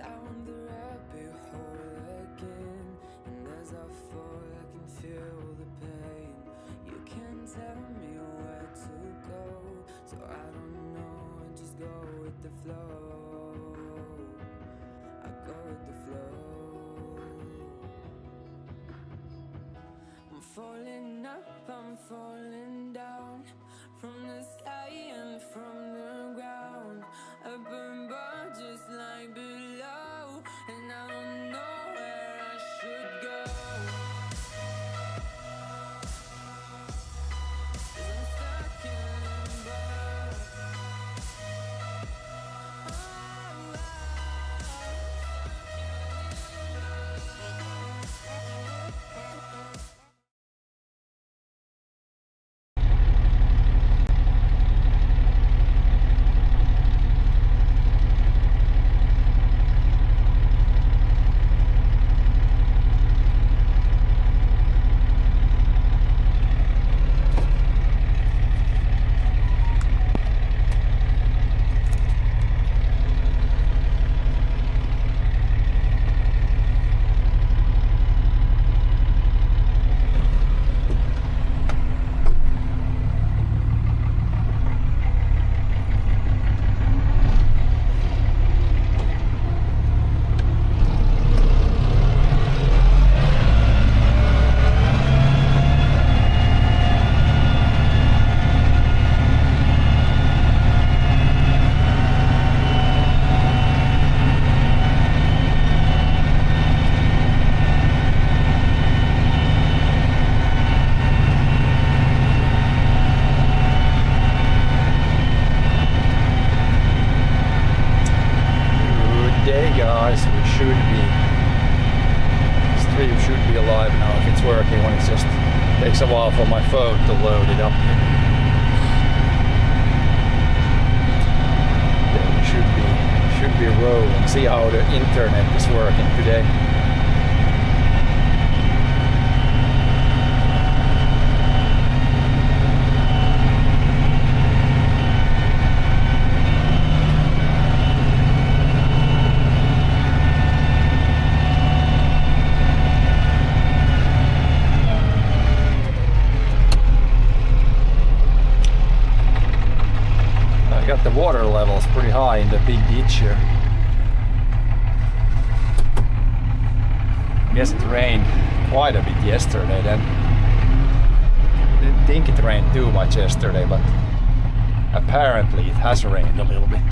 Down the rabbit hole again, and as I fall I can feel the pain. You can't tell me where to go, so I don't know, I just go with the flow. I go with the flow. I'm falling up, I'm falling down, from the sky and from the ground. Up above just like below, and I don't know where I should go. 'Cause I'm stuck in limbo. Stream should be alive now if it's working, when it just takes a while for my phone to load it up. Then we should be rolling. See how the internet is working today. The water level is pretty high in the big ditch here. Guess it rained quite a bit yesterday then. Didn't think it rained too much yesterday, but apparently it has rained a little bit.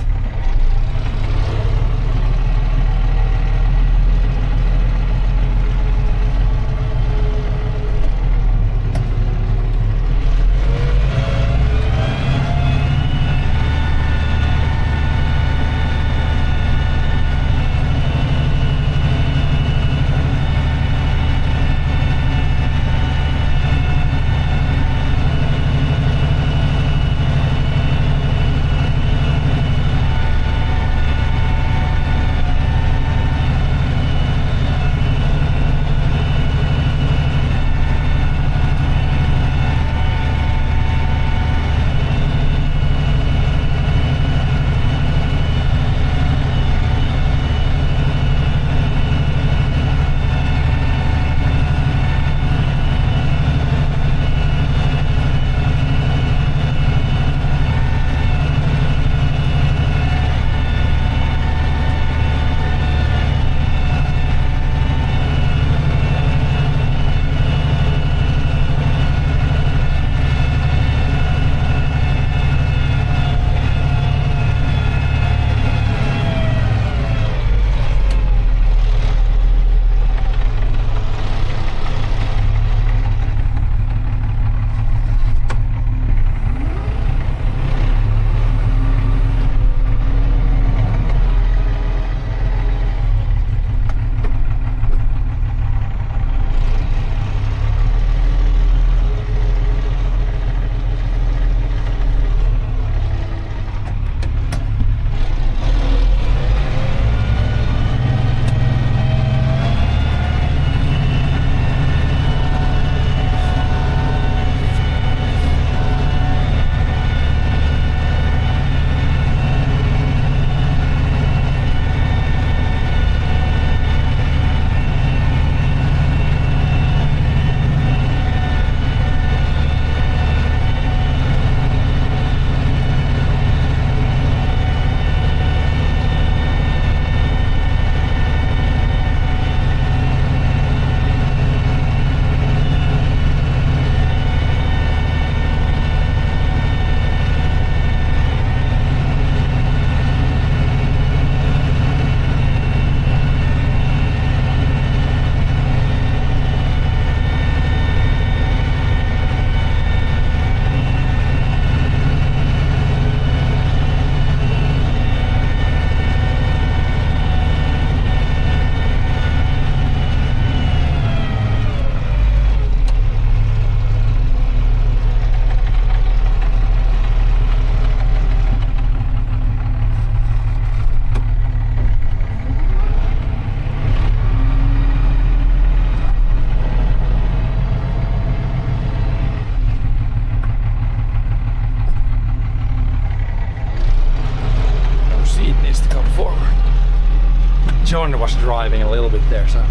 friend was driving a little bit there, so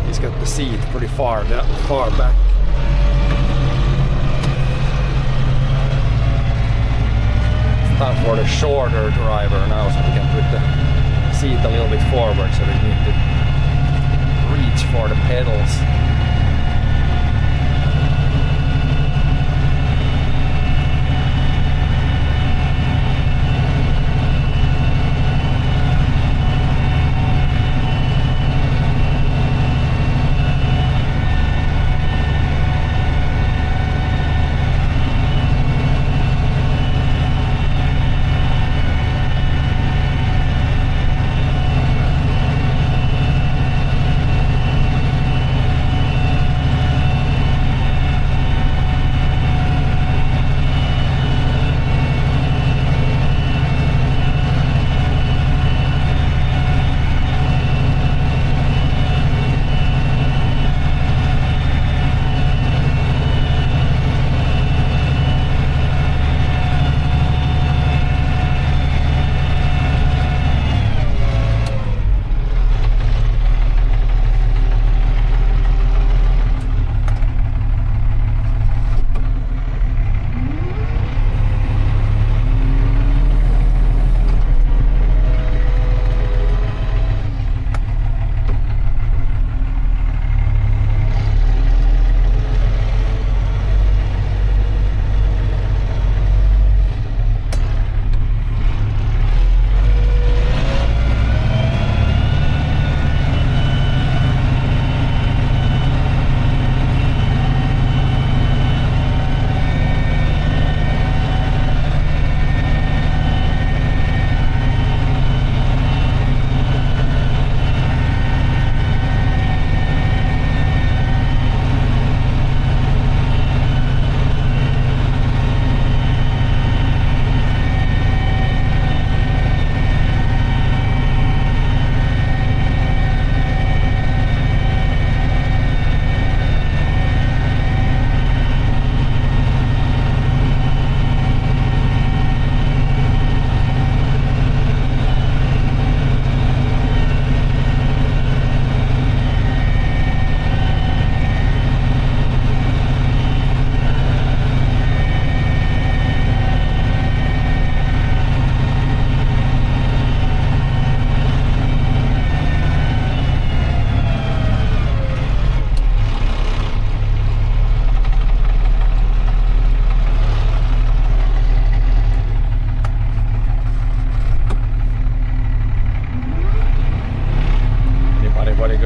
he's got the seat pretty far back. It's time for the shorter driver now, so we can put the seat a little bit forward, so we need to reach for the pedals.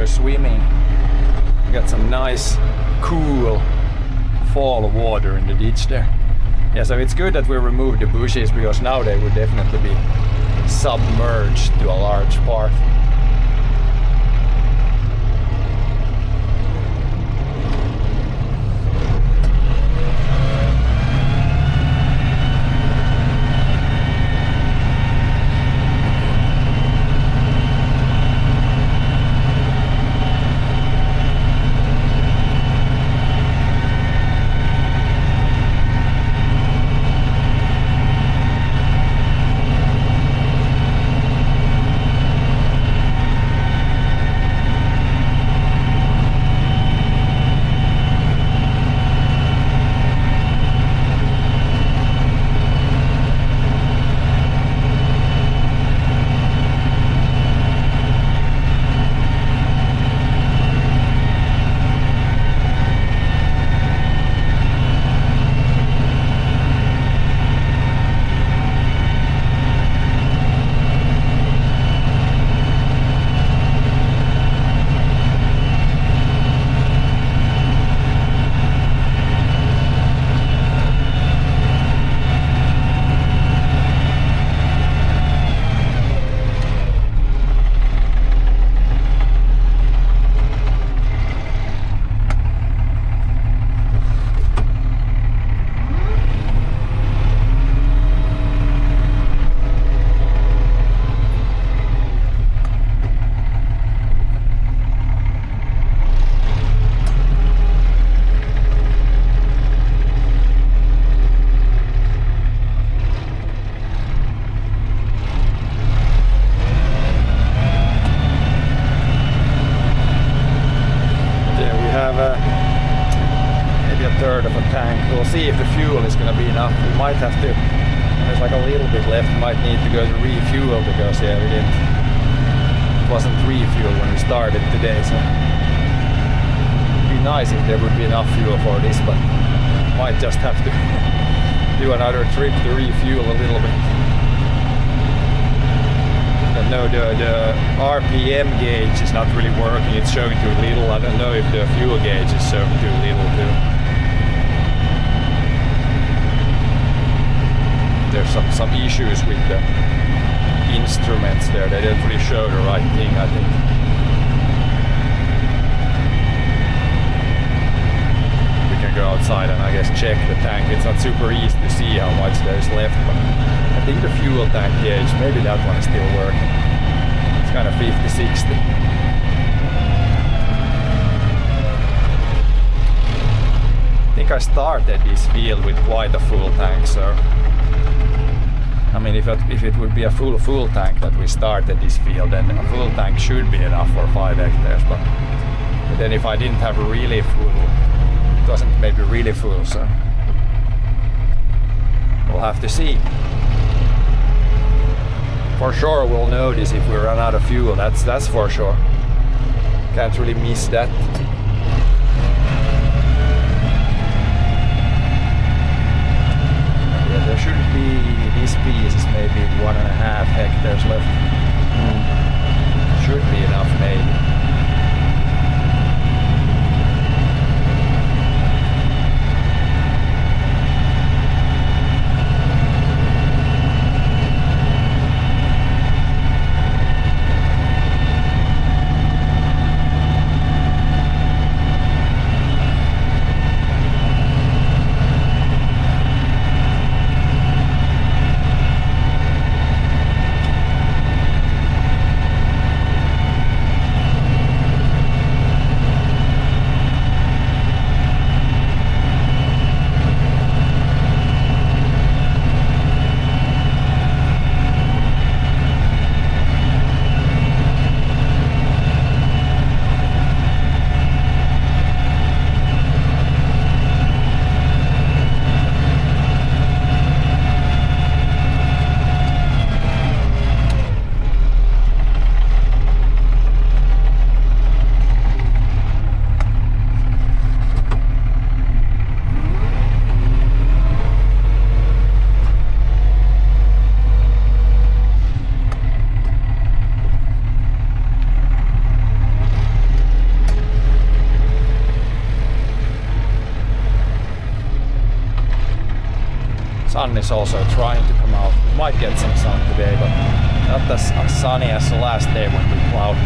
Swimming. We got some nice, cool fall water in the ditch there. Yeah, so it's good that we removed the bushes, because now they would definitely be submerged to a large part. third of a tank. We'll see if the fuel is gonna be enough. We might have to, there's like a little bit left, we might need to go to refuel because yeah, we didn't, it wasn't refuel when we started today, so it'd be nice if there would be enough fuel for this, but might just have to do another trip to refuel a little bit. No, the RPM gauge is not really working, it's showing too little. I don't know if the fuel gauge is showing too little too. There's some issues with the instruments there, they didn't really show the right thing, I think. We can go outside and I guess check the tank. It's not super easy to see how much there's left, but I think the fuel tank gauge, maybe that one is still working. It's kind of 50-60. I think I started this field with quite a full tank, so I mean if it would be a full tank that we started this field, then a full tank should be enough for 5 hectares, but then if I didn't have a really full, it wasn't maybe really full, so we'll have to see. For sure we'll notice if we run out of fuel, that's for sure. Can't really miss that. Yeah, there should be, this piece is maybe 1.5 hectares left. Should be enough maybe. Sun is also trying to come out. We might get some sun today, but not as sunny as the last day when we plowed.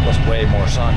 It was way more sun.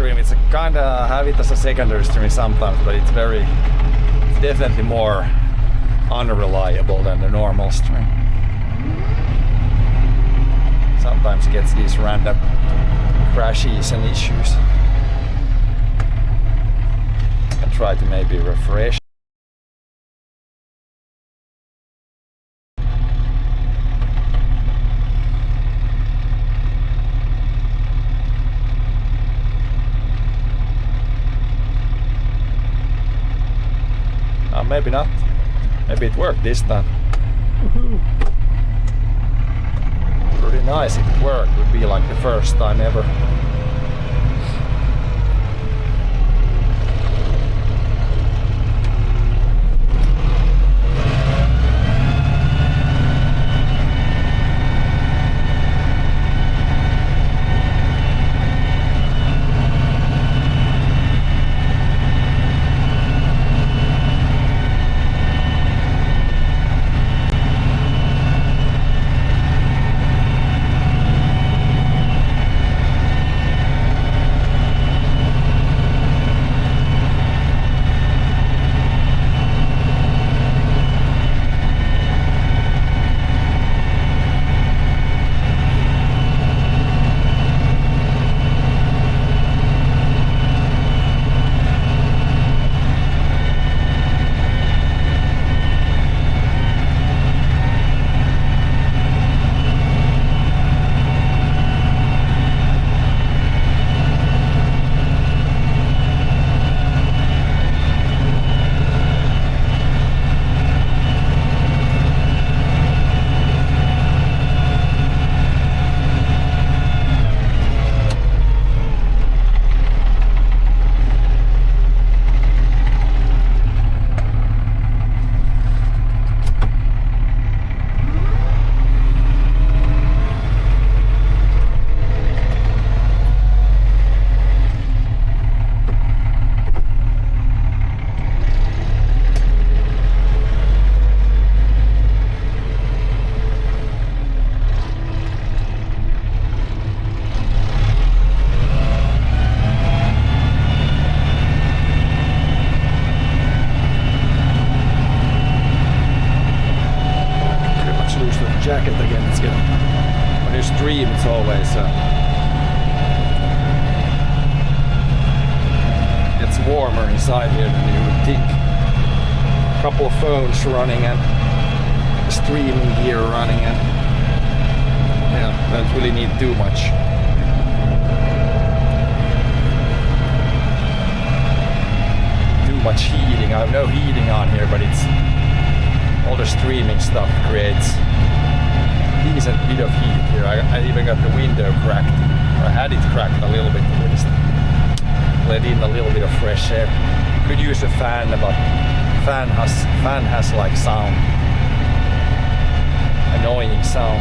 stream. It's kind of have it as a secondary stream sometimes, but it's definitely more unreliable than the normal stream. Sometimes it gets these random crashes and issues. And try to maybe refresh. Maybe not. Maybe it worked this time. Pretty nice if it worked. Would be like the first time ever. Jacket again. It's good. When you stream, it's always it's warmer inside here than you would think. A couple of phones running and streaming gear running, and yeah, don't really need too much. Too much heating. I have no heating on here, but it's all the streaming stuff creates decent bit of heat here. I even got the window cracked. I had it cracked a little bit at least. Let in a little bit of fresh air. Could use a fan, but fan has like sound. Annoying sound.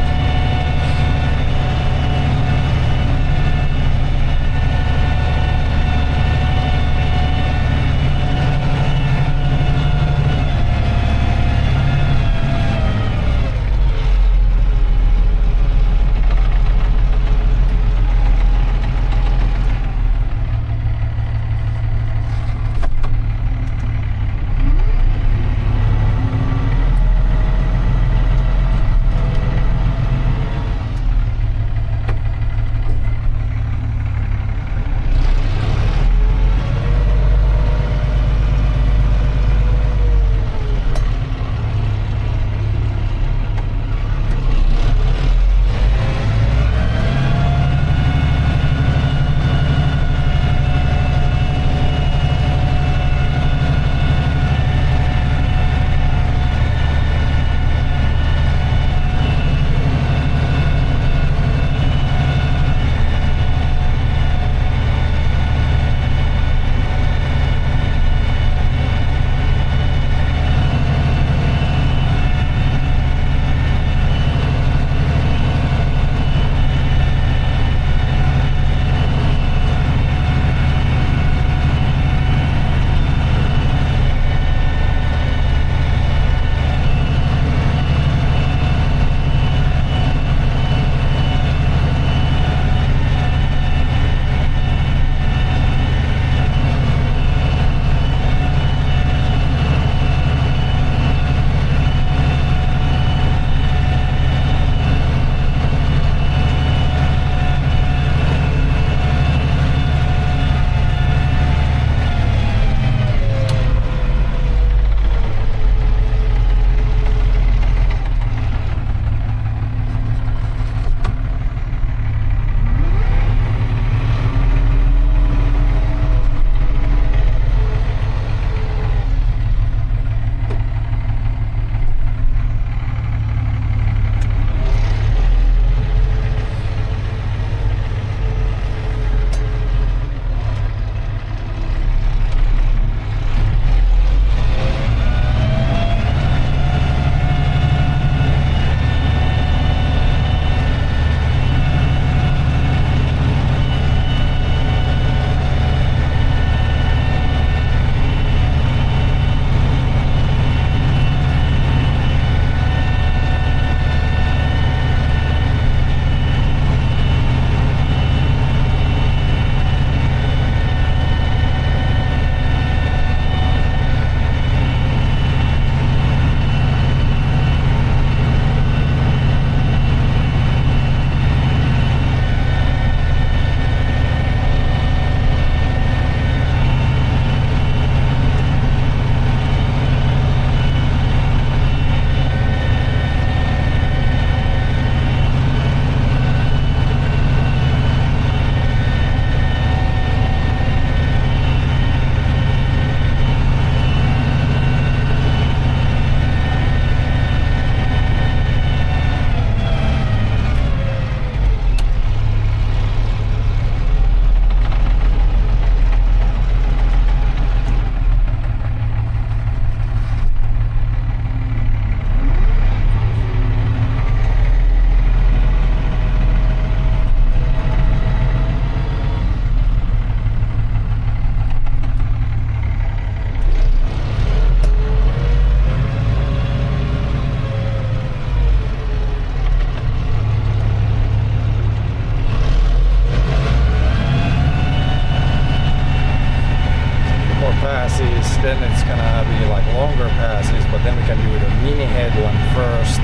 headland first,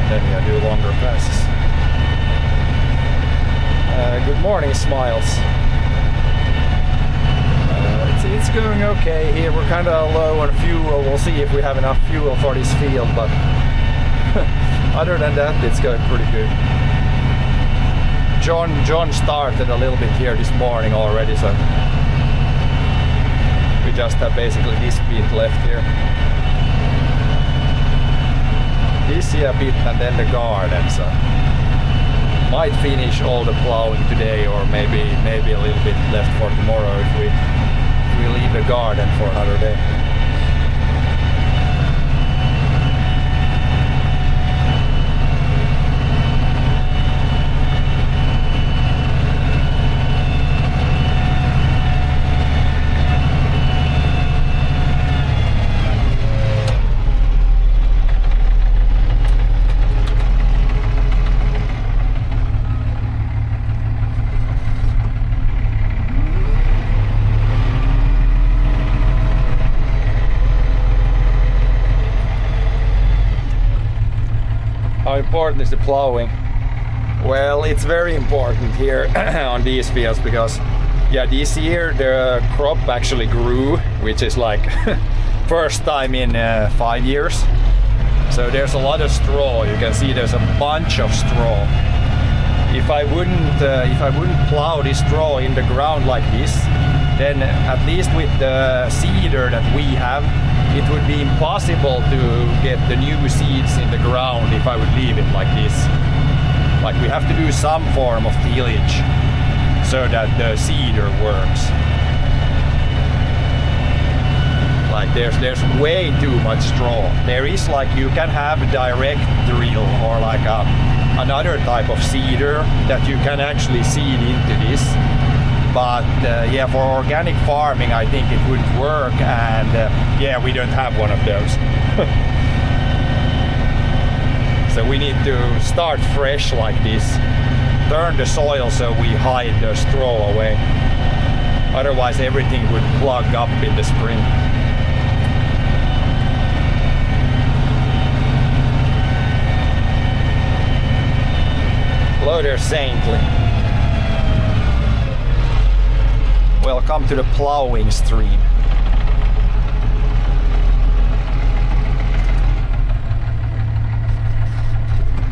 then you do longer passes. Good morning, Smiles. It's going okay here. We're kind of low on fuel. We'll see if we have enough fuel for this field, but other than that, it's going pretty good. John started a little bit here this morning already, so we just have basically this bit left here. This here bit and then the garden, so might finish all the plowing today, or maybe a little bit left for tomorrow if we leave the garden for another day. How important is the plowing? Well, it's very important here on these fields because, yeah, this year the crop actually grew, which is like first time in 5 years. So there's a lot of straw. You can see there's a bunch of straw. If I wouldn't plow this straw in the ground like this, then at least with the seeder that we have, it would be impossible to get the new seeds in the ground if I would leave it like this. Like, we have to do some form of tillage so that the seeder works. Like, there's way too much straw. There is, like, you can have a direct drill or like another type of seeder that you can actually seed into this. But yeah, for organic farming I think it wouldn't work, and yeah, we don't have one of those. So we need to start fresh like this, turn the soil so we hide the straw away. Otherwise everything would plug up in the spring. Hello there, Saintly. Welcome to the plowing stream.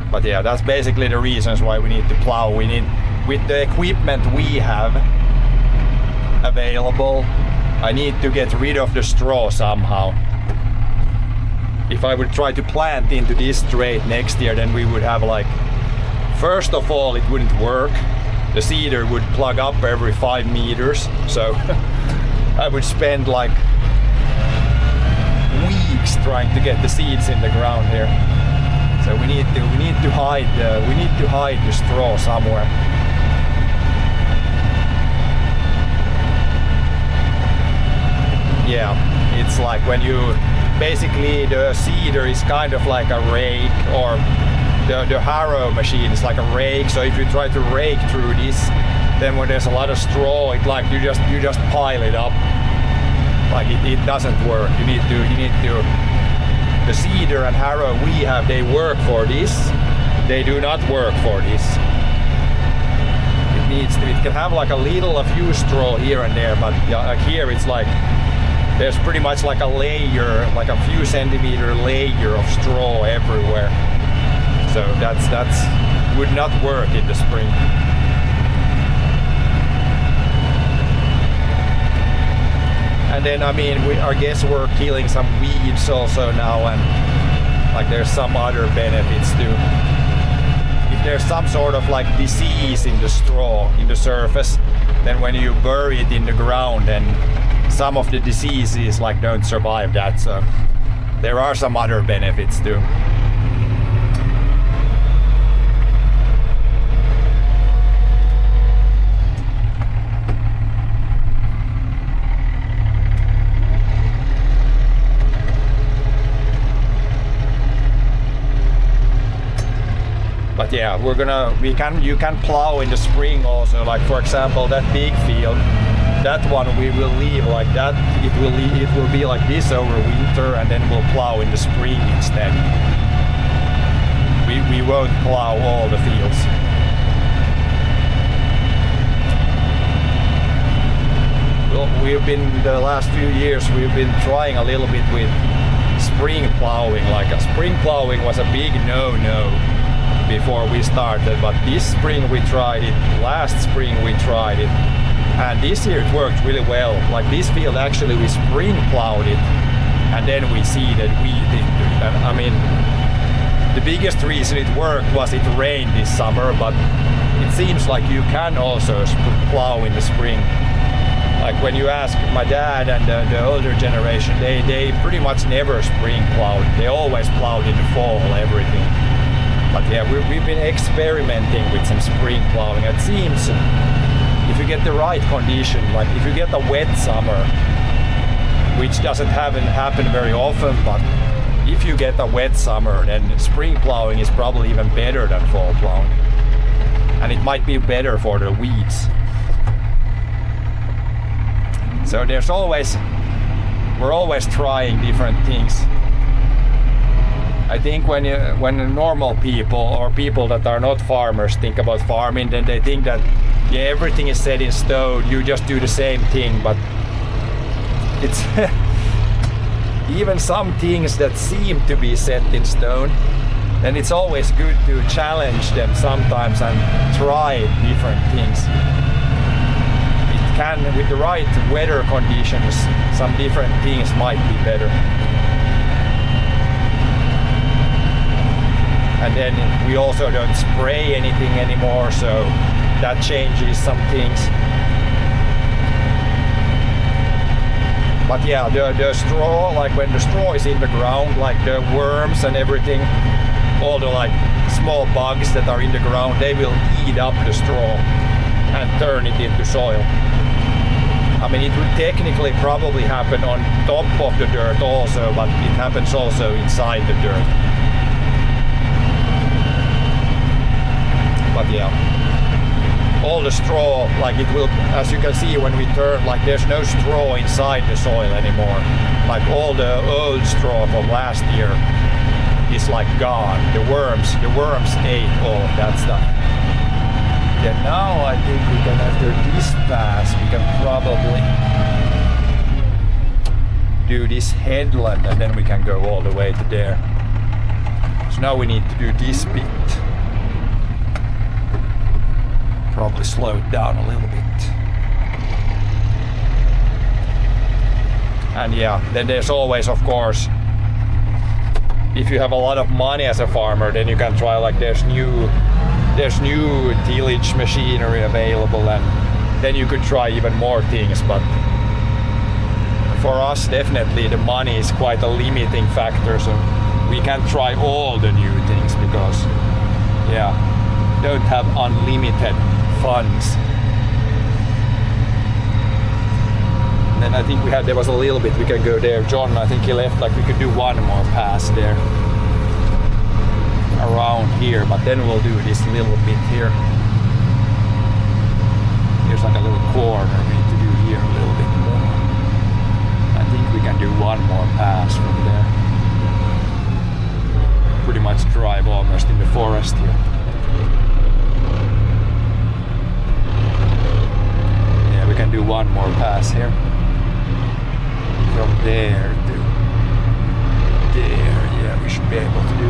But yeah, that's basically the reasons why we need to plow. We need, with the equipment we have available, I need to get rid of the straw somehow. If I would try to plant into this straight next year, then we would have, like, first of all, it wouldn't work. The seeder would plug up every 5 meters, so I would spend like weeks trying to get the seeds in the ground here. So we need to hide the straw somewhere. Yeah, it's like when you basically, the seeder is kind of like a rake, or the harrow machine is like a rake. So if you try to rake through this, then when there's a lot of straw, it like you just pile it up. Like it doesn't work. You need to. The seeder and harrow we have, they work for this. They do not work for this. It can have like a few straw here and there, but like here it's like there's pretty much like a layer, like a few centimeter layer of straw everywhere. So that's would not work in the spring. And then I mean, I guess we're killing some weeds also now, and like there's some other benefits too. If there's some sort of like disease in the straw, in the surface, then when you bury it in the ground, then some of the diseases like don't survive that. So there are some other benefits too. But yeah, you can plow in the spring also. Like for example, that big field, that one we will leave like that. It will be like this over winter, and then we'll plow in the spring instead. We won't plow all the fields. Well, we've been the last few years we've been trying a little bit with spring plowing. Like a spring plowing was a big no-no before we started, but this spring we tried it. Last spring we tried it, and this year it worked really well. Like this field actually we spring plowed it, and then we seeded wheat into it. And I mean, the biggest reason it worked was it rained this summer, but it seems like you can also plow in the spring. Like when you ask my dad and the older generation, they pretty much never spring plowed. They always plowed in the fall, everything. But yeah, we've been experimenting with some spring plowing. It seems if you get the right condition, like if you get a wet summer, which doesn't happen very often, but if you get a wet summer, then spring plowing is probably even better than fall plowing. And it might be better for the weeds. So we're always trying different things. I think when normal people or people that are not farmers think about farming, then they think that everything is set in stone, you just do the same thing, but it's even some things that seem to be set in stone, then it's always good to challenge them sometimes and try different things. It can, with the right weather conditions, some different things might be better. And then we also don't spray anything anymore, so that changes some things. But yeah, the straw, like when the straw is in the ground, like the worms and everything, all the like small bugs that are in the ground, they will eat up the straw and turn it into soil. I mean, it would technically probably happen on top of the dirt also, but it happens also inside the dirt. But yeah, all the straw, like it will, as you can see when we turn, like there's no straw inside the soil anymore. Like all the old straw from last year is like gone. The worms ate all of that stuff. Then now I think we can, after this pass, we can probably do this headland and then we can go all the way to there. So now we need to do this bit. Probably slow it down a little bit. And yeah, then there's always, of course, if you have a lot of money as a farmer, then you can try, like there's new tillage machinery available, and then you could try even more things. But for us, definitely the money is quite a limiting factor, so we can't try all the new things because yeah, don't have unlimited funds. And then I think there was a little bit we can go there. John, I think he left, like we could do one more pass there around here, but then we'll do this little bit here. Here's like a little corner we need to do here a little bit more. I think we can do one more pass from there. Pretty much drive almost in the forest here. Yeah, we can do one more pass here. From there to there, yeah, we should be able to do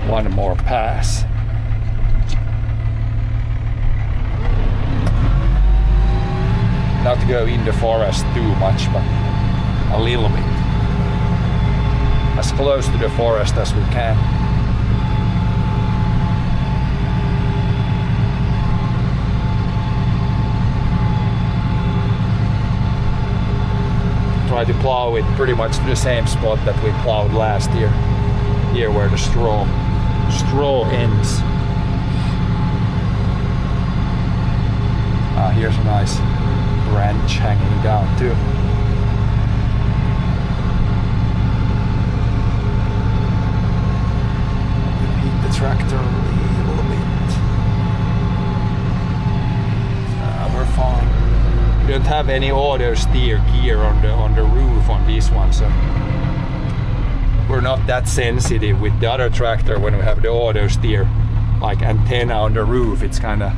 one more pass. Not to go in the forest too much, but a little bit. As close to the forest as we can. Try to plow it pretty much to the same spot that we plowed last year. Here where the straw ends. Here's a nice branch hanging down too. Heat the tractor a little bit. We're fine. have any auto steer gear on the roof on this one, so we're not that sensitive. With the other tractor, when we have the auto steer like antenna on the roof, it's kind of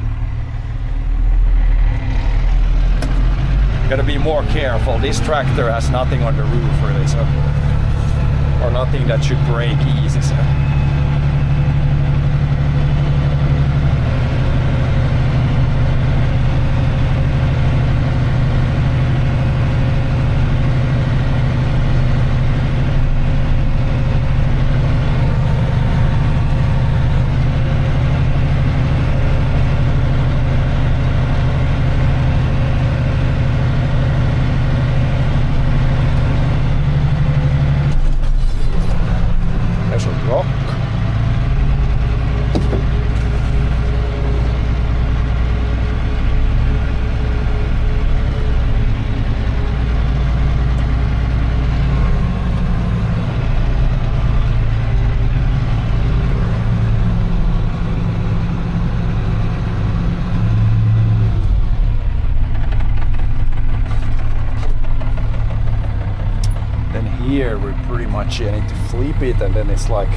gotta be more careful. This tractor has nothing on the roof really, so, or nothing that should break easy, so. Here we pretty much need to flip it, and then it's like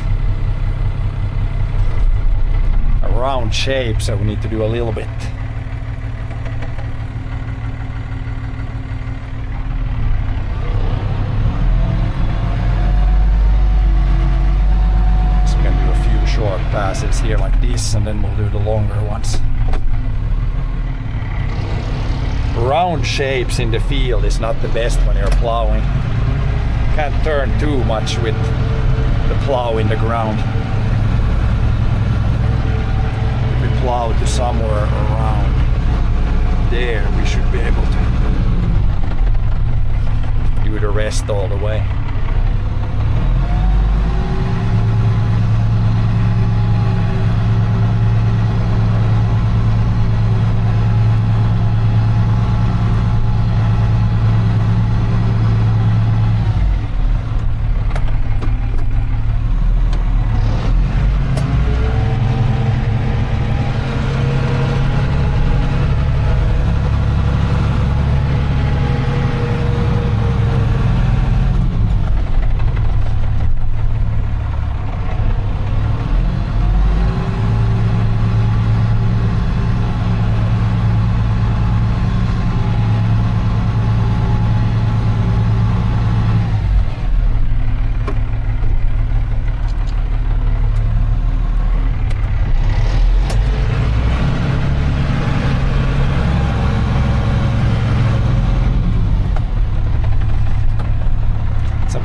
a round shape, so we need to do a little bit. So we can do a few short passes here like this, and then we'll do the longer ones. Round shapes in the field is not the best when you're plowing. Can't turn too much with the plow in the ground. If we plow to somewhere around there, we should be able to do the rest all the way.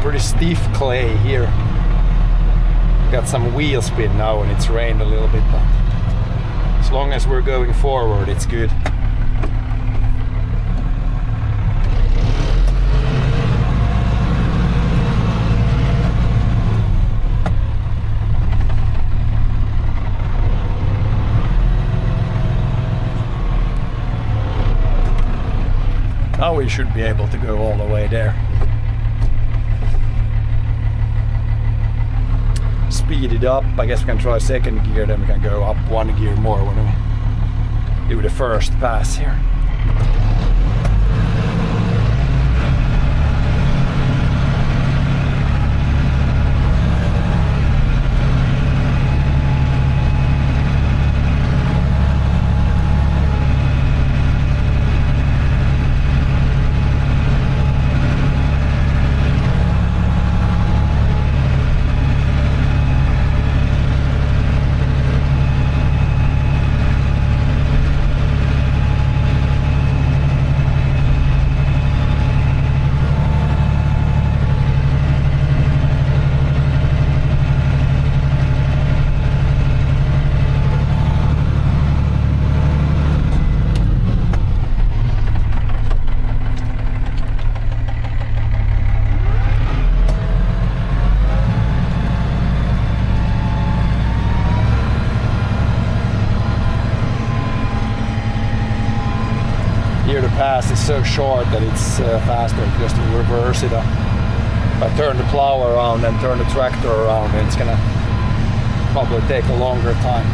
Pretty stiff clay here. Got some wheel spin now and it's rained a little bit, but as long as we're going forward, it's good. Now we should be able to go all the way there. Speed it up. I guess we can try second gear, then we can go up one gear more when we do the first pass here. Pass is so short that it's faster just to reverse it. If I turn the plow around and turn the tractor around, it's gonna probably take a longer time.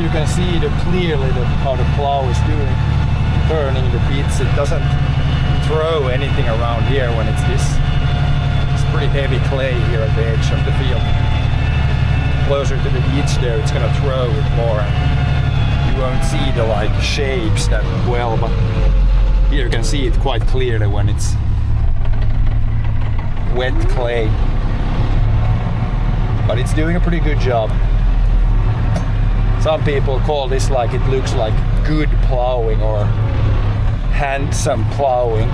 you can see clearly how the plow is doing, turning the bits. It doesn't throw anything around here when it's this. It's pretty heavy clay here at the edge of the field. Closer to the ditch there, it's gonna throw it more. And you won't see the like shapes that well, but here you can see it quite clearly when it's wet clay. But it's doing a pretty good job. Some people call this like it looks like good plowing or handsome plowing.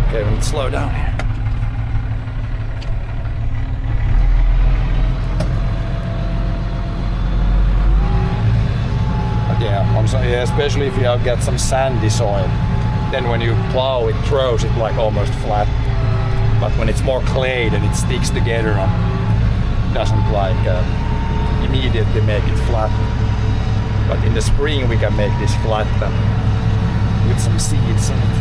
Okay, let's slow down here. But yeah, especially if you have got some sandy soil, then when you plow it throws it like almost flat. But when it's more clay, then it sticks together and doesn't like immediately make it flat. But in the spring we can make this flat and with some seeds in it.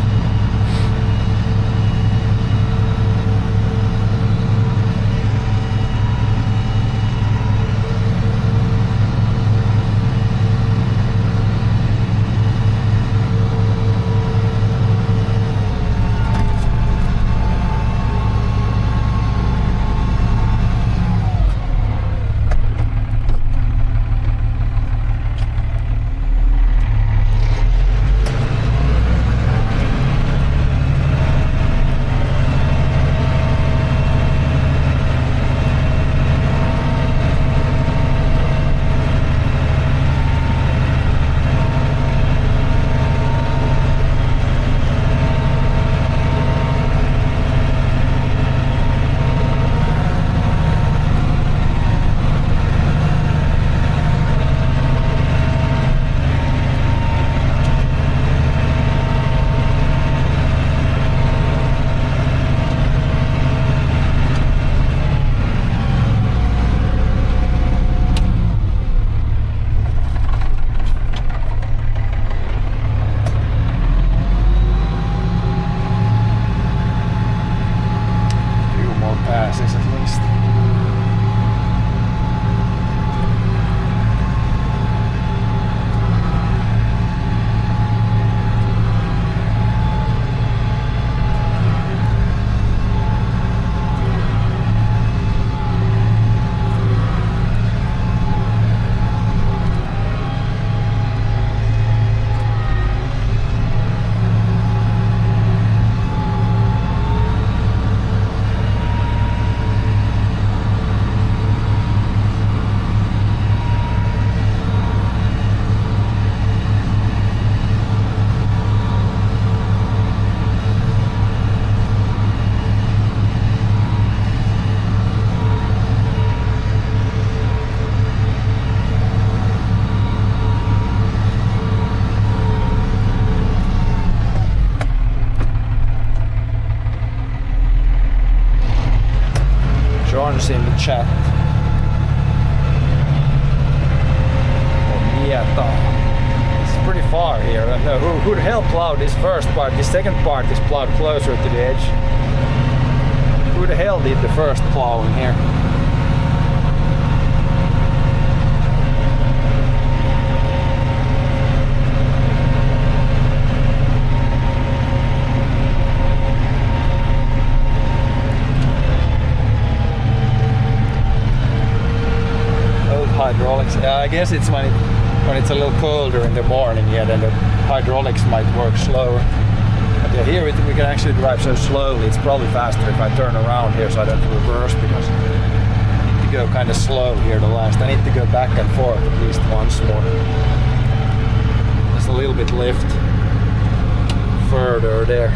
In the chat. It's pretty far here. I don't know who the hell plowed this first part. The second part is plowed closer to the edge. Who the hell did the first plowing here? Hydraulics. I guess it's when it's a little colder in the morning, then the hydraulics might work slower. But yeah, here we can actually drive so slowly. It's probably faster if I turn around here so I don't reverse, because I need to go kind of slow here the last. I need to go back and forth at least once more. Just a little bit lift further there.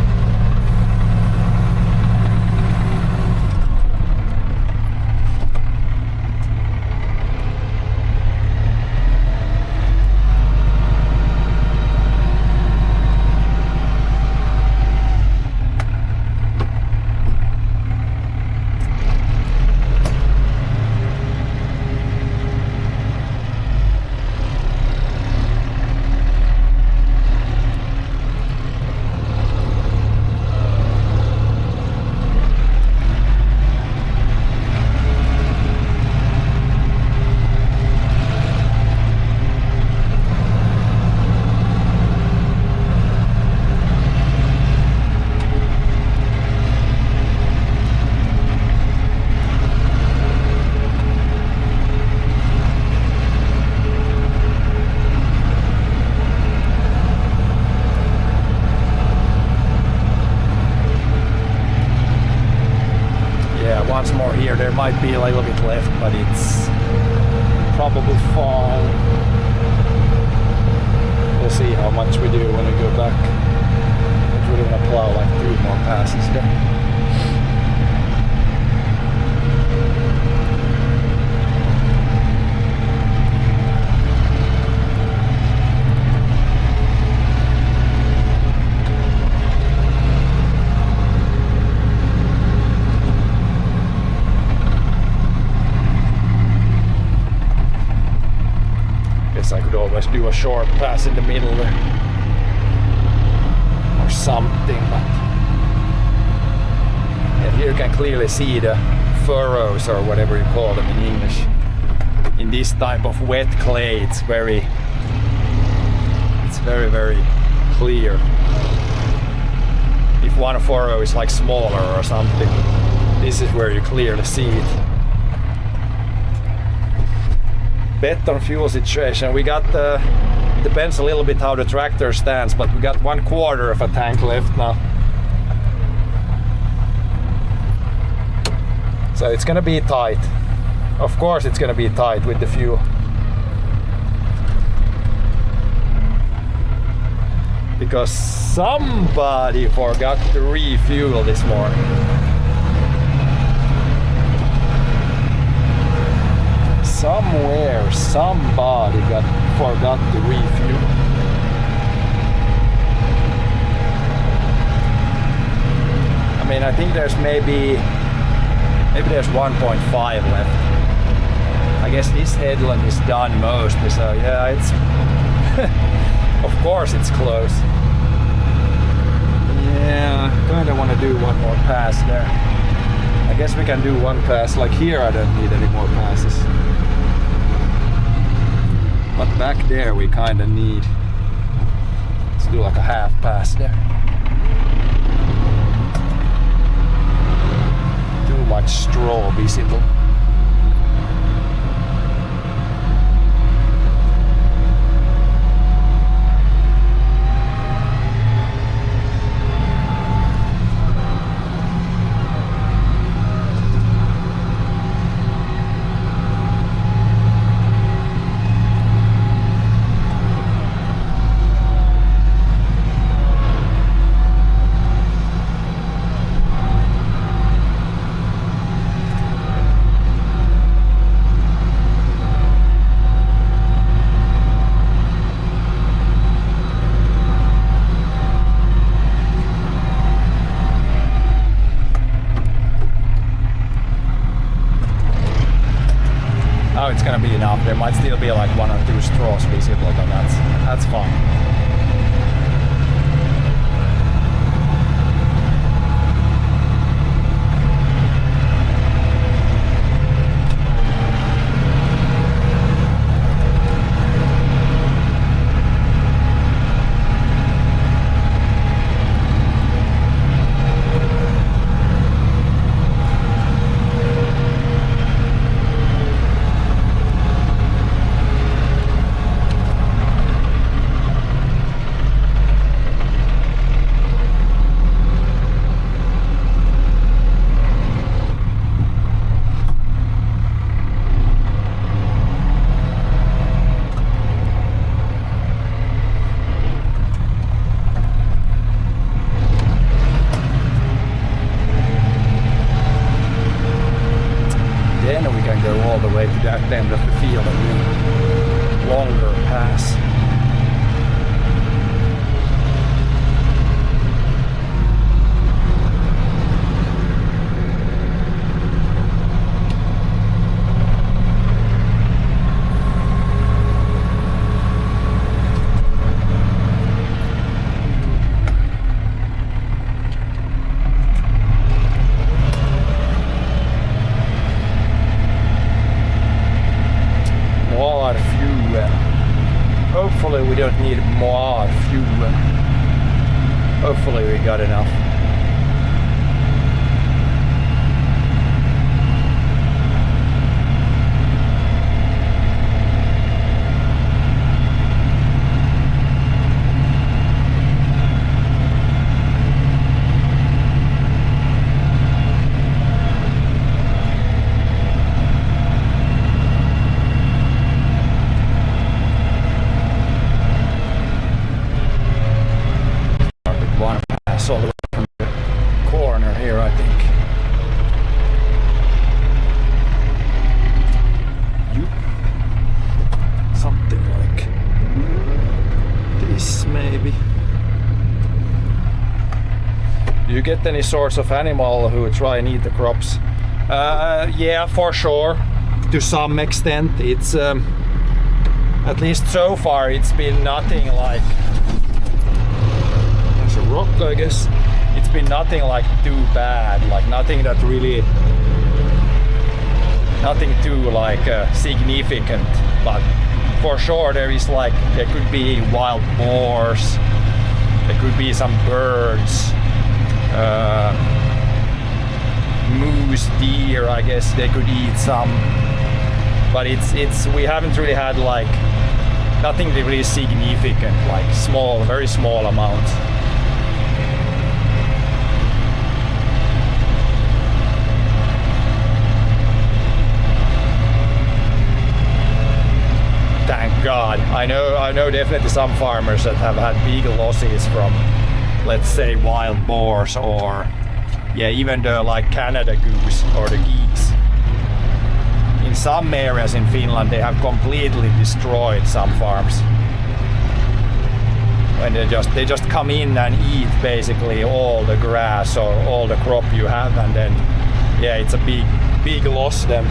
might be a little bit left, but it's probably fine. We'll see how much we do when we go back. I'm really gonna plow like 3 more passes there. I could always do a short pass in the middle there or something, but yeah, here you can clearly see the furrows or whatever you call them in English. In this type of wet clay, it's very clear. If one furrow is like smaller or something, this is where you clearly see it. Bet on fuel situation. We got depends a little bit how the tractor stands, but we got 1/4 of a tank left now. So it's gonna be tight. Of course it's gonna be tight with the fuel. Because somebody forgot to refuel this morning. Somewhere, somebody forgot to refuel. I mean, I think there's maybe there's 1.5 left. I guess this headland is done mostly, so yeah, it's of course it's close. Yeah, I kind of want to do one more pass there. I guess we can do one pass. Like here, I don't need any more passes. But back there we kind of need. Let's do like a half pass there. Too much straw visible. It's gonna be enough. There might still be like 1 or 2 straws visible, but that's fine. All the way to that end of the field and do longer pass. Hopefully we don't need more fuel. Hopefully we got enough. maybe. Do you get any sorts of animal who try and eat the crops? Yeah, for sure. To some extent, it's at least so far it's been nothing like. There's a rock, I guess. It's been nothing like too bad, like nothing that really, nothing too like significant. But for sure, there could be wild boars, there could be some birds. Moose, deer, I guess they could eat some, but we haven't really had like nothing really significant, like small, very small amounts. Thank God. I know definitely some farmers that have had big losses from, let's say, wild boars or even the like Canada goose or the geese. In some areas in Finland they have completely destroyed some farms. When they just come in and eat basically all the grass or all the crop you have, and then it's a big loss then.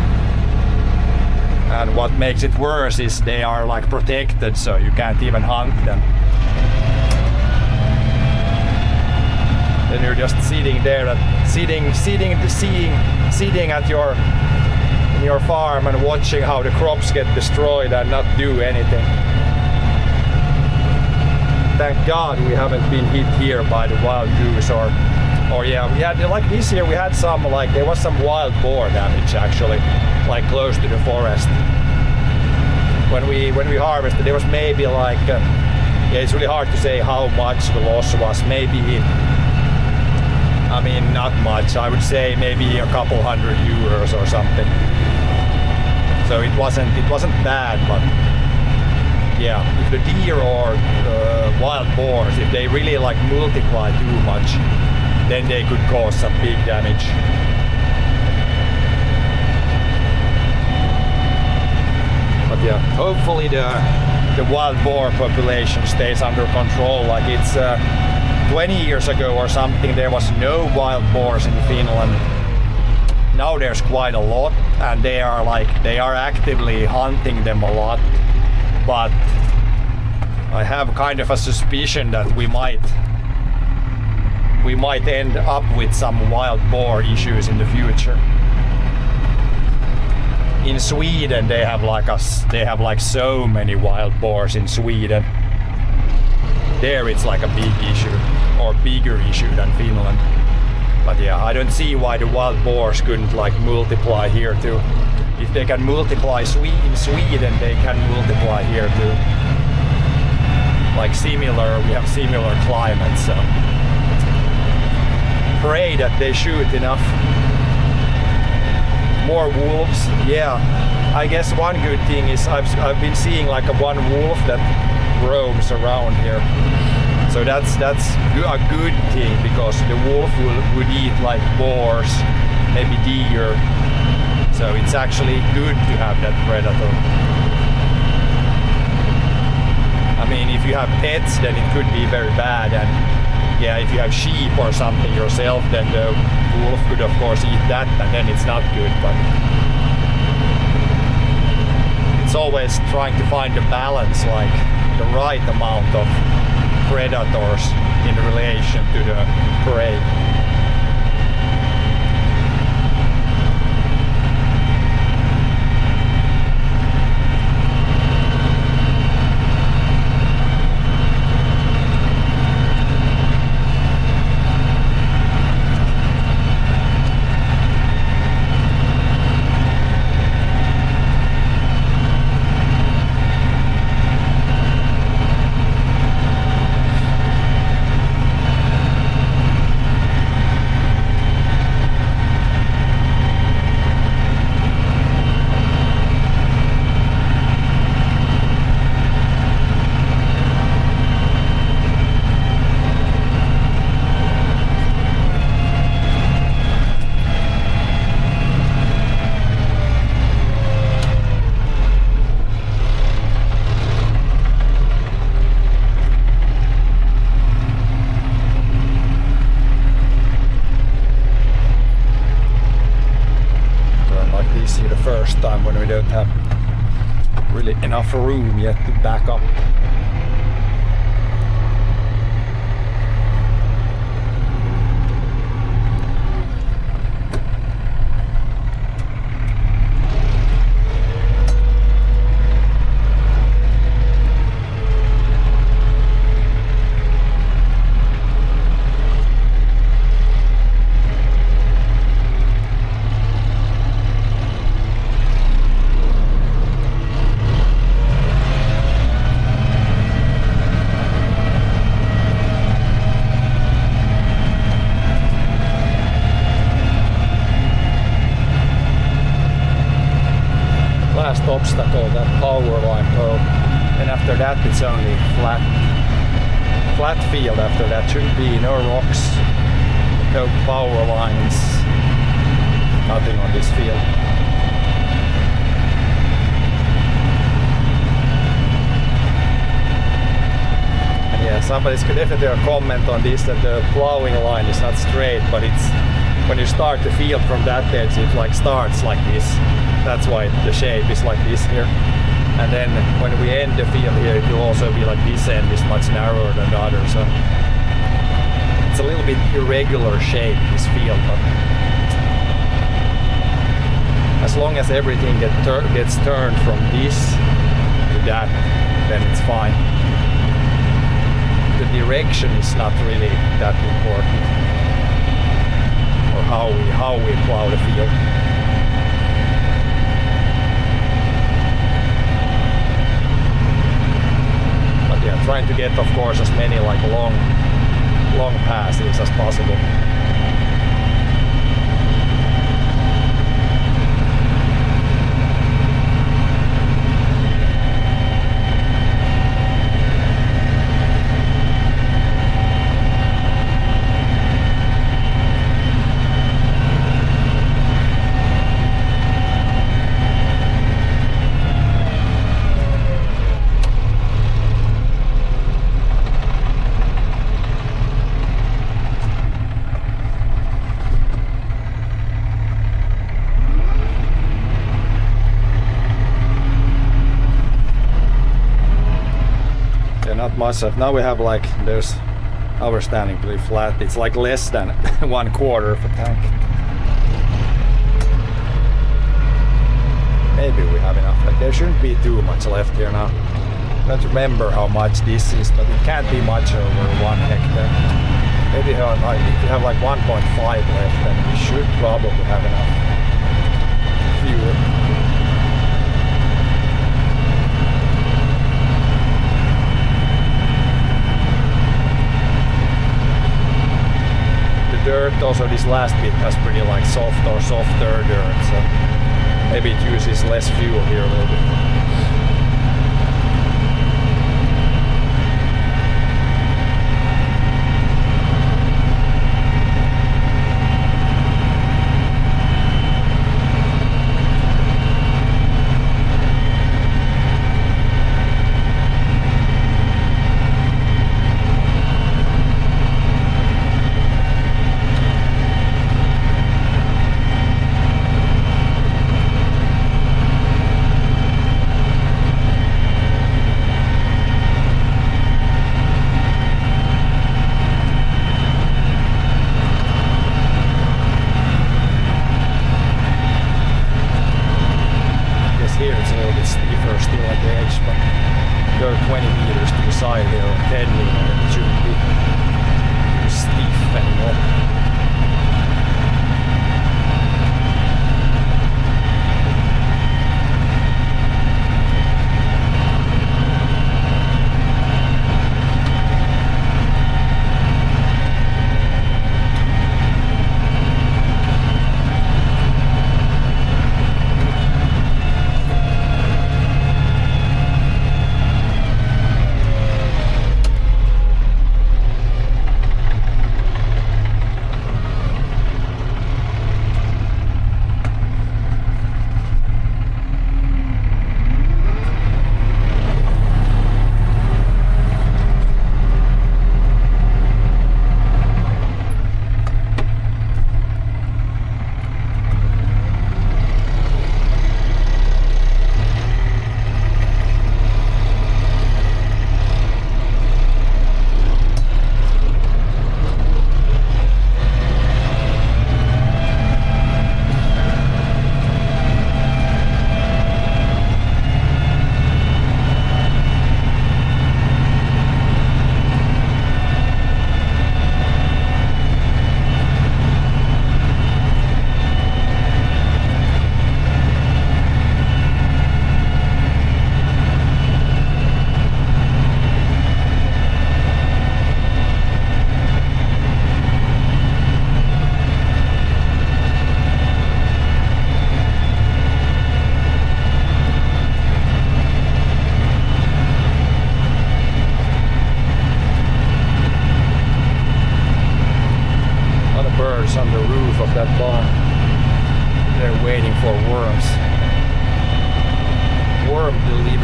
And what makes it worse is they are like protected, so you can't even hunt them. Then you're just sitting there, sitting at your farm and watching how the crops get destroyed and not do anything. Thank God we haven't been hit here by the wild goose or we had like this year we had some like there was some wild boar damage actually, like close to the forest. When we harvested, there was maybe like it's really hard to say how much the loss was. Maybe. I mean, not much. I would say maybe a couple €100 or something. So it wasn't bad, but if the deer or wild boars, if they really like multiply too much, then they could cause some big damage. But hopefully the wild boar population stays under control. Like it's 20 years ago or something, there was no wild boars in Finland. Now there's quite a lot, and they are actively hunting them a lot. But I have kind of a suspicion that we might end up with some wild boar issues in the future. In Sweden, they have like so many wild boars in Sweden. There it's like a big issue, or bigger issue than Finland. But I don't see why the wild boars couldn't like multiply here too. If they can multiply in Sweden, they can multiply here too. Like we have similar climates, so pray that they shoot enough. More wolves, I guess one good thing is I've been seeing like one wolf that roams around here. So that's a good thing, because the wolf would eat like boars, maybe deer. So it's actually good to have that predator. I mean, if you have pets, then it could be very bad, and if you have sheep or something yourself, then the wolf could of course eat that, and then it's not good. But it's always trying to find the balance, like the right amount of predators in relation to the prey. we don't have really enough room yet to back up. Obstacle, that power line curve, and after that it's only flat field. After that shouldn't be no rocks, no power lines, nothing on this field. And yeah, somebody's could definitely comment on this, that the plowing line is not straight, but it's when you start the field from that edge, it like starts like this. That's why the shape is like this here. And then when we end the field here, it will also be like this end is much narrower than the other. So it's a little bit irregular shape, this field, but as long as everything gets turned from this to that, then it's fine. The direction is not really that important, or how we plow the field. Trying to get, of course, as many like long passes as possible. Not much. Now we have like, now we're standing pretty flat. It's like less than 1/4 of a tank. Maybe we have enough. Like there shouldn't be too much left here now. I don't remember how much this is, but it can't be much over 1 hectare. Maybe if you have like 1.5 left, then we should probably have enough fuel. Dirt, also this last bit has pretty like soft or softer dirt, so maybe it uses less fuel here a little bit.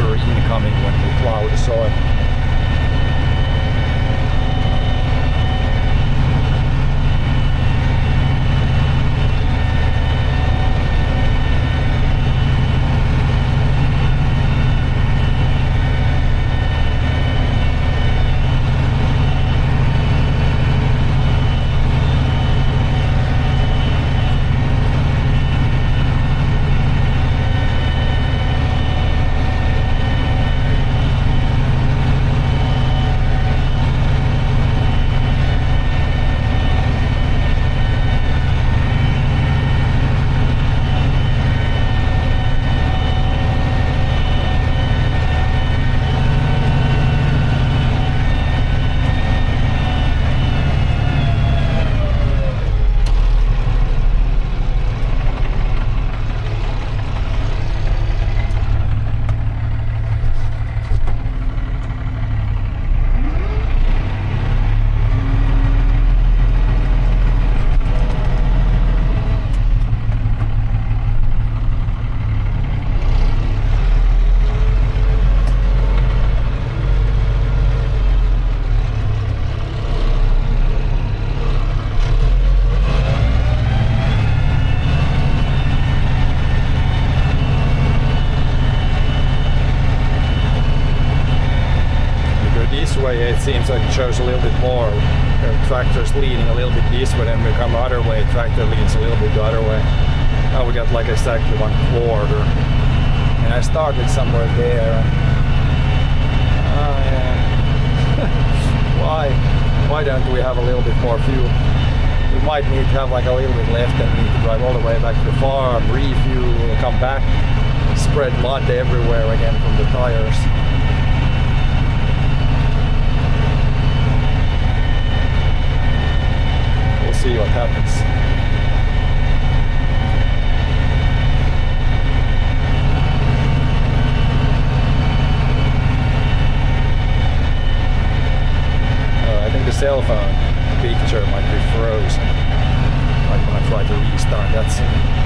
water incoming when we plow the soil. It seems like it shows a little bit more. Tractor's leaning a little bit this way, then we come the other way, tractor leans a little bit the other way. Now we got like exactly 1/4. And I started somewhere there. Yeah. Why don't we have a little bit more fuel? We might need to have like a little bit left and need to drive all the way back to the farm, refuel, come back, spread mud everywhere again from the tires. See what happens. I think the cell phone picture might be frozen. Like when I try to restart that scene.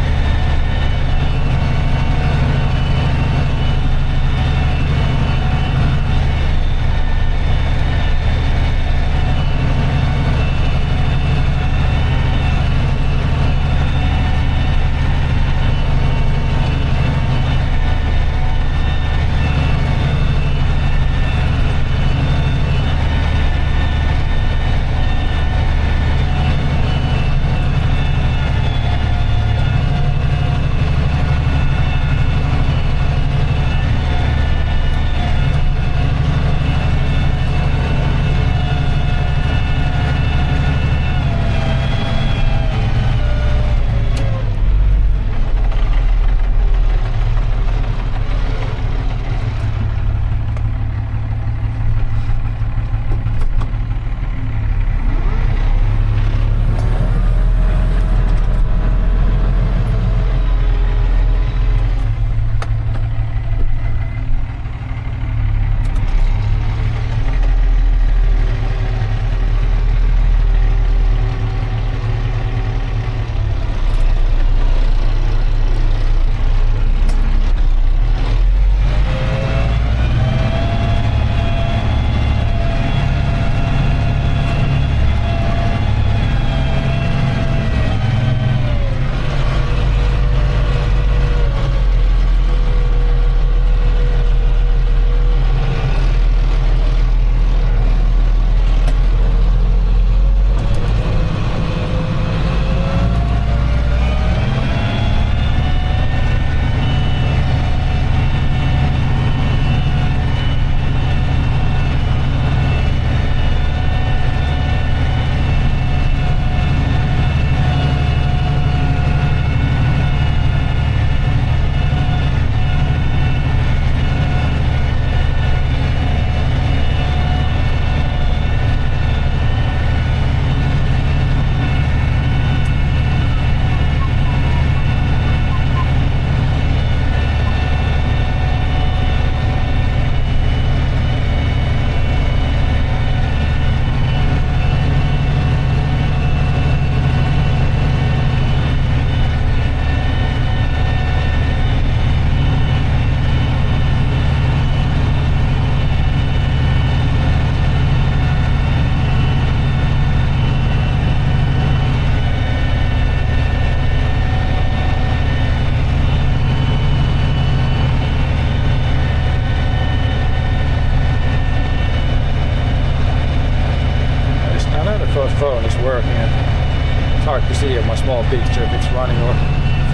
it's hard to see on my small picture if it's running or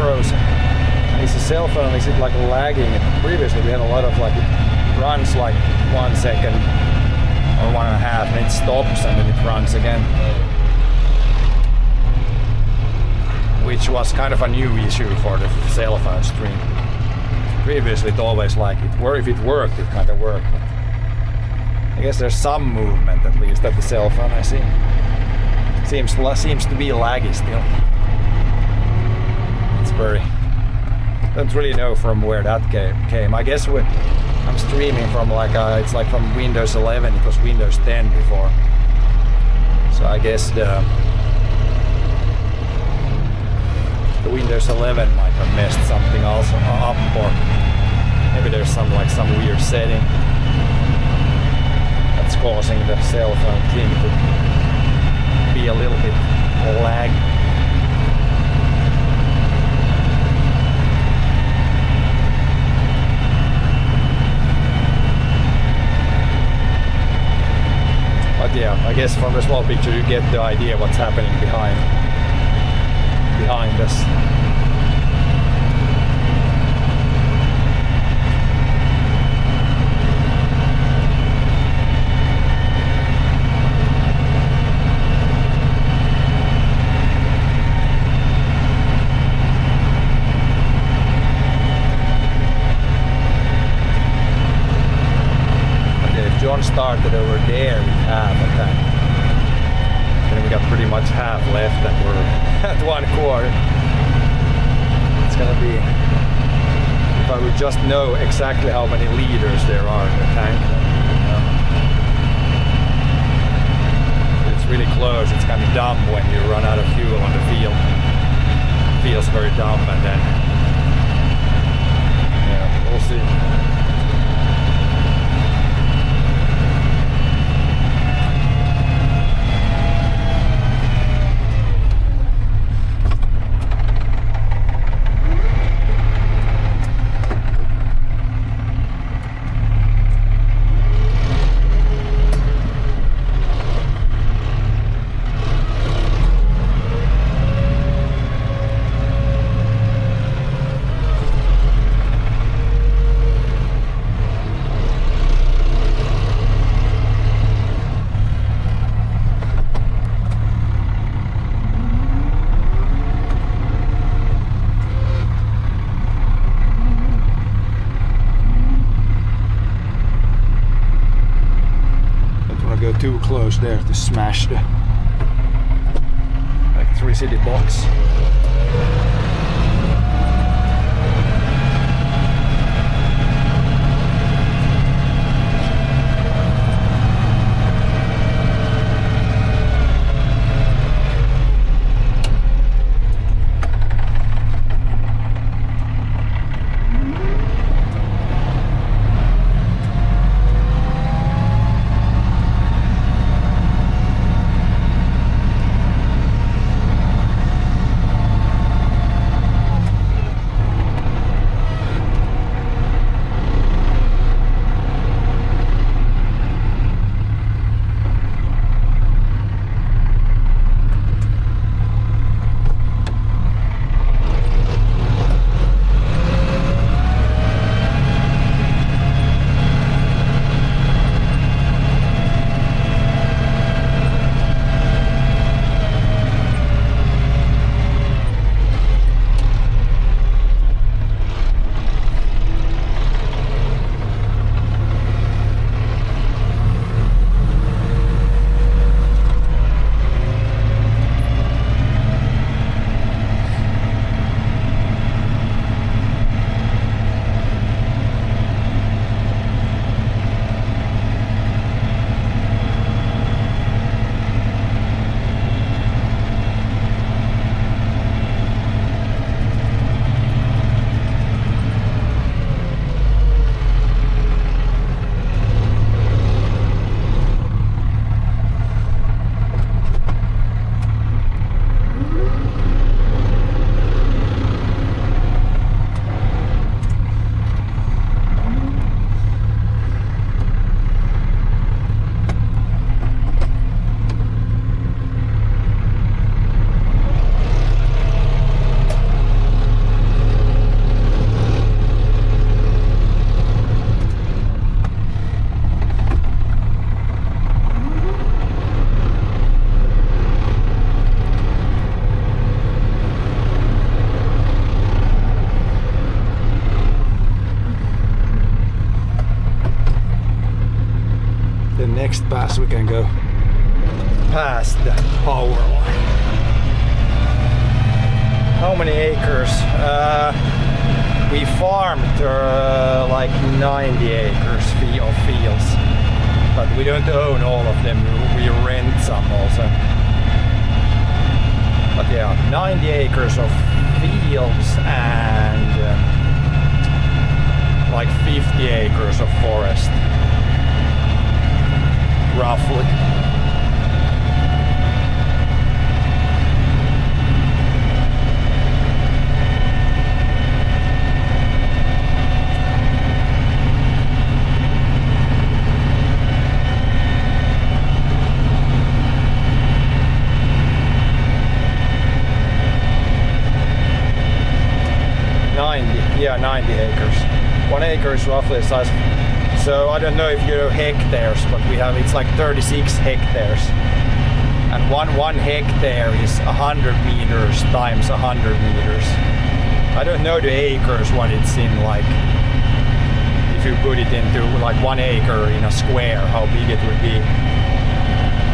frozen. And is the cell phone, is it like lagging? Previously we had a lot of like, it runs like 1 second or 1.5 and it stops and then it runs again. Which was kind of a new issue for the cell phone stream. Previously it always like, if it worked, it kind of worked. But I guess there's some movement at least at the cell phone I see. Seems to be laggy still. It's very... Don't really know from where that came. I guess I'm streaming from like it's like from Windows 11. It was Windows 10 before. So I guess the Windows 11 might have messed something also up, or maybe there's some weird setting that's causing the cell phone thing to be a little bit lag. But yeah, I guess from the small picture you get the idea what's happening behind us. John started over there with half a tank. Then we got pretty much half left and we're at 1/4. It's gonna be, if I would just know exactly how many liters there are in the tank. It's really close, it's kind of dumb when you run out of fuel on the field. It feels very dumb and then, yeah, we'll see. Too close there to smash the electricity box. the next pass we can go past the power line. How many acres? We farmed like 90 acres of fields, but we don't own all of them. We rent some also. But yeah, 90 acres of fields and like 50 acres of forest, roughly. Yeah, 90 acres. 1 acre is roughly the size. So I don't know if you know hectares, but we have, it's like 36 hectares. And one hectare is 100 meters times 100 meters. I don't know the acres, what it's in, like, if you put it into like 1 acre in a square, how big it would be.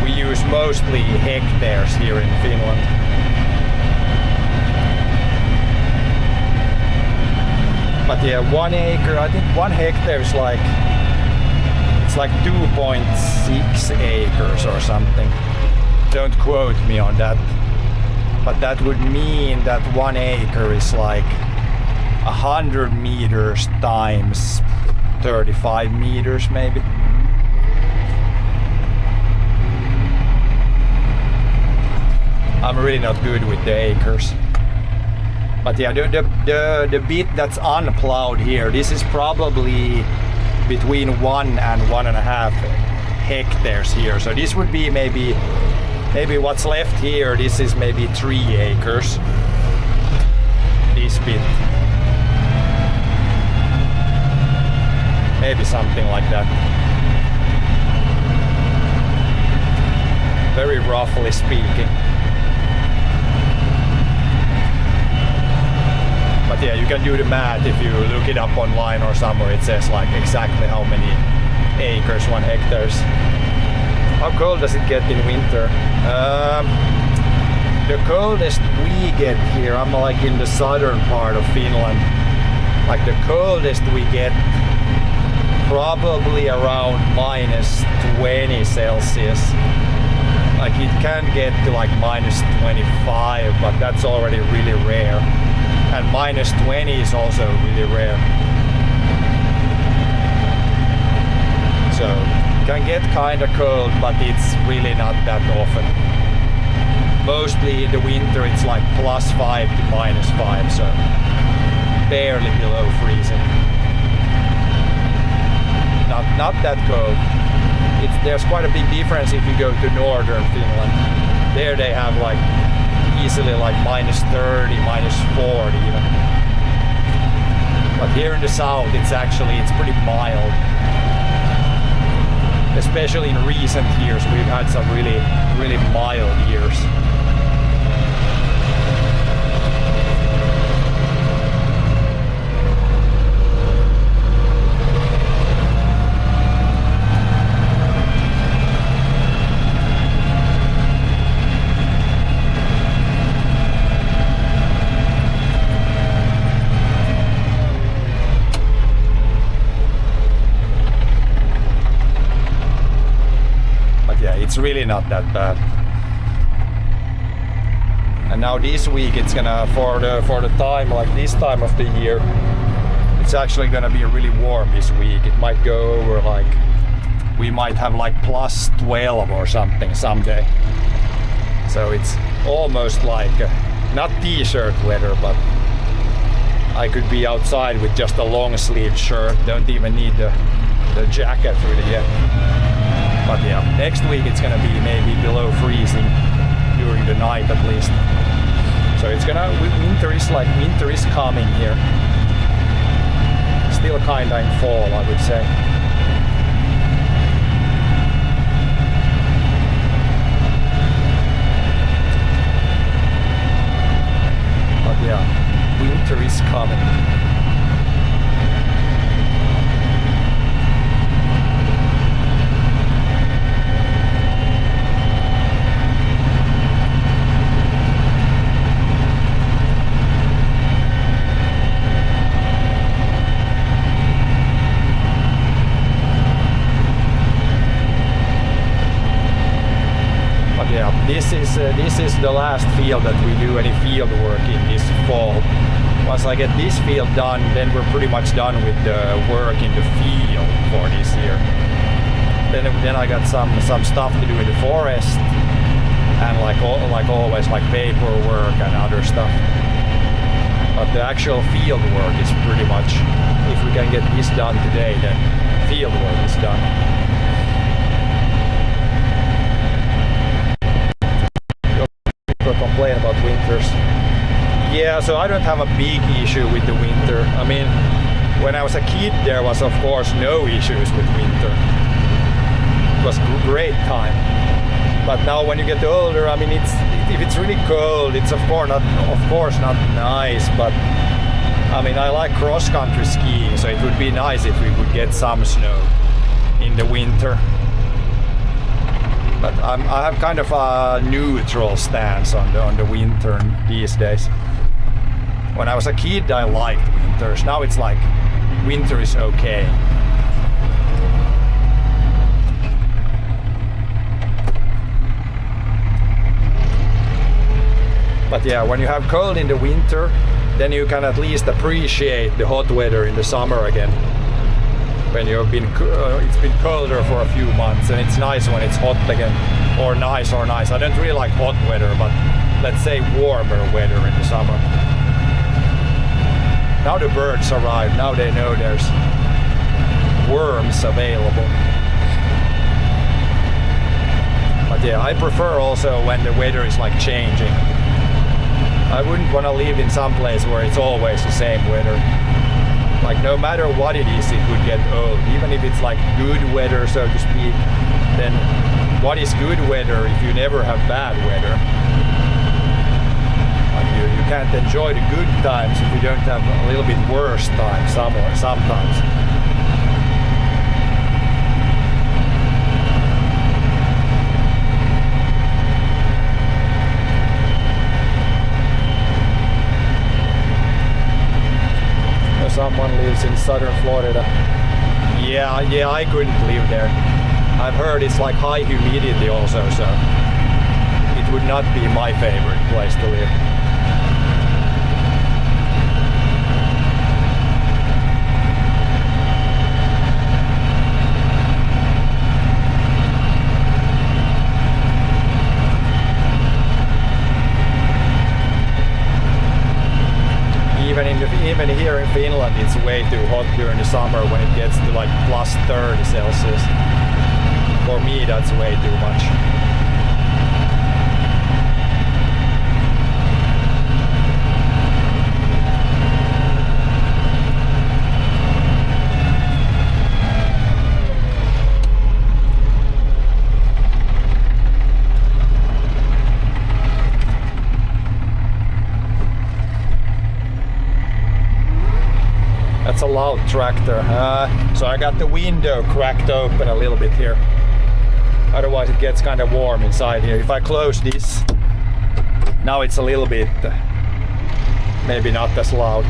We use mostly hectares here in Finland. But yeah, 1 acre, I think 1 hectare is like, it's like 2.6 acres or something. Don't quote me on that. But that would mean that 1 acre is like 100 meters times 35 meters maybe. I'm really not good with the acres. But yeah, the bit that's unplowed here, this is probably between 1 and 1.5 hectares here. So this would be maybe what's left here, this is maybe 3 acres. This bit. Maybe something like that. Very roughly speaking. But yeah, you can do the math if you look it up online or somewhere. It says like exactly how many acres 1 hectare is. How cold does it get in winter? The coldest we get here, I'm like in the southern part of Finland. Like the coldest we get probably around minus 20 Celsius. Like it can get to like minus 25, but that's already really rare. And minus 20 is also really rare. So it can get kind of cold, but it's really not that often. Mostly in the winter it's like +5 to -5, so barely below freezing. Not that cold. There's quite a big difference if you go to northern Finland. There they have like easily like -30, -40 even. But here in the south it's pretty mild. Especially in recent years we've had some really mild years. It's really not that bad. And now this week it's gonna, for the time, like this time of the year, it's actually gonna be really warm this week. It might go over like, we might have like +12 or something someday. So it's almost like, not t-shirt weather, but I could be outside with just a long sleeve shirt, don't even need the jacket really yet. But yeah, next week it's gonna be maybe below freezing during the night at least. So it's gonna, winter is coming here. Still kinda in fall, I would say. But yeah, winter is coming. yeah, this is the last field that we do any field work in this fall. Once I get this field done, then we're pretty much done with the work in the field for this year. Then I got some stuff to do in the forest, and like always, like paperwork and other stuff. But the actual field work is pretty much, if we can get this done today, then field work is done. People complain about winters. Yeah, so I don't have a big issue with the winter. I mean, when I was a kid, there was of course no issues with winter. It was a great time. But now when you get older, I mean, if it's really cold, it's of course not nice. But I mean, I like cross-country skiing, so it would be nice if we would get some snow in the winter. But I have kind of a neutral stance on the winter these days. When I was a kid, I liked winters. Now it's like winter is okay. But yeah, when you have cold in the winter, then you can at least appreciate the hot weather in the summer again. When you've been, it's been colder for a few months, and it's nice when it's hot again, or nice. I don't really like hot weather, but let's say warmer weather in the summer. Now the birds arrive. Now they know there's worms available. But yeah, I prefer also when the weather is like changing. I wouldn't want to live in some place where it's always the same weather. Like no matter what it is, it would get old. Even if it's like good weather, so to speak, then what is good weather if you never have bad weather? Like you can't enjoy the good times if you don't have a little bit worse times sometimes. Someone lives in southern Florida. Yeah, I couldn't live there. I've heard it's like high humidity also, so it would not be my favorite place to live. Even here in Finland, it's way too hot during the summer when it gets to like plus 30 Celsius. For me, that's way too much. That's a loud tractor. So I got the window cracked open a little bit here. Otherwise it gets kind of warm inside here. If I close this, now it's a little bit, maybe not as loud.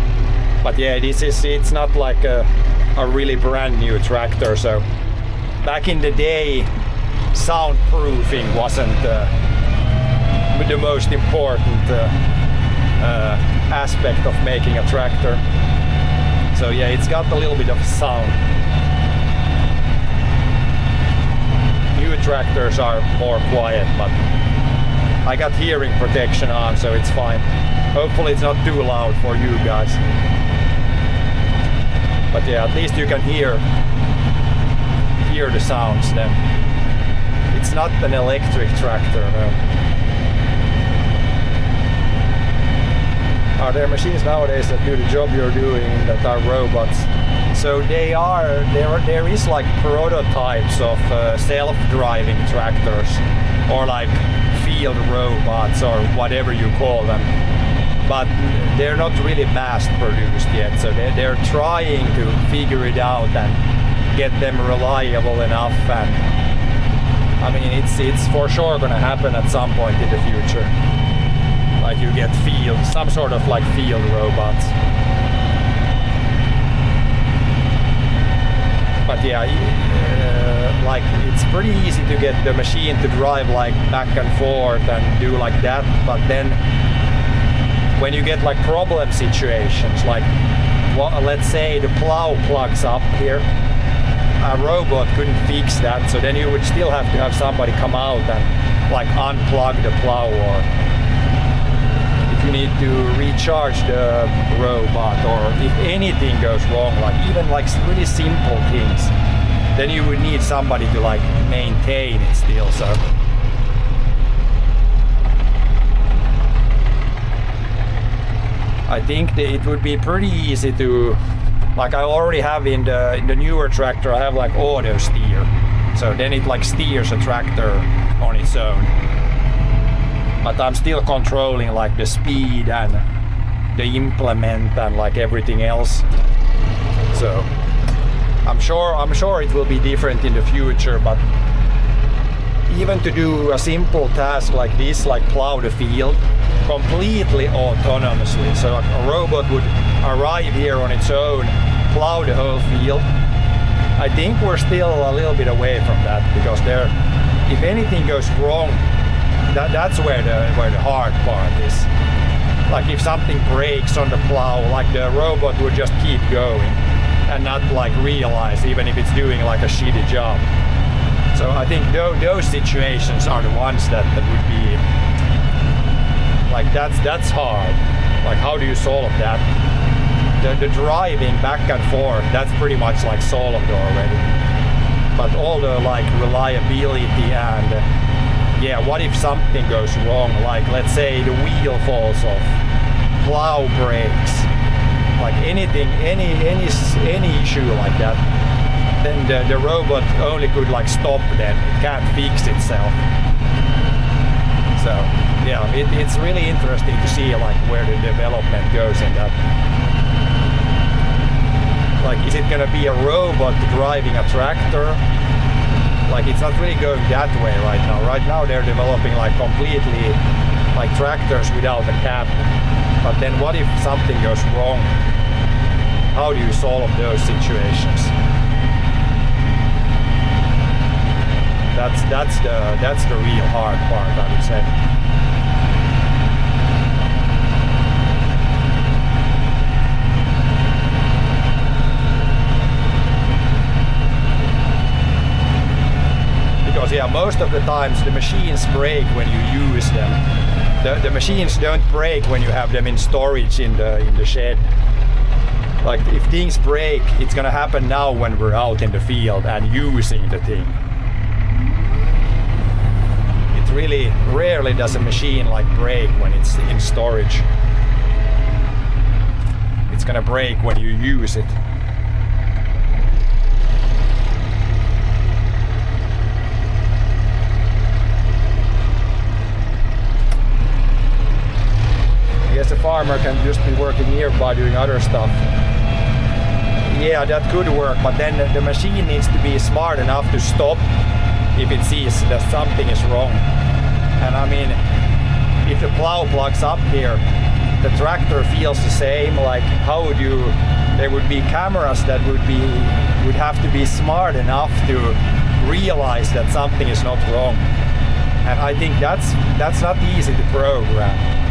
But yeah, it's not like a really brand new tractor. So back in the day, soundproofing wasn't the most important aspect of making a tractor. So yeah, it's got a little bit of sound. New tractors are more quiet, but I got hearing protection on, so it's fine. Hopefully it's not too loud for you guys. But yeah, at least you can hear the sounds then. It's not an electric tractor, no. Are there machines nowadays that do the job you're doing that are robots? So there is like prototypes of self-driving tractors, or like field robots, or whatever you call them. But they're not really mass produced yet, so they're trying to figure it out and get them reliable enough. And I mean, it's for sure gonna happen at some point in the future. Like you get some sort of like field robots. But yeah, like it's pretty easy to get the machine to drive like back and forth and do like that. But then when you get like problem situations, like let's say the plow plugs up here, a robot couldn't fix that, so then you would still have to have somebody come out and like unplug the plow, or if you need to recharge the robot, or if anything goes wrong, like even like really simple things, then you would need somebody to like maintain it still. So I think that it would be pretty easy to, like I already have in the newer tractor, I have like auto steer, so then it like steers a tractor on its own. But I'm still controlling like the speed and the implement and like everything else. So I'm sure it will be different in the future, but even to do a simple task like this, like plow the field completely autonomously, so a robot would arrive here on its own, plow the whole field, I think we're still a little bit away from that, because there, if anything goes wrong, that's where the hard part is. Like if something breaks on the plow, like the robot would just keep going and not like realize, even if it's doing like a shitty job. So I think those situations are the ones that would be like, that's hard. Like how do you solve that? The driving back and forth, that's pretty much like solved already. But all the like reliability and yeah, what if something goes wrong? Like let's say the wheel falls off, plow breaks, like anything, any issue like that, then the robot only could like stop then. It can't fix itself. So yeah, it's really interesting to see like where the development goes in that. Like, is it gonna be a robot driving a tractor? Like, it's not really going that way right now. Right now they're developing like completely like tractors without a cab. But then what if something goes wrong? How do you solve those situations? That's the real hard part, I would say. Because yeah, most of the times the machines break when you use them. The machines don't break when you have them in storage in the shed. Like if things break, it's gonna happen now when we're out in the field and using the thing. It really rarely does a machine like break when it's in storage. It's gonna break when you use it. I guess a farmer can just be working nearby doing other stuff. Yeah, that could work, but then the machine needs to be smart enough to stop if it sees that something is wrong. And I mean, if the plow plugs up here, the tractor feels the same. Like, how would you? There would be cameras that would have to be smart enough to realize that something is not wrong. And I think that's not easy to program.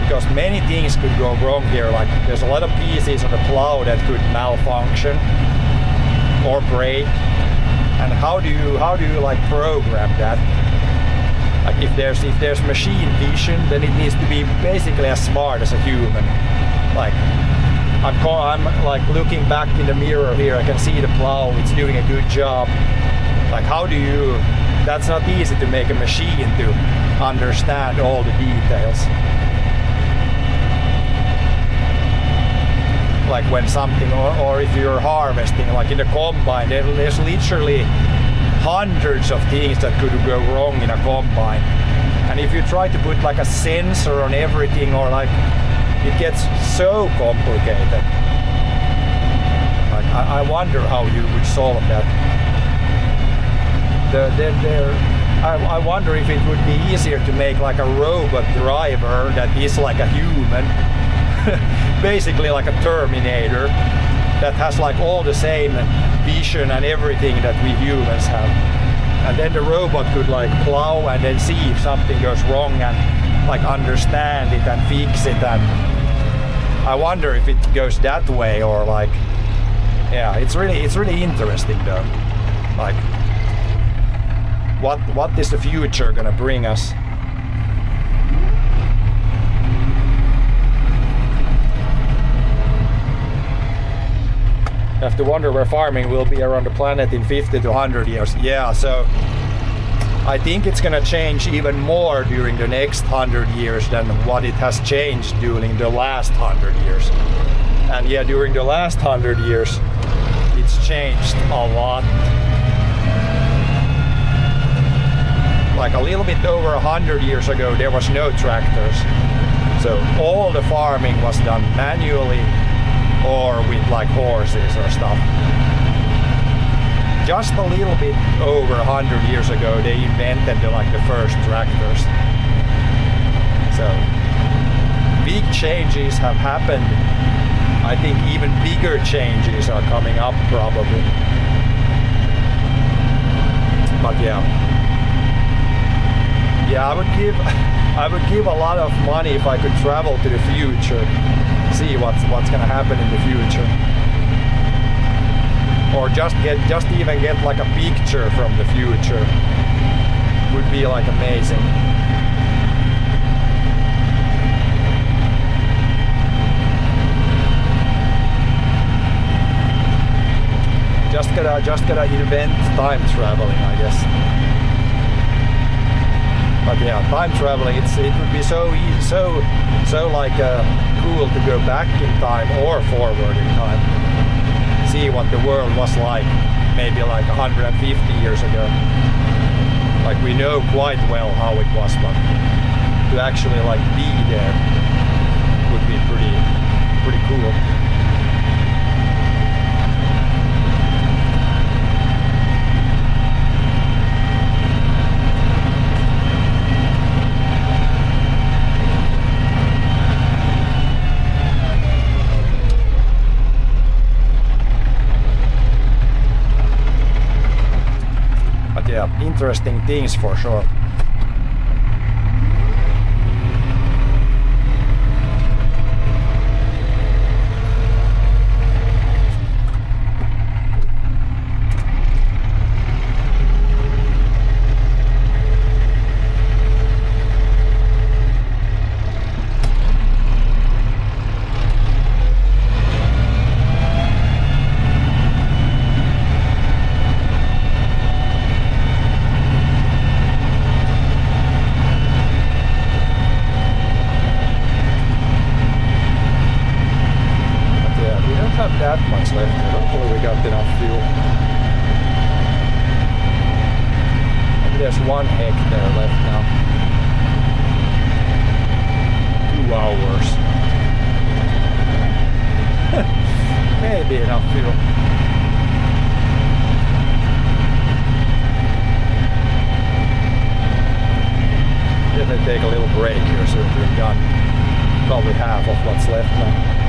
Because many things could go wrong here, like there's a lot of pieces of the plow that could malfunction or break, and how do you like program that? Like if there's machine vision, then it needs to be basically as smart as a human. Like I'm like looking back in the mirror here, I can see the plow, it's doing a good job. Like that's not easy to make a machine to understand all the details. Like when something, or if you're harvesting, like in the combine, there's literally hundreds of things that could go wrong in a combine. And if you try to put like a sensor on everything, or like, it gets so complicated. Like I wonder how you would solve that. I wonder if it would be easier to make like a robot driver that is like a human. Basically like a Terminator that has like all the same vision and everything that we humans have. And then the robot could like plow and then see if something goes wrong and like understand it and fix it. And I wonder if it goes that way or like, yeah, it's really interesting though. Like, what is the future gonna bring us? You have to wonder where farming will be around the planet in 50 to 100 years. Yeah, so I think it's gonna change even more during the next 100 years than what it has changed during the last 100 years. And yeah, during the last 100 years, it's changed a lot. Like a little bit over 100 years ago, there was no tractors. So all the farming was done manually or with like horses or stuff. Just a little bit over 100 years ago, they invented the first tractors. So big changes have happened. I think even bigger changes are coming up probably. But yeah, I would give a lot of money if I could travel to the future, see what's gonna happen in the future, or just even get like a picture from the future. Would be like amazing. Just gotta invent time traveling, I guess. But yeah, time traveling, it would be so easy, so like cool to go back in time or forward in time. See what the world was like, maybe like 150 years ago. Like we know quite well how it was, but to actually like be there would be pretty cool. Yeah, interesting things for sure. That much left. Hopefully we got enough fuel. Maybe there's 1 hectare left now. 2 hours. Maybe enough fuel. Definitely take a little break here so we're done. Probably half of what's left now.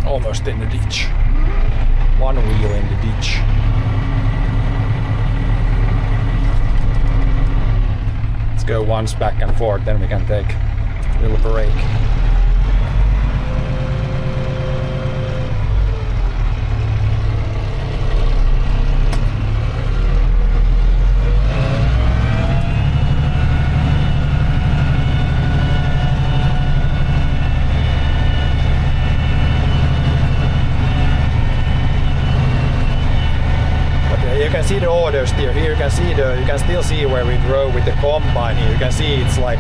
Almost in the ditch. 1 wheel in the ditch. Let's go once back and forth, then we can take a little break. you can see the auto steer here. You can still see where we drove with the combine here. You can see it's like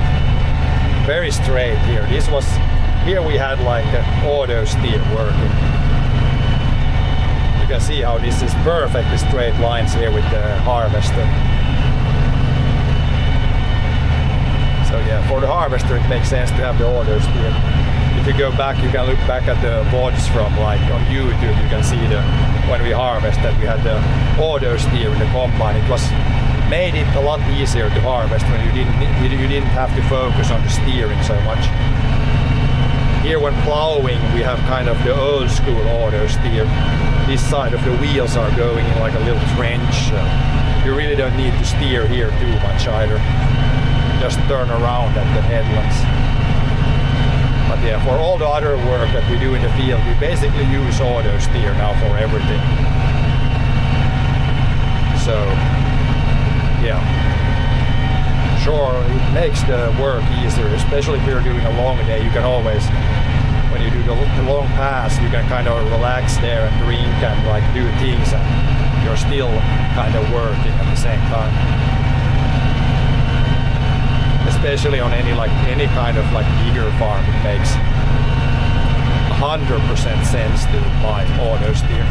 very straight here. Here we had like an auto steer working. You can see how this is perfectly straight lines here with the harvester. So yeah, for the harvester it makes sense to have the auto steer. If you go back, you can look back at the VODs from like on YouTube. You can see when we harvest that we had the auto steer in the combine. It made it a lot easier to harvest when you didn't have to focus on the steering so much. Here when plowing we have kind of the old school auto steer. This side of the wheels are going in like a little trench, so you really don't need to steer here too much either. Just turn around at the headlands. But yeah, for all the other work that we do in the field, we basically use auto steer now for everything. So yeah, sure, it makes the work easier, especially if you're doing a long day. You can always, when you do the long pass, you can kind of relax there and drink and like do things, and you're still kind of working at the same time. Especially on any kind of like bigger farm, it makes 100% sense to buy auto steer.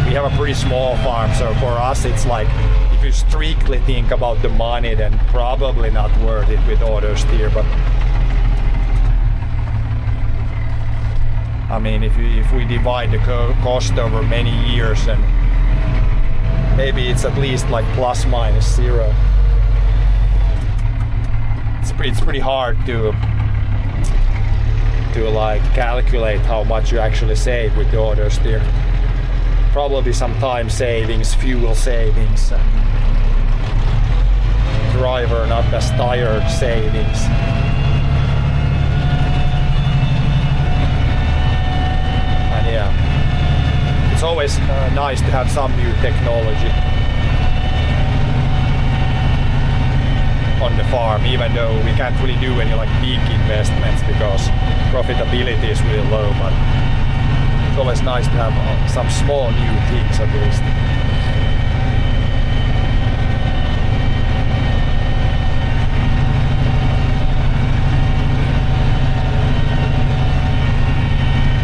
We have a pretty small farm, so for us it's like, if you strictly think about the money, then probably not worth it with auto steer. But I mean, if we divide the cost over many years, then maybe it's at least like plus minus zero. It's pretty hard to like calculate how much you actually save with the auto steer. Probably some time savings, fuel savings, driver not as tired savings. And yeah, it's always nice to have some new technology on the farm, even though we can't really do any like big investments because profitability is really low, but it's always nice to have some small new things at least.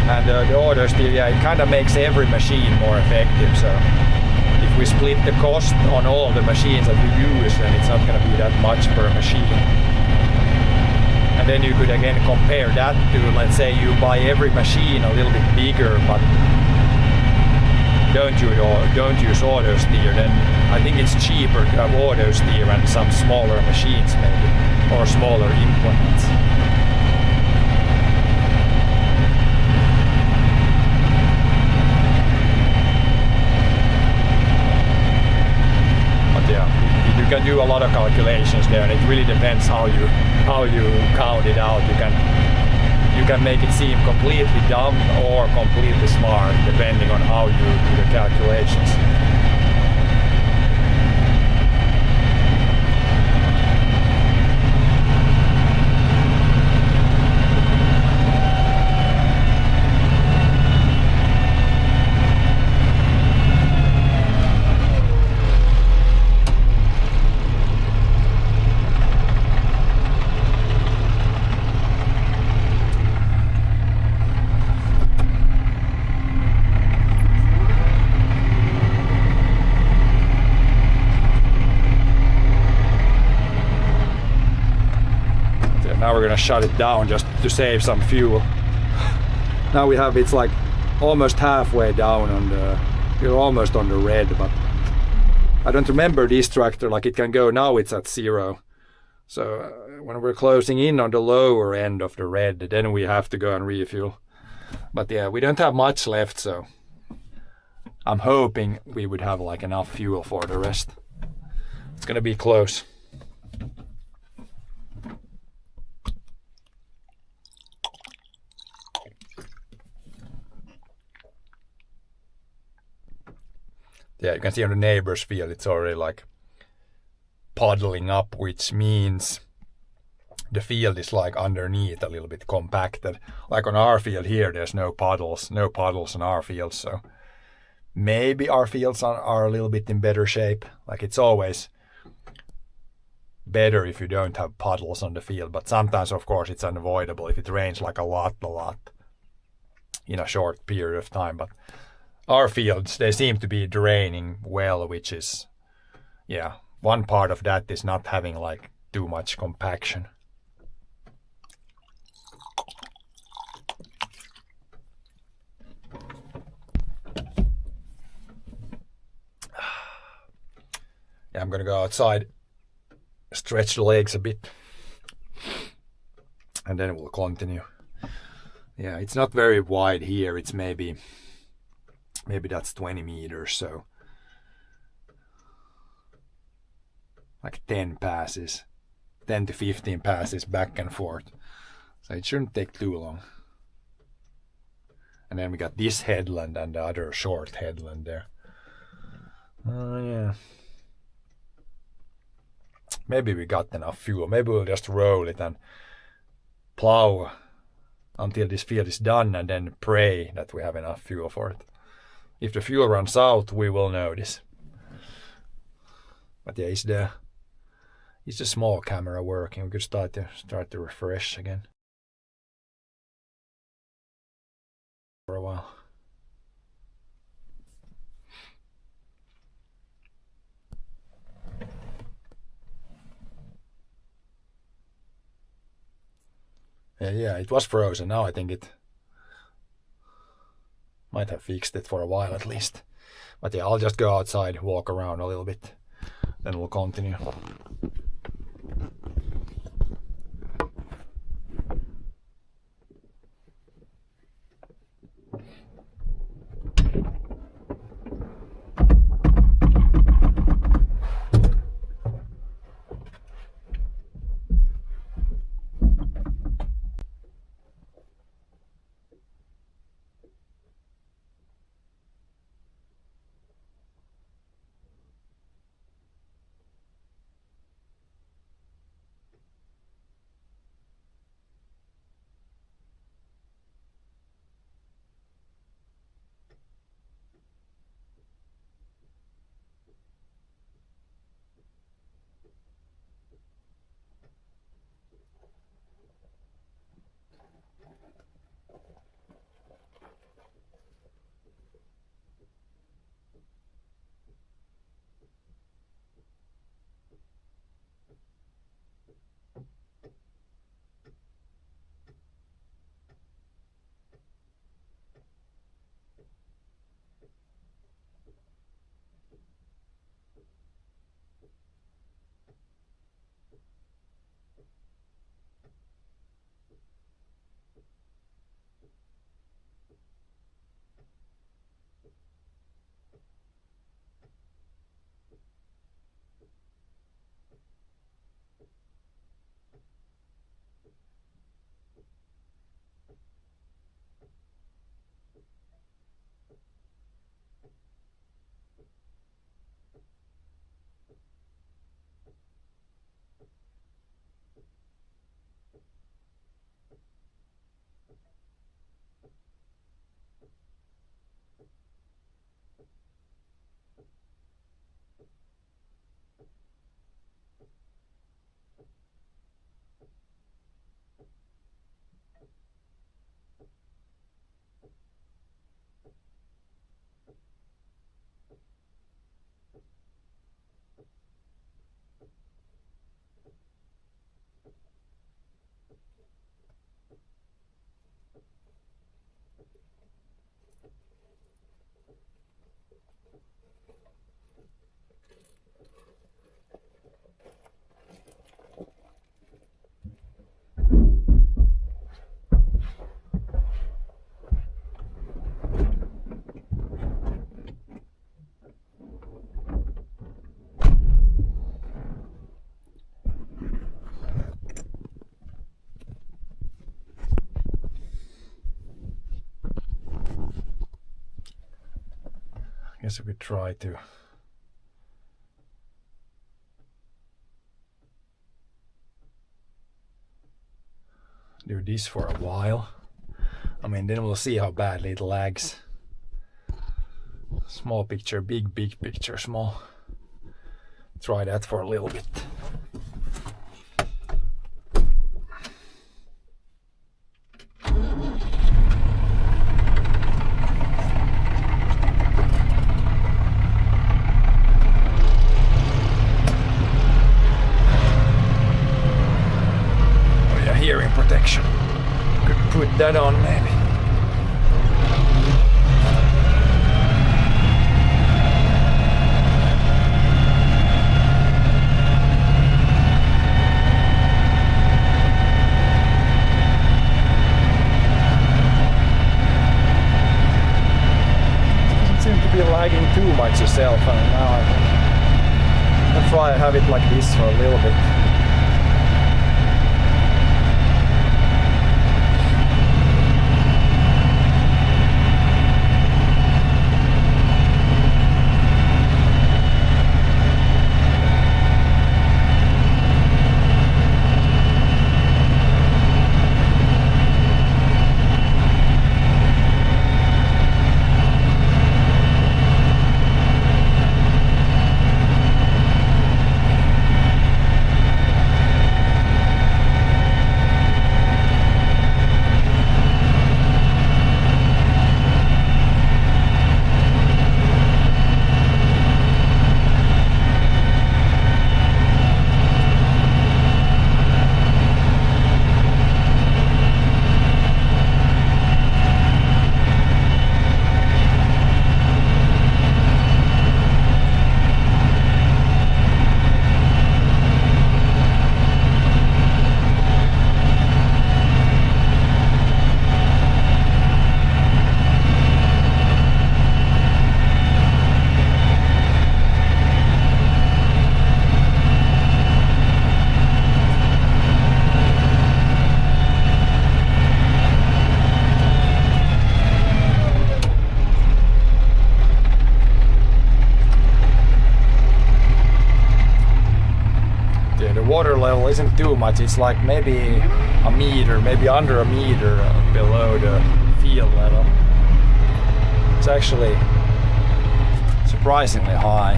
And the auto steer, yeah, it kind of makes every machine more effective. So if we split the cost on all the machines that we use, then it's not going to be that much per machine. And then you could again compare that to, let's say you buy every machine a little bit bigger, but don't use auto steer, then I think it's cheaper to have auto steer and some smaller machines maybe, or smaller implements. You can do a lot of calculations there, and it really depends how you count it out. You can make it seem completely dumb or completely smart depending on how you do the calculations. Now we're gonna shut it down just to save some fuel. Now we have, it's like almost halfway down we're almost on the red, but I don't remember this tractor, like it can go, now it's at 0. So when we're closing in on the lower end of the red, then we have to go and refuel. But yeah, we don't have much left, so I'm hoping we would have like enough fuel for the rest. It's gonna be close. Yeah, you can see on the neighbor's field it's already like puddling up, which means the field is like underneath a little bit compacted. Like on our field here, there's no puddles on our field, so maybe our fields are a little bit in better shape. Like, it's always better if you don't have puddles on the field, but sometimes, of course, it's unavoidable if it rains like a lot in a short period of time. But our fields, they seem to be draining well, which is, yeah, one part of that is not having like too much compaction. Yeah, I'm gonna go outside, stretch the legs a bit, and then we'll continue. Yeah, it's not very wide here. It's maybe that's 20 meters, so like 10 to 15 passes back and forth. So it shouldn't take too long. And then we got this headland and the other short headland there. Oh yeah. Maybe we got enough fuel. Maybe we'll just roll it and plow until this field is done and then pray that we have enough fuel for it. If the fuel runs out, we will notice. But yeah, is the small camera working? We could start to refresh again for a while. Yeah, it was frozen. Now I think it might have fixed it for a while at least. But yeah, I'll just go outside, walk around a little bit, then we'll continue. Guess we could try to do this for a while. I mean, then we'll see how badly it lags. Let's Small picture, big picture, small. Try that for a little bit. Oh yeah, hearing protection. Could put that on maybe. Lagging too much yourself, and now I'll try to have it like this for a little bit. Water level isn't too much, it's like maybe a meter, maybe under a meter below the field level. It's actually surprisingly high.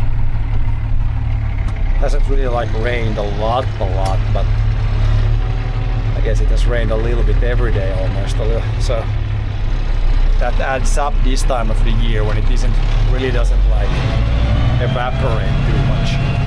Hasn't really like rained a lot, but I guess it has rained a little bit every day almost a little, so that adds up this time of the year when it really doesn't like evaporate too much.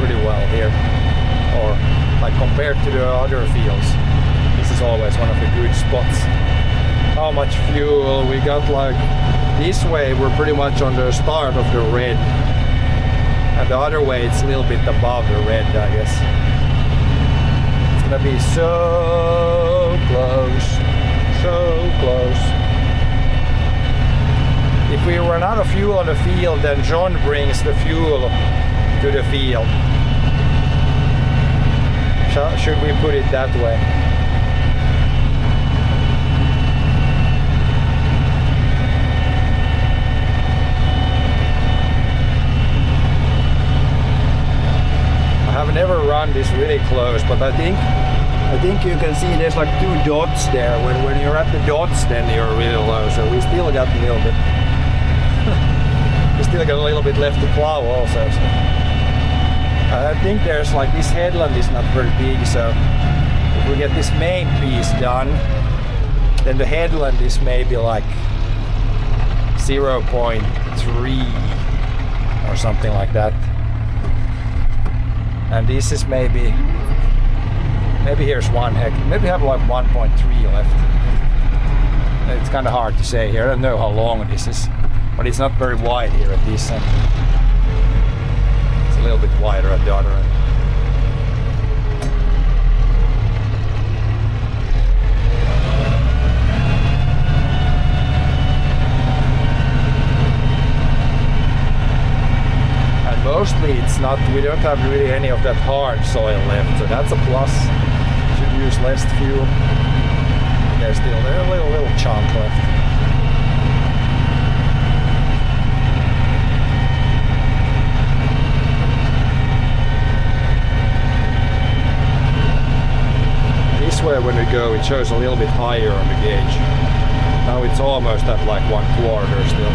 pretty well here. Or like compared to the other fields, this is always one of the good spots. How much fuel we got? Like this way we're pretty much on the start of the red, and the other way it's a little bit above the red, I guess. It's gonna be so close, so close. If we run out of fuel on the field, then John brings the fuel to the field. Should we put it that way? I have never run this really close, but I think you can see there's like 2 dots there. When you're at the dots, then you're really low. So we still got a little bit. We still got a little bit left to plow also. So. I think there's like this headland is not very big, so if we get this main piece done, then the headland is maybe like 0.3 or something like that. And this is maybe here's 1 hectare, maybe have like 1.3 left. It's kind of hard to say here. I don't know how long this is, but it's not very wide here at this end. It's a little bit wider at the other end. And mostly it's not, we don't have really any of that hard soil left, so that's a plus. Should use less fuel. There's still a little chunk left. This way when we go, it shows a little bit higher on the gauge. Now it's almost at like 1/4 still.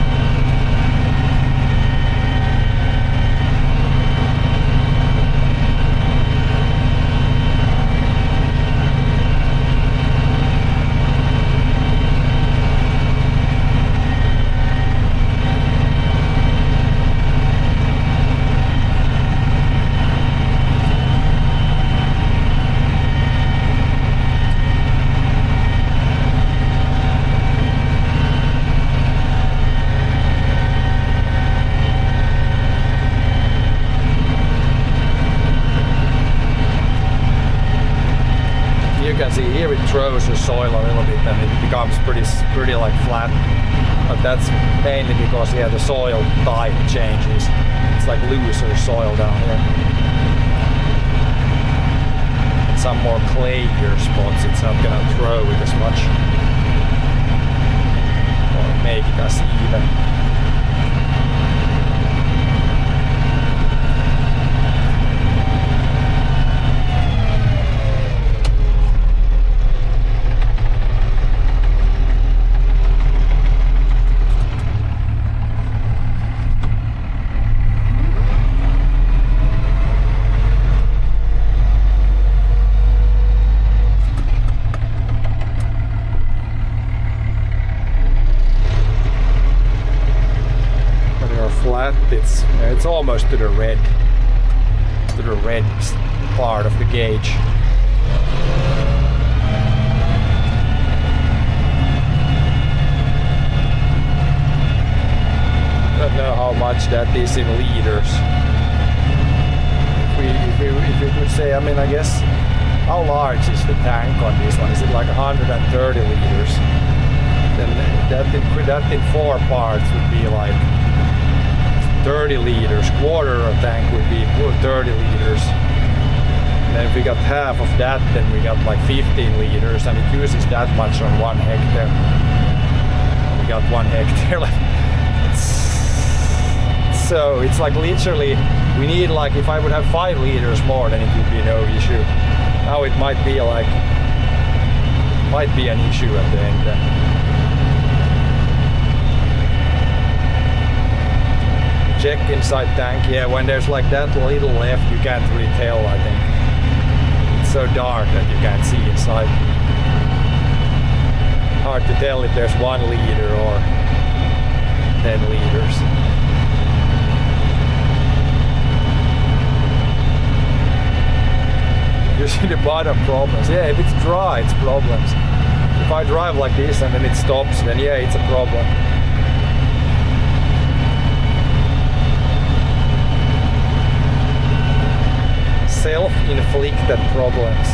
Throws the soil a little bit and it becomes pretty like flat, but that's mainly because the soil type changes. It's like looser soil down here. Some more clayier spots, it's not gonna throw it as much or make it as even. It's almost to the red part of the gauge. I don't know how much that is in liters. If we could say, I mean, I guess, how large is the tank on this one? Is it like 130 liters? Then that in 4 parts would be like 30 liters, quarter of a tank would be 30 liters. And then if we got half of that, then we got like 15 liters, and it uses that much on 1 hectare. We got 1 hectare left. So it's like literally, we need like, if I would have 5 liters more, then it would be no issue. Now it might be an issue at the end then. Check inside tank. Yeah, when there's like that little left, you can't really tell, I think. It's so dark that you can't see inside. Hard to tell if there's 1 liter or 10 liters. usually the bottom problems. Yeah, if it's dry, it's problems. If I drive like this and then it stops, then yeah, it's a problem. Self-inflicted problems.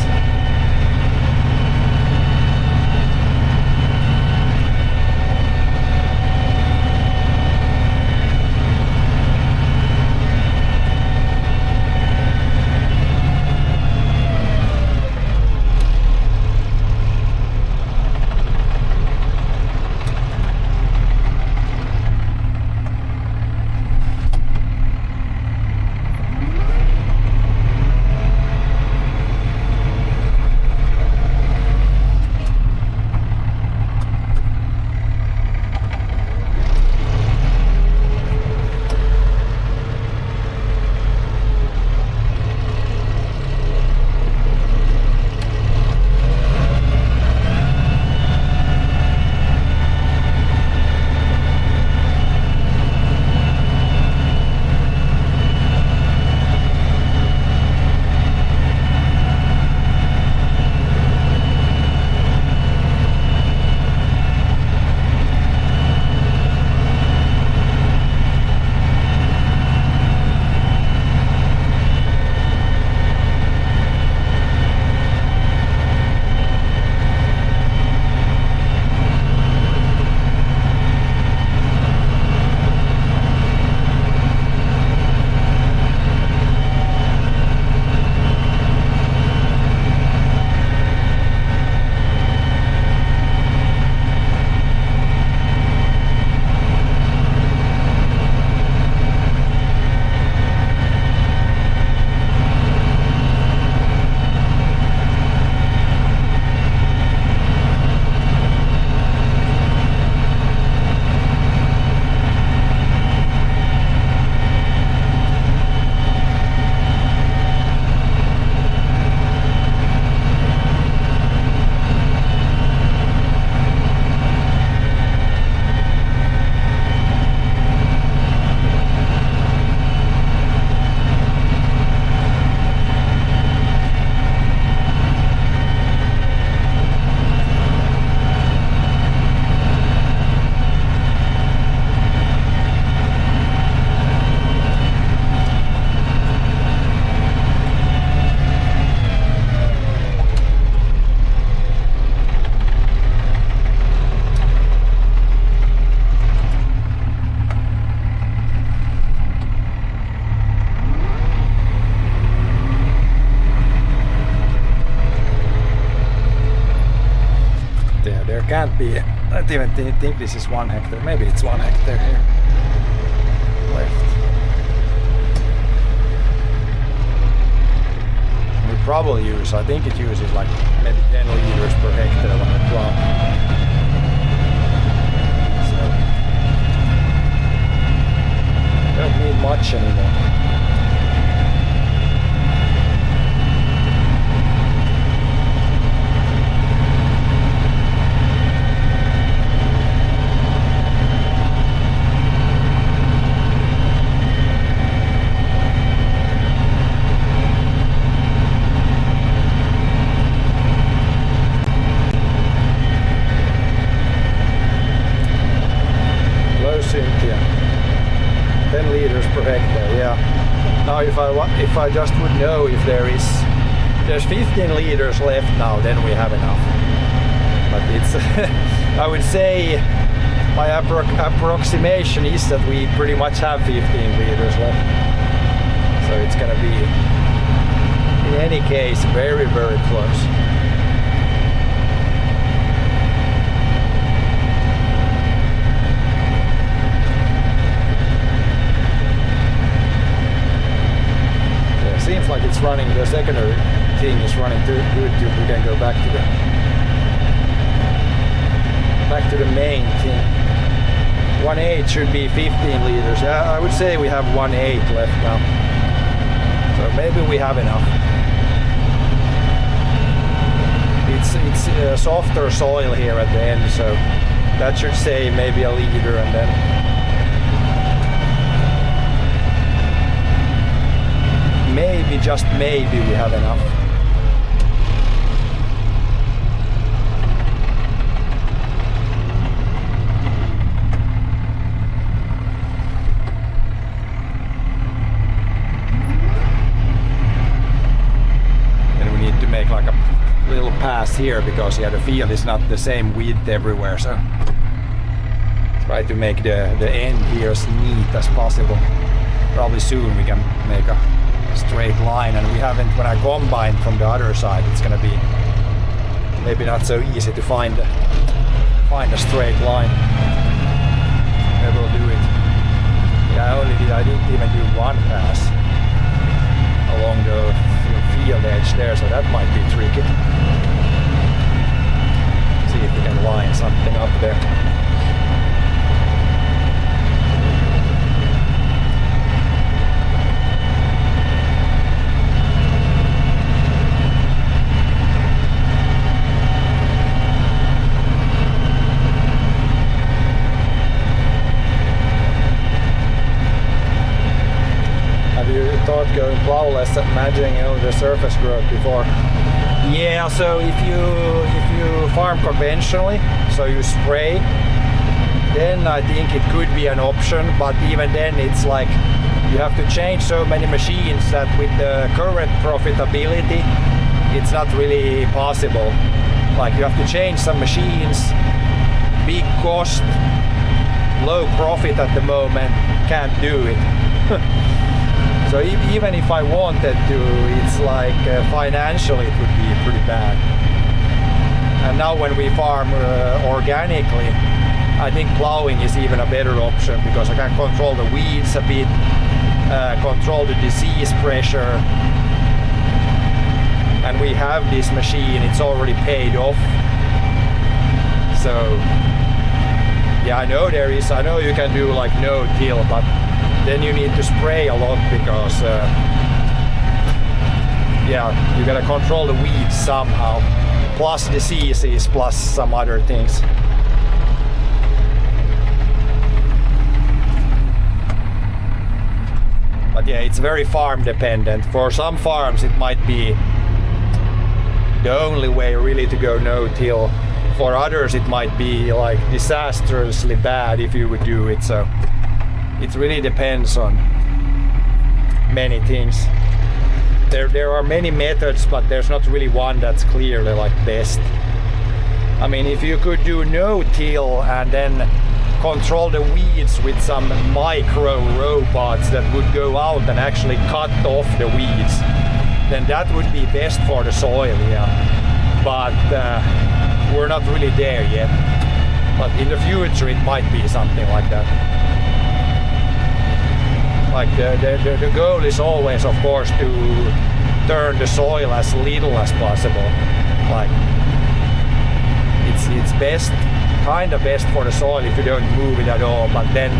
Can't be. I don't even think this is 1 hectare. Maybe it's 1 hectare here left. We probably use. I think it uses like maybe 10 liters per hectare on the plow. So don't need much anymore. If I just would know if there's 15 liters left now, then we have enough. But it's I would say my approximation is that we pretty much have 15 liters left. So it's gonna be, in any case, very, very close. Seems like it's running, the secondary thing is running too good. We can go back to the main thing. 1.8 should be 15 liters. Yeah, I would say we have 1.8 left now. So maybe we have enough. It's softer soil here at the end, so that should say maybe a liter, and then maybe, just maybe, we have enough. pass here because the field is not the same width everywhere. So try to make the end here as neat as possible. Probably soon we can make a straight line, and we haven't. When I combine from the other side, it's gonna be maybe not so easy to find a straight line. Maybe we'll do it. Yeah, I didn't even do one pass along the field edge there, so that might be tricky. See if we can line something up there. Going plowless, imagining the surface growth before. Yeah, so if you farm conventionally, so you spray, then I think it could be an option. But even then, it's like you have to change so many machines that with the current profitability, it's not really possible. Like you have to change some machines, big cost, low profit at the moment, can't do it. So even if I wanted to, it's like financially it would be pretty bad. And now when we farm organically, I think plowing is even a better option because I can control the weeds a bit, control the disease pressure. And we have this machine, it's already paid off. So yeah, I know you can do like no-till, but then you need to spray a lot because yeah, you gotta control the weeds somehow, plus diseases, plus some other things. But yeah, it's very farm dependent. For some farms it might be the only way really to go no-till. For others it might be like disastrously bad if you would do it. So it really depends on many things. There are many methods, but there's not really one that's clearly like best. I mean, if you could do no-till and then control the weeds with some micro robots that would go out and actually cut off the weeds, then that would be best for the soil, yeah. But we're not really there yet. But in the future it might be something like that. Like the goal is always, of course, to turn the soil as little as possible. Like it's best, kind of best for the soil if you don't move it at all. But then,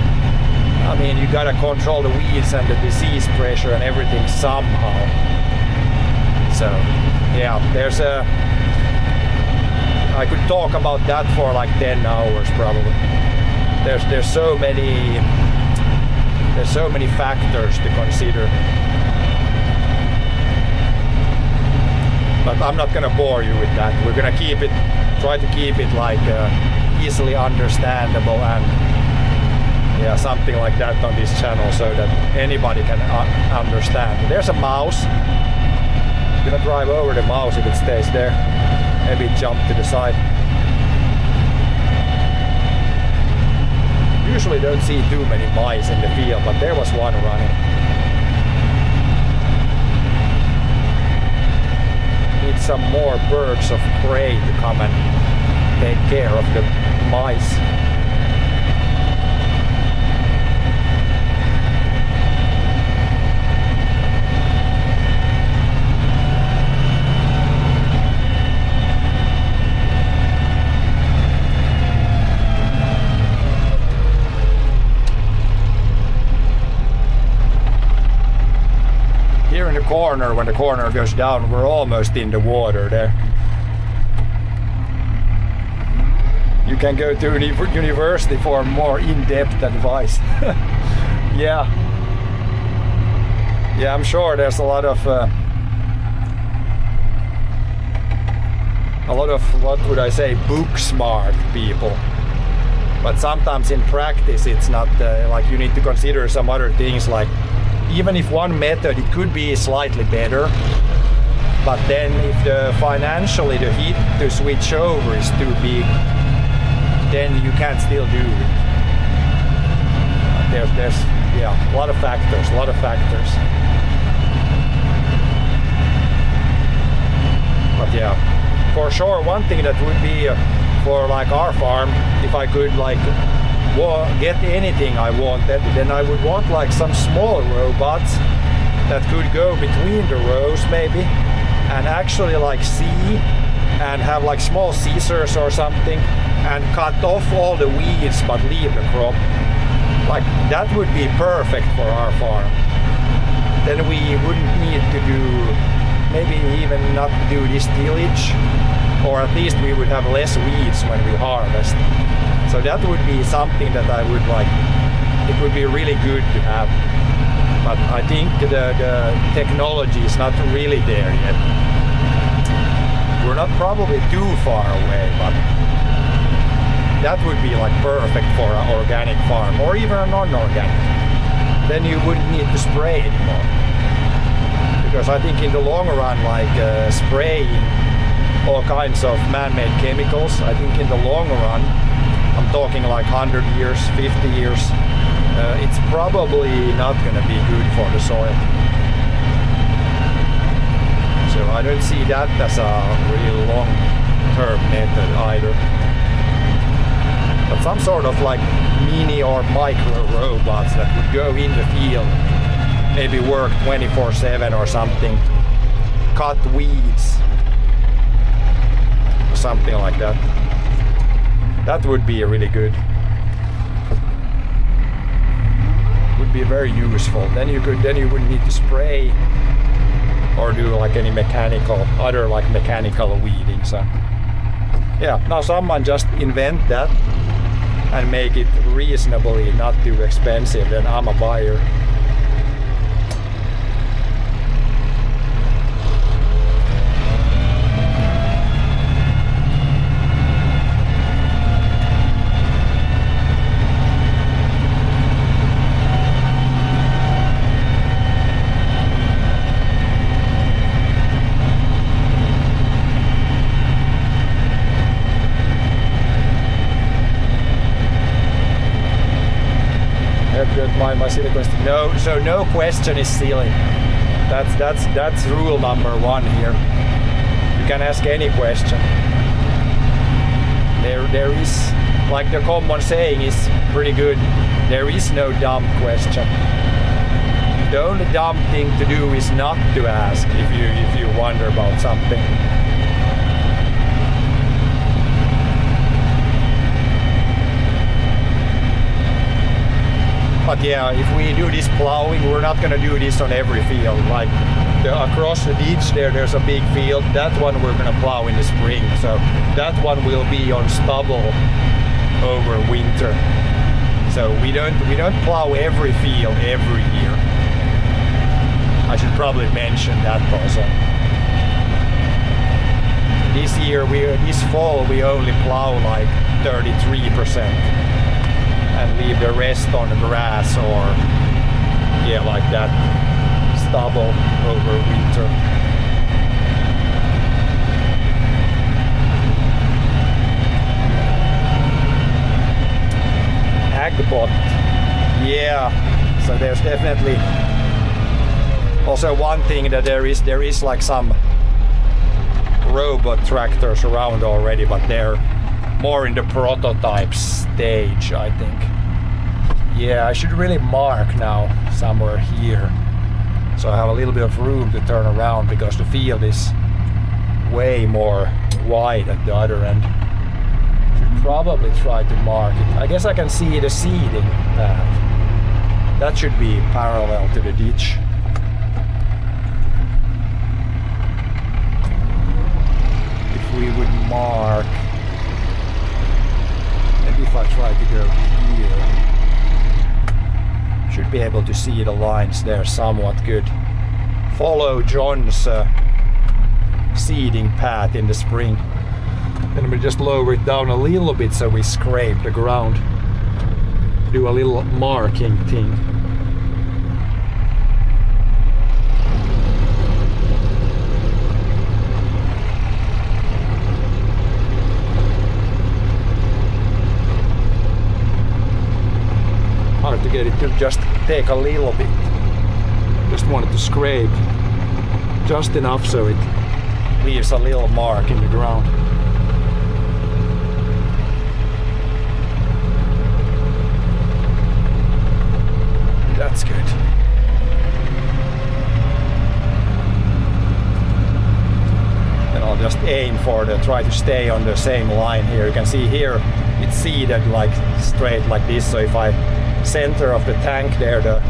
I mean, you gotta control the weeds and the disease pressure and everything somehow. So yeah, I could talk about that for like 10 hours probably. There's so many factors to consider. But I'm not gonna bore you with that. We're gonna try to keep it like easily understandable and yeah, something like that on this channel so that anybody can understand. There's a mouse. I'm gonna drive over the mouse if it stays there. Maybe jump to the side. Usually don't see too many mice in the field, but there was one running. Need some more birds of prey to come and take care of the mice. Here in the corner, when the corner goes down, we're almost in the water there. You can go to university for more in-depth advice. Yeah, I'm sure there's a lot of what would I say, book smart people. But sometimes in practice it's not like you need to consider some other things, like even if one method it could be slightly better, But then if financially the heat to switch over is too big, then you can't still do it. There's a lot of factors. But yeah, for sure, one thing that would be for like our farm, if I could like get anything I wanted, then I would want like some small robots that could go between the rows maybe, and actually like see and have like small scissors or something and cut off all the weeds but leave the crop. Like that would be perfect for our farm. Then we wouldn't need to do, maybe even not do this tillage, or at least we would have less weeds when we harvest. So that would be something that I would like. It would be really good to have. But I think the technology is not really there yet. We're not probably too far away, but that would be like perfect for an organic farm or even a non-organic. Then you wouldn't need to spray anymore. Because I think in the long run, like spraying all kinds of man-made chemicals, I think in the long run, I'm talking like 100 years, 50 years, it's probably not going to be good for the soil. So I don't see that as a really long-term method either. But some sort of like mini or micro robots that would go in the field, maybe work 24/7 or something, cut weeds, or something like that. That would be really good. Would be very useful. Then you wouldn't need to spray or do like any mechanical weeding. So yeah, now someone just invent that and make it reasonably not too expensive, then I'm a buyer. My silly question. No, so no question is silly. That's rule number one here. You can ask any question. There is, like the common saying is pretty good. There is no dumb question. The only dumb thing to do is not to ask if you wonder about something. But yeah, if we do this plowing, we're not gonna do this on every field. Like across the ditch there's a big field. That one we're gonna plow in the spring. So that one will be on stubble over winter. So we don't plow every field every year. I should probably mention that also. This fall we only plow like 33%. And leave the rest on the grass or like that, stubble over winter. Agbot, yeah. So there's definitely also one thing that there is like some robot tractors around already, but they're more in the prototype stage, I think. Yeah, I should really mark now somewhere here, so I have a little bit of room to turn around, because the field is way more wide at the other end. Should probably try to mark it. I guess I can see the seeding path. That should be parallel to the ditch. If we would mark, if I try to go here, should be able to see the lines there somewhat good. Follow John's seeding path in the spring. Then we just lower it down a little bit so we scrape the ground. Do a little marking thing. to just take a little bit. Just wanted to scrape just enough so it leaves a little mark in the ground. That's good. And I'll just aim for try to stay on the same line here. You can see here it's seated like straight like this, so if I center of the tank there, the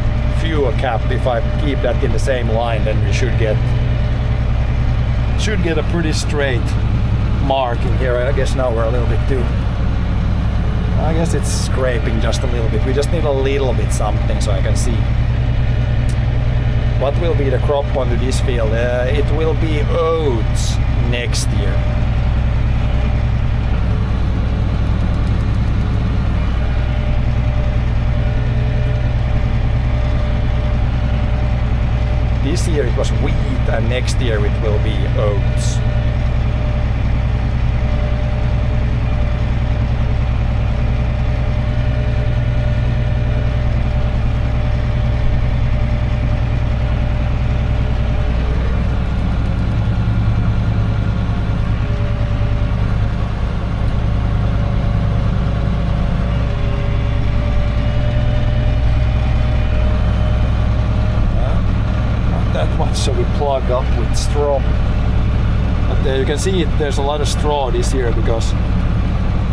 fuel cap, if I keep that in the same line, then we should get a pretty straight mark in here. I guess now we're a little bit too, I guess it's scraping just a little bit. We just need a little bit something so I can see what will be the crop onto this field. It will be oats next year. This year it was wheat and next year it will be oats. So we plug up with straw. But there you can see there's a lot of straw this year, because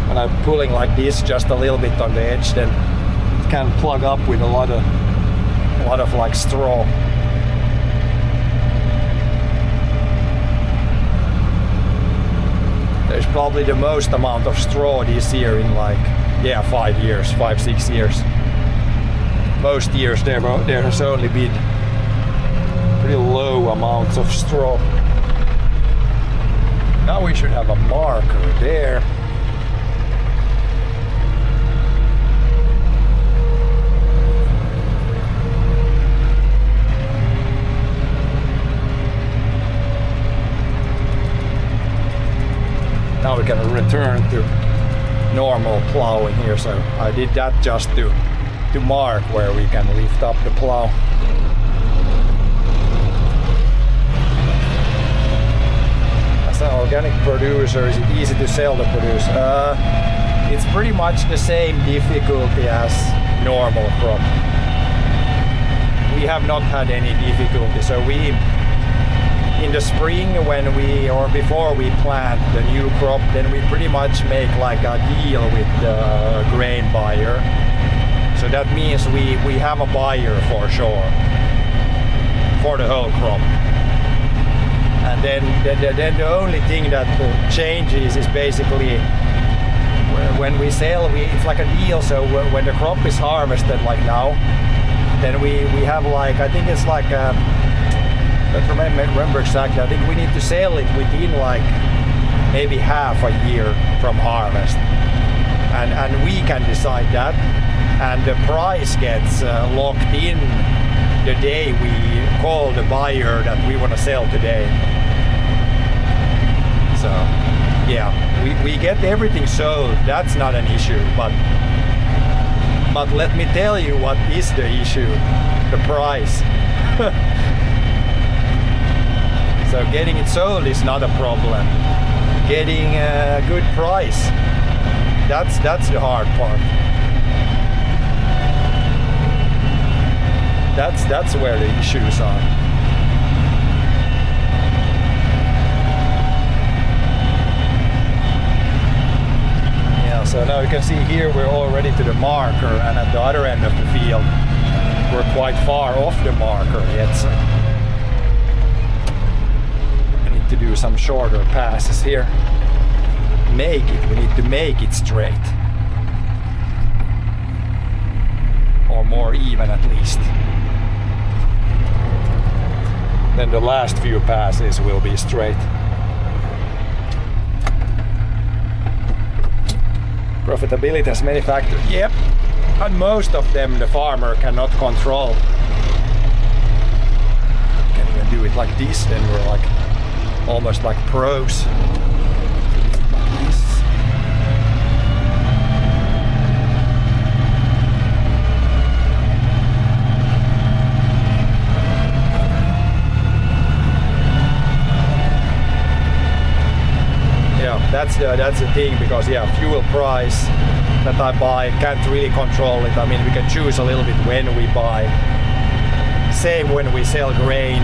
when I'm pulling like this just a little bit on the edge, then it can plug up with a lot of like straw. There's probably the most amount of straw this year in like 5-6 years. Most years there has only been pretty low amounts of straw. Now we should have a marker there. Now we can return to normal plowing here. So I did that just to mark where we can lift up the plow. Organic producer, is it easy to sell the produce? It's pretty much the same difficulty as normal crop. We have not had any difficulty. So we, in the spring before we plant the new crop, then we pretty much make like a deal with the grain buyer. So that means we have a buyer for sure for the whole crop. And then the only thing that changes is basically when we sell, it's like a deal. So when the crop is harvested like now, then we have like, I think it's like, I don't remember exactly, I think we need to sell it within like maybe half a year from harvest. And we can decide that. And the price gets locked in the day we call the buyer that we want to sell today. So yeah, we get everything sold. That's not an issue. But let me tell you what is the issue: the price. So getting it sold is not a problem. Getting a good price, that's the hard part. That's where the issues are. Yeah, so now you can see here we're already to the marker, and at the other end of the field we're quite far off the marker yet. So I need to do some shorter passes here. We need to make it straight. Or more even at least. Then the last few passes will be straight. Profitability has many factors. Yep. And most of them the farmer cannot control. Can even do it like this, then we're like almost like pros. That's the thing, because fuel price that I buy, can't really control it. I mean, we can choose a little bit when we buy. Same when we sell grain,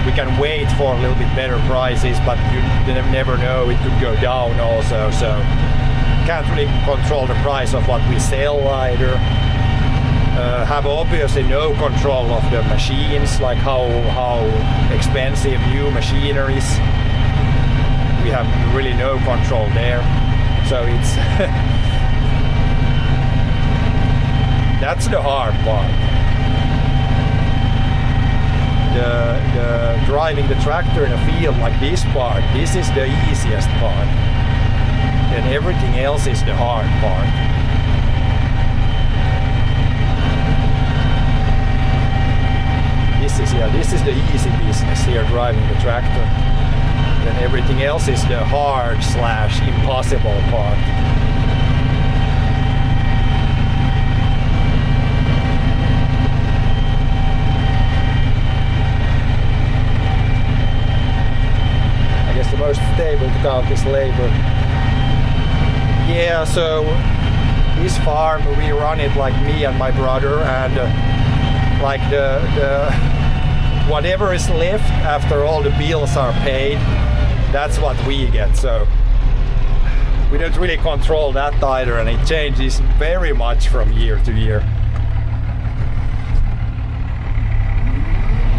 we can wait for a little bit better prices, but you never know, it could go down also. So can't really control the price of what we sell either. Have obviously no control of the machines, like how expensive new machinery is. We have really no control there. So it's that's the hard part. The driving the tractor in a field like this part, this is the easiest part. And everything else is the hard part. This is the easy business here, driving the tractor. Then everything else is the hard / impossible part. I guess the most stable to count is labor. Yeah, so this farm, we run it like me and my brother, and like the whatever is left after all the bills are paid, that's what we get. So we don't really control that either, and it changes very much from year to year.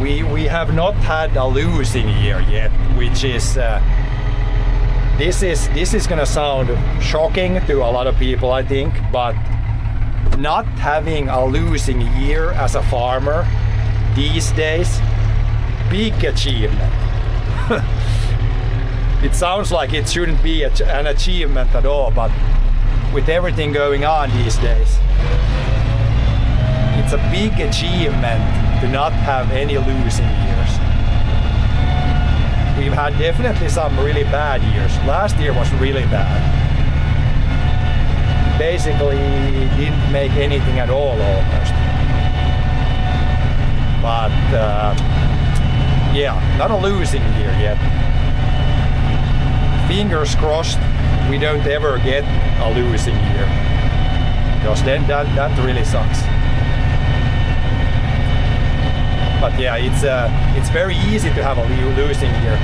We have not had a losing year yet, which is this is gonna sound shocking to a lot of people, I think, but not having a losing year as a farmer these days, big achievement. It sounds like it shouldn't be an achievement at all, but with everything going on these days, it's a big achievement to not have any losing years. We've had definitely some really bad years. Last year was really bad. Basically didn't make anything at all almost. But not a losing year yet. Fingers crossed we don't ever get a losing year, because then that really sucks. But it's very easy to have a losing year.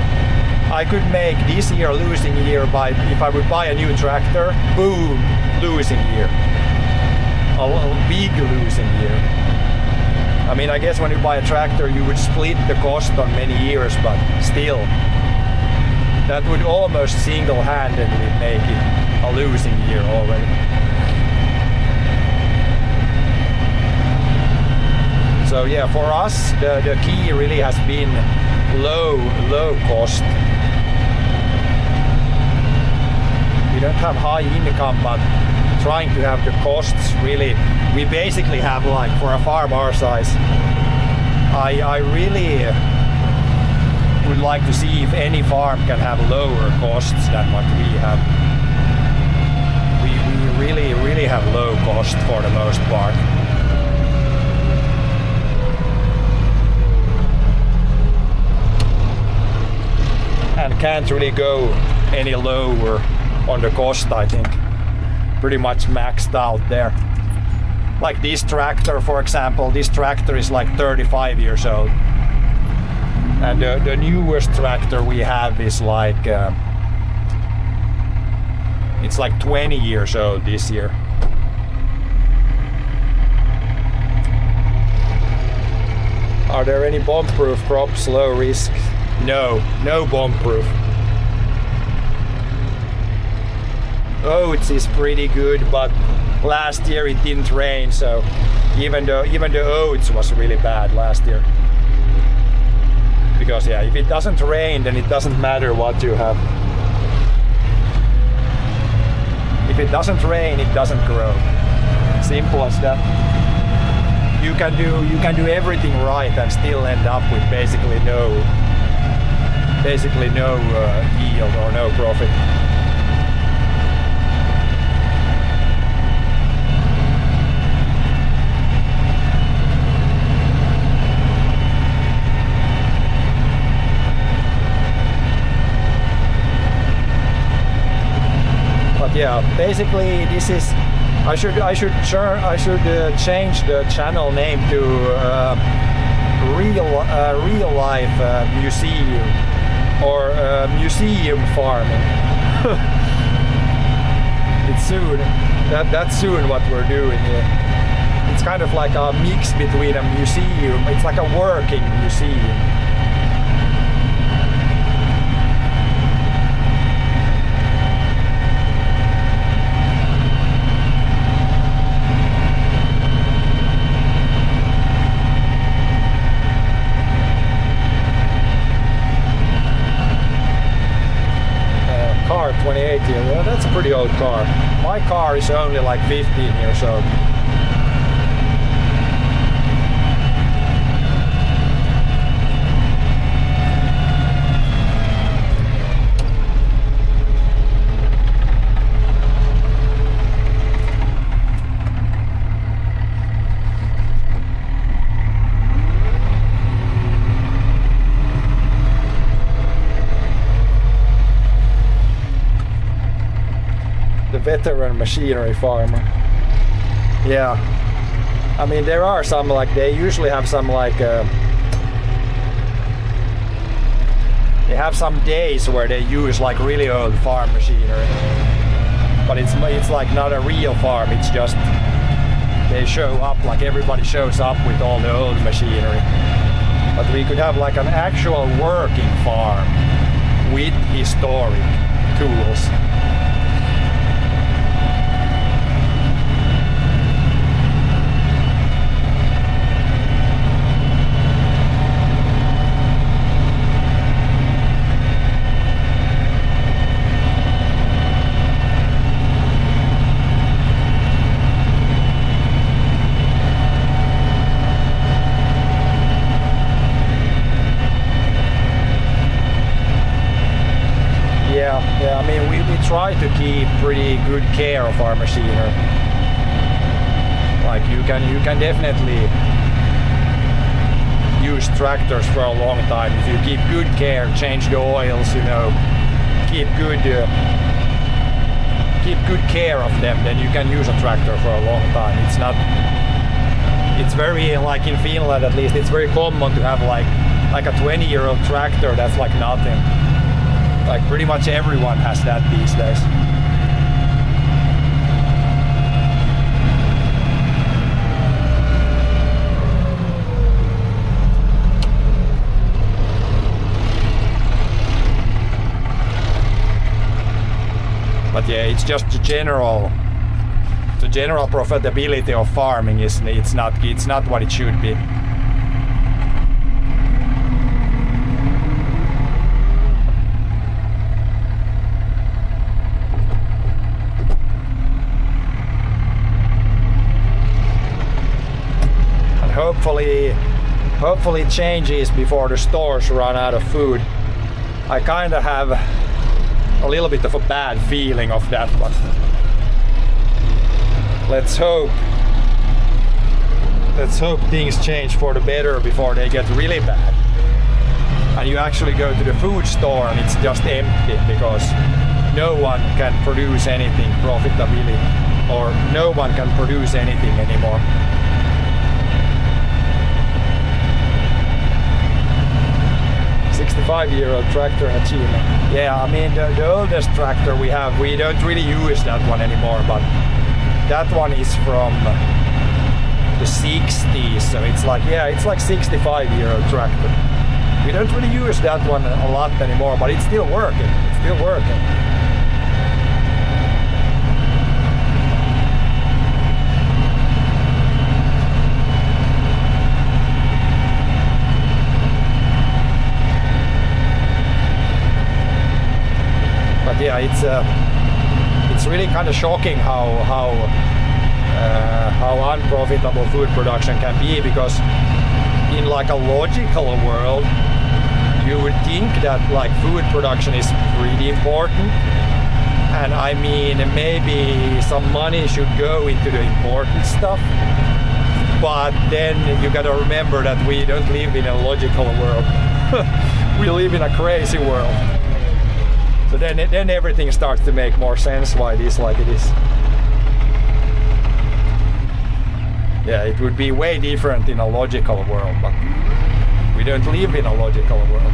I could make this year a losing year if I would buy a new tractor, boom, losing year. A big losing year. I mean, I guess when you buy a tractor you would split the cost on many years, but still, that would almost single-handedly make it a losing year already. So for us the key really has been low cost. We don't have high income, but trying to have the costs really, we basically have, like, for a farm our size, I really would like to see if any farm can have lower costs than what we have. We really have low cost for the most part. And can't really go any lower on the cost, I think. Pretty much maxed out there. Like this tractor, for example, this tractor is like 35 years old. And the newest tractor we have is like, it's like 20 years old this year. Are there any bomb-proof crops, low risk? No bomb-proof. Oats is pretty good, but last year it didn't rain, so even the oats was really bad last year. Because if it doesn't rain, then it doesn't matter what you have. If it doesn't rain, it doesn't grow. Simple as that. You can do everything right and still end up with basically no yield or no profit. yeah, basically this is. I should change the channel name to real life museum or museum farming. It's soon. That's soon what we're doing here. It's kind of like a mix between a museum. It's like a working museum. Car 28 here. Well, that's a pretty old car. My car is only like 15 years old. Veteran machinery farmer. Yeah, I mean there are some like they usually have some like they have some days where they use like really old farm machinery, but it's like not a real farm. It's just they show up, like everybody shows up with all the old machinery. But we could have like an actual working farm with historic tools. Yeah, I mean we try to keep pretty good care of our machinery. Like you can definitely use tractors for a long time if you keep good care, change the oils, you know, keep good care of them. Then you can use a tractor for a long time. It's very, like in Finland at least, it's very common to have like a 20-year-old tractor that's like nothing. Like pretty much everyone has that these days. But yeah, it's just the general profitability of farming is it's not what it should be. Hopefully it changes before the stores run out of food. I kind of have a little bit of a bad feeling of that, but let's hope things change for the better before they get really bad. And you actually go to the food store and it's just empty because no one can produce anything profitably, or no one can produce anything anymore. 65-year-old tractor achievement. Yeah, I mean the oldest tractor we have, we don't really use that one anymore, but that one is from the 60s, so it's like 65-year-old tractor. We don't really use that one a lot anymore, but it's still working. But yeah, it's really kind of shocking how unprofitable food production can be, because in like a logical world you would think that like food production is pretty important, and I mean maybe some money should go into the important stuff, but then you gotta remember that we don't live in a logical world. We live in a crazy world. So So then everything starts to make more sense why it is like it is. Yeah, it would be way different in a logical world, but we don't live in a logical world.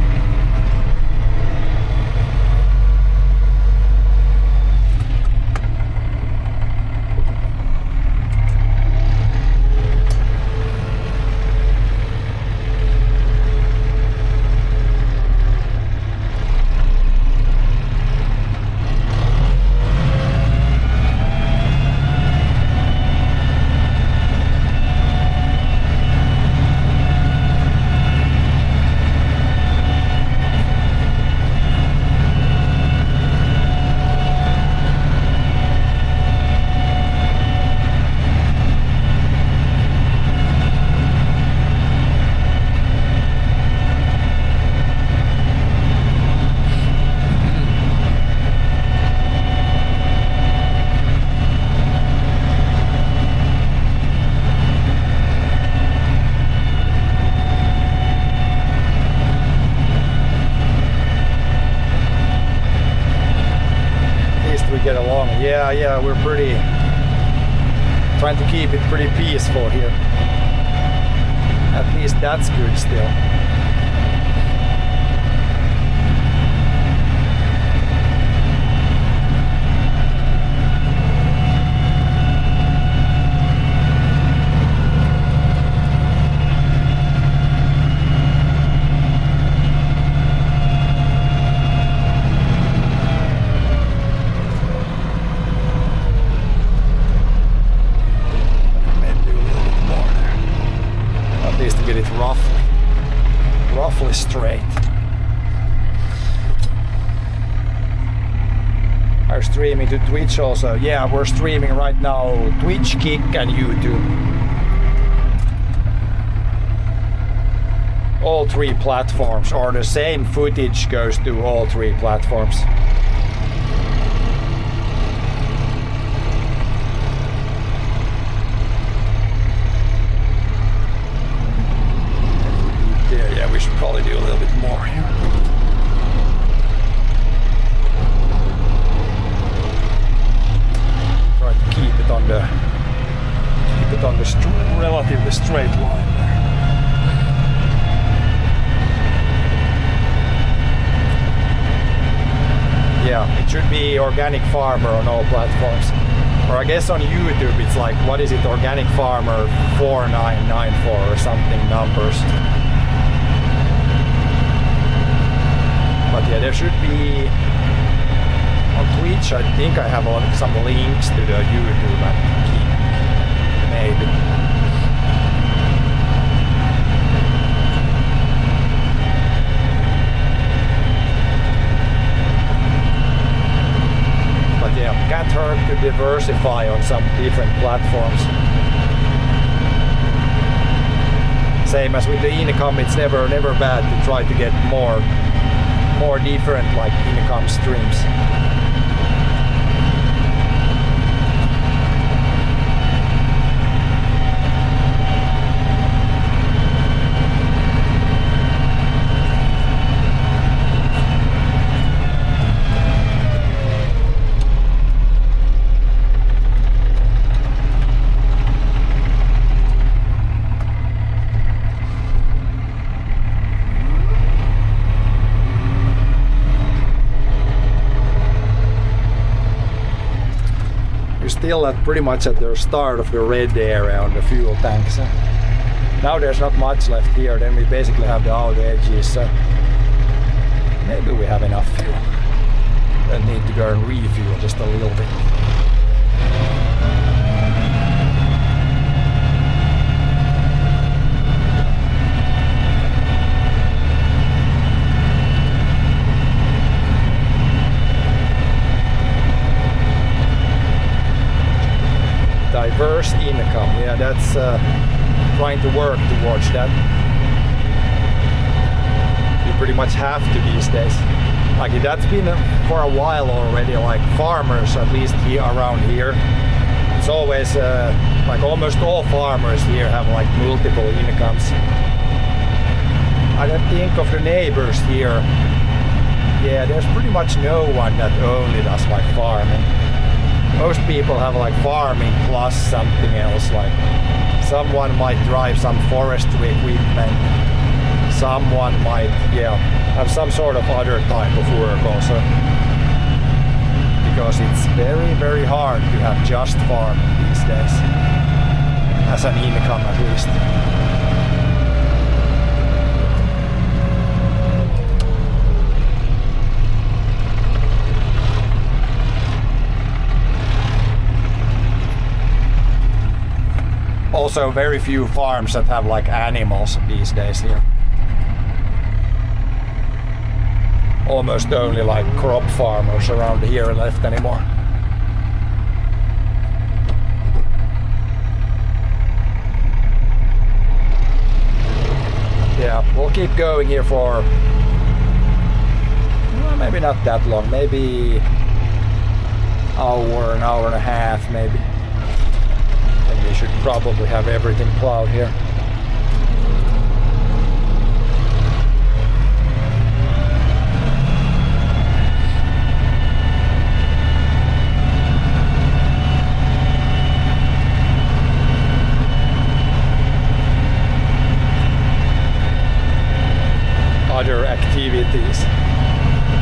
Yeah, we're pretty trying to keep it pretty peaceful here. At least that's good still. Roughly straight. Are streaming to Twitch also. Yeah, we're streaming right now Twitch, Kick and YouTube. All three platforms, or the same footage goes to all three platforms. Probably do a little bit more here. Try to keep it on the relatively straight line there. Yeah, it should be organic farmer on all platforms. Or I guess on YouTube it's like, what is it, organic farmer 4994 or something numbers. But yeah, there should be on Twitch. I think I have some links to the YouTube and maybe. But yeah, can't hurt to diversify on some different platforms. Same as with the income, it's never bad to try to get more different like income streams. Still pretty much at the start of the red area on the fuel tanks. Now there's not much left here, then we basically have the outer edges, so maybe we have enough fuel. Then need to go and refuel just a little bit. Diverse income, yeah, that's trying to work towards that. You pretty much have to these days. Like that's been for a while already, like farmers, at least here around here. It's always like almost all farmers here have like multiple incomes. I can think of the neighbors here yeah, there's pretty much no one that only does like farming. Most people have like farming plus something else, like someone might drive some forestry equipment, someone might, yeah, have some sort of other type of work also. Because it's very, very hard to have just farming these days, as an income at least. Also very few farms that have like animals these days here. Almost only like crop farmers around here left anymore. Yeah, we'll keep going here for well, maybe not that long, maybe an hour and a half maybe. And we should probably have everything plowed here. Other activities.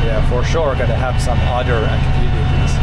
Yeah, for sure gonna have some other activities.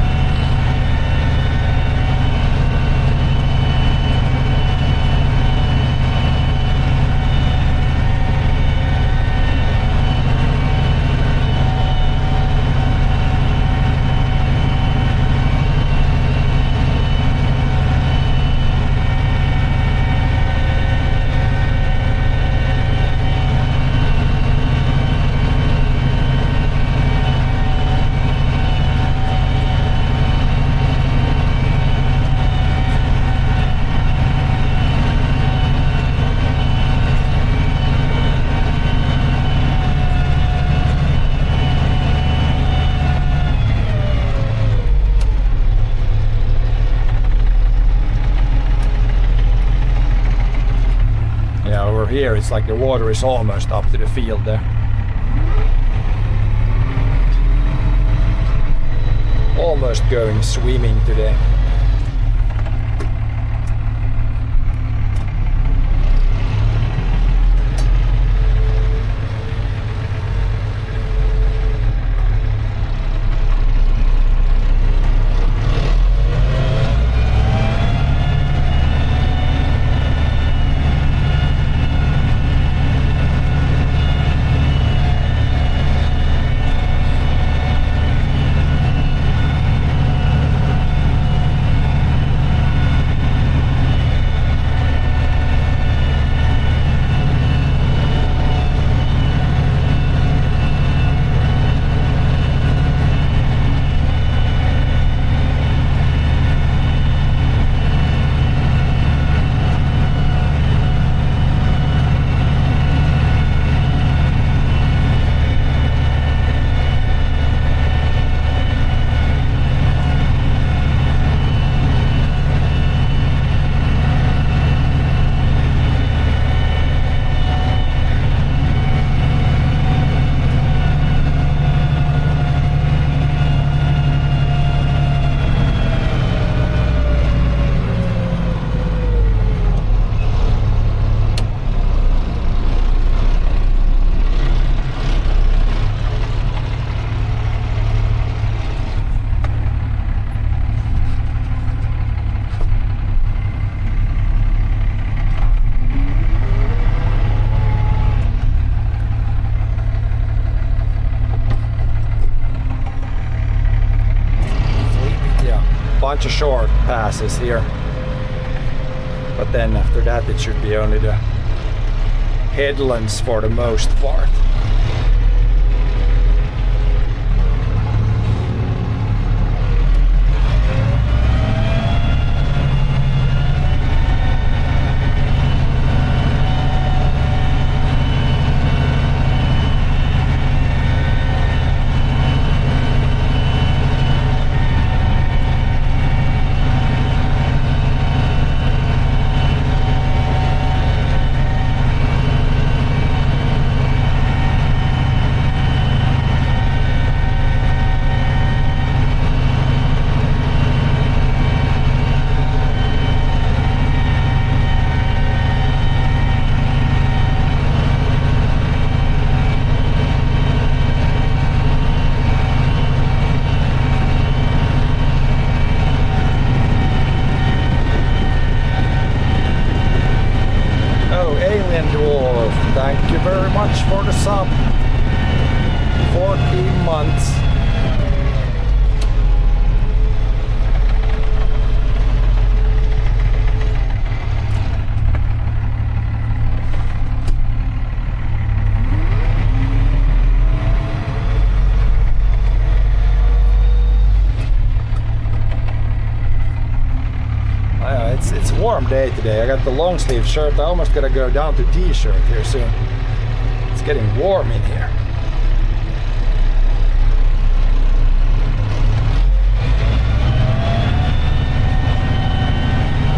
Here it's like the water is almost up to the field there. Almost going swimming today. Bunch of short passes here, but then after that it should be only the headlands for the most part. age for the sub. 14 months. It's a warm day today. I got the long sleeve shirt. I almost gotta go down to t-shirt here soon. It's getting warm in here.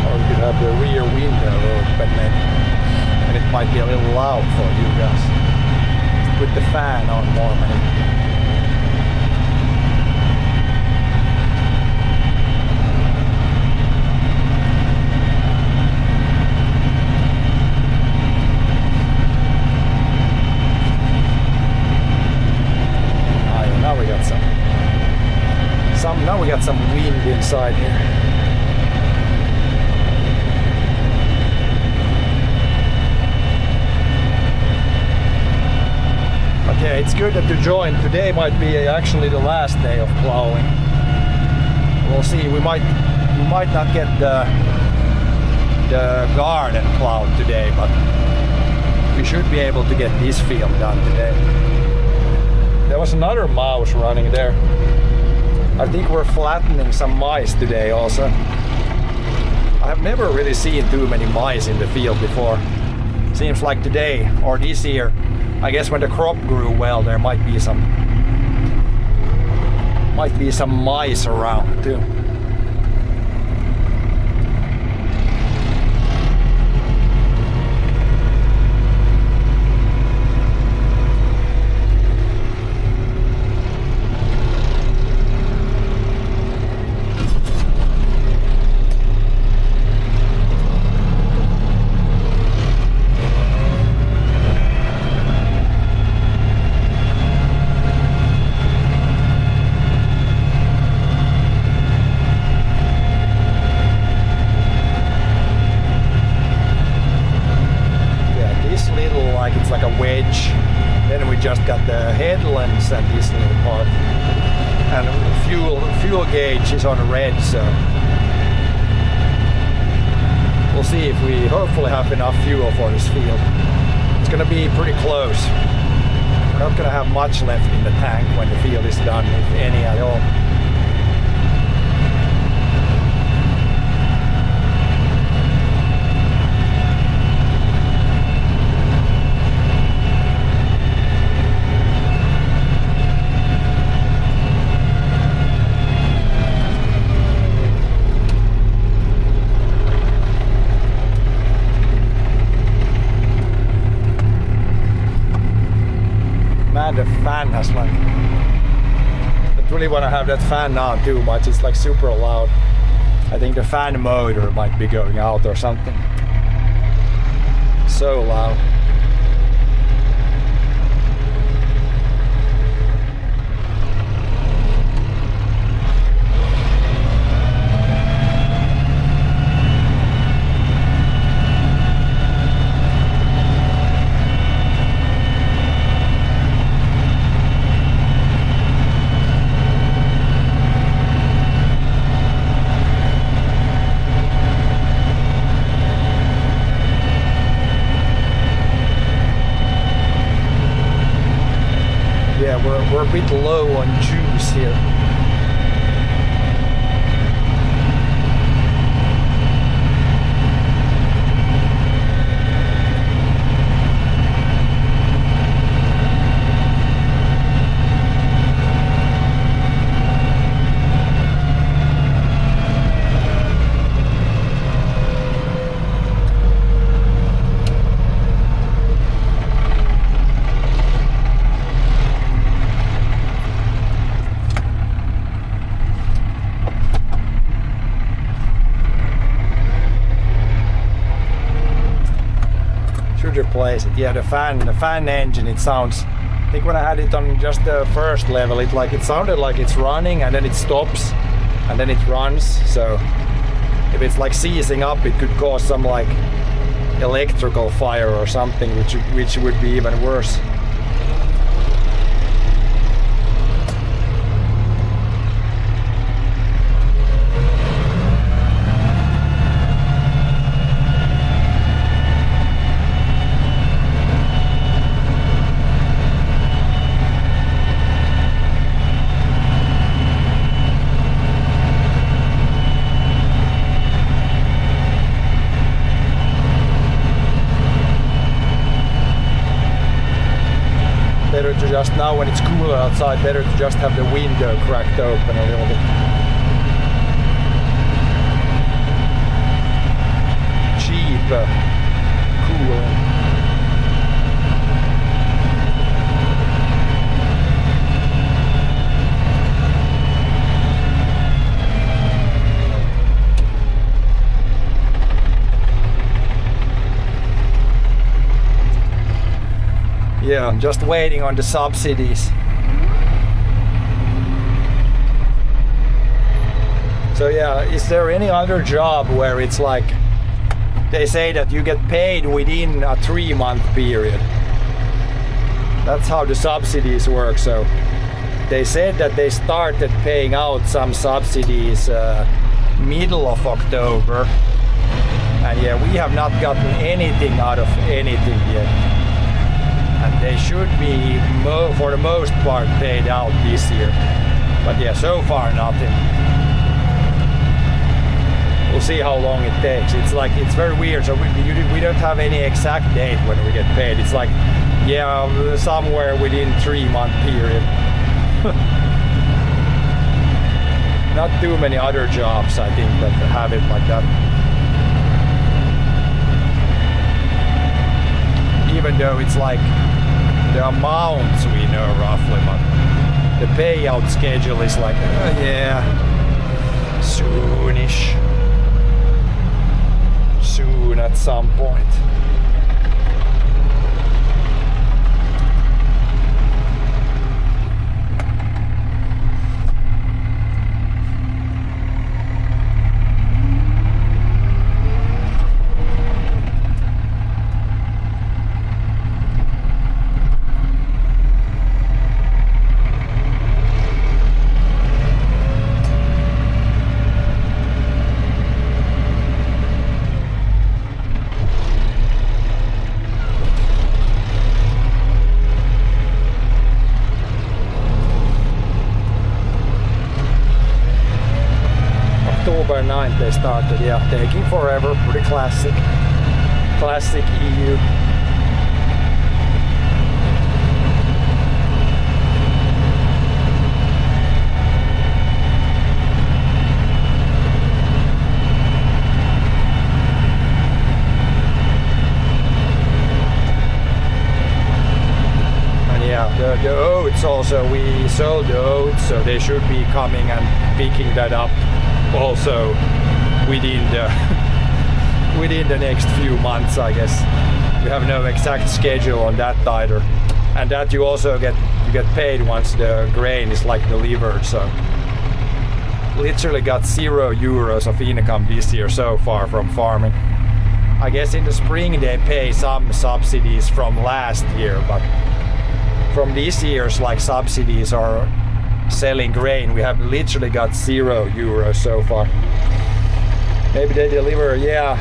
Or we could have the rear window open maybe. And it might be a little loud for you guys. Let's put the fan on more maybe. Now we got some wind inside here. But yeah, it's good that you joined. Today might be actually the last day of plowing. We'll see. We might not get the garden plowed today, but we should be able to get this field done today. There was another mouse running there. I think we're flattening some mice today also. I have never really seen too many mice in the field before. Seems like today or this year, I guess when the crop grew well, there might be some mice around too. Then we just got the headlands and this little part, and fuel gauge is on red, so we'll see if we hopefully have enough fuel for this field. It's gonna be pretty close. We're not gonna have much left in the tank when the field is done, if any at all. The fan has like, I don't really want to have that fan on too much. It's like super loud. I think the fan motor might be going out or something. So loud. We're a bit low on juice here. Replace it. Yeah, the fan engine, it sounds, I think when I had it on just the first level, it sounded like it's running and then it stops and then it runs. So if it's like seizing up, it could cause some like electrical fire or something, which would be even worse. Better to just, now when it's cooler outside, better to just have the window cracked open a little bit. Cheap cooling. Yeah, I'm just waiting on the subsidies. So yeah, is there any other job where it's like they say that you get paid within a 3-month period? That's how the subsidies work. So they said that they started paying out some subsidies middle of October, and yeah, we have not gotten anything out of anything yet. And they should be, for the most part, paid out this year. But yeah, so far nothing. We'll see how long it takes. It's very weird. So we don't have any exact date when we get paid. It's like, yeah, somewhere within 3-month period. Not too many other jobs, I think, that have it like that. Even though it's like the amounts we know roughly, but the payout schedule is like, yeah, soonish. Soon at some point. October 9th they started, yeah, taking forever, pretty classic EU. And yeah, the oats also, we sold the oats, so they should be coming and picking that up also within the next few months, I guess. We have no exact schedule on that either, and that you also get paid once the grain is like delivered. So literally got €0 of income this year so far from farming. I guess in the spring they pay some subsidies from last year, but from this year's like subsidies are selling grain, we have literally got €0 so far. Maybe they deliver, yeah.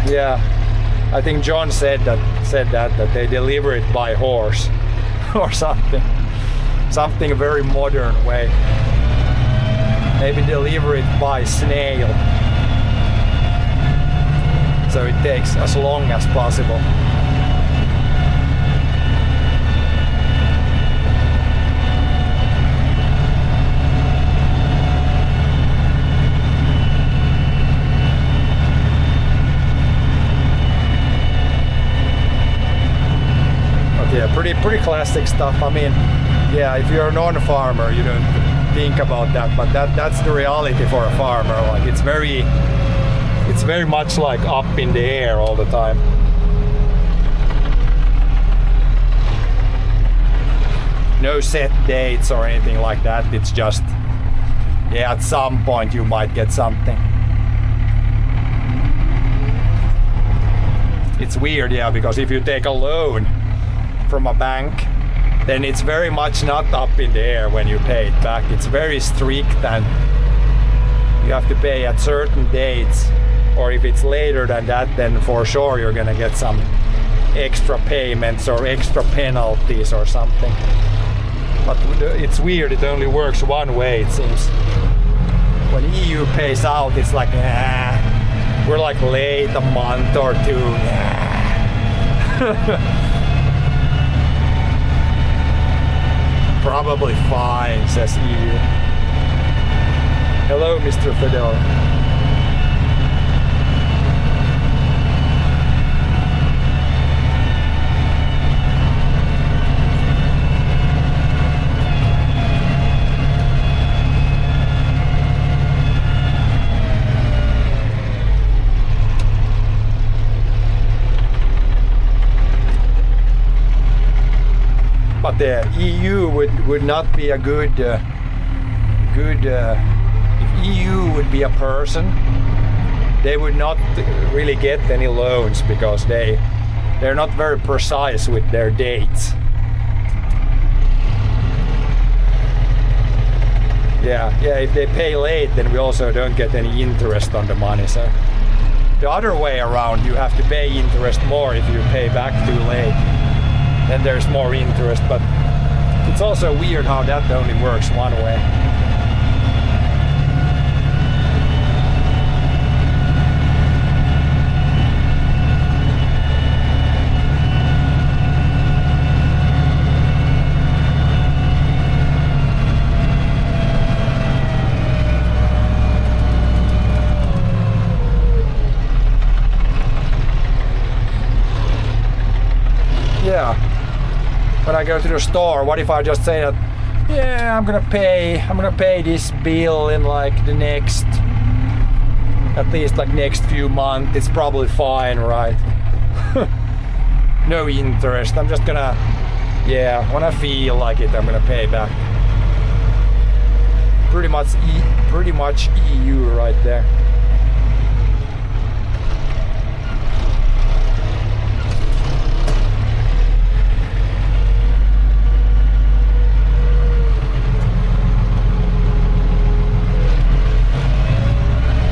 I think John said that they deliver it by horse or something very modern way. Maybe deliver it by snail, so it takes as long as possible. Yeah, pretty classic stuff. I mean, yeah, if you're a non-farmer, you don't think about that, but that's the reality for a farmer. Like it's very much like up in the air all the time. No set dates or anything like that. It's just, yeah, at some point you might get something. it's weird, yeah, because if you take a loan from a bank, then it's very much not up in the air when you pay it back. It's very strict, and you have to pay at certain dates, or if it's later than that, then for sure you're gonna get some extra payments or extra penalties or something. But it's weird, it only works one way, it seems. When EU pays out, it's like, we're like late a month or two. Probably fine, says EU. Hello, Mr. Fedor. But the EU would not be a good if EU would be a person, they would not really get any loans because they're not very precise with their dates. Yeah, if they pay late, then we also don't get any interest on the money. So the other way around, you have to pay interest more if you pay back too late. Then there's more interest, but it's also weird how that only works one way. Yeah. When I go to the store, what if I just say that, yeah, I'm gonna pay this bill in like the next, at least like next few months, it's probably fine, right? No interest, I'm just gonna, yeah, when I feel like it, I'm gonna pay back. Pretty much EU right there.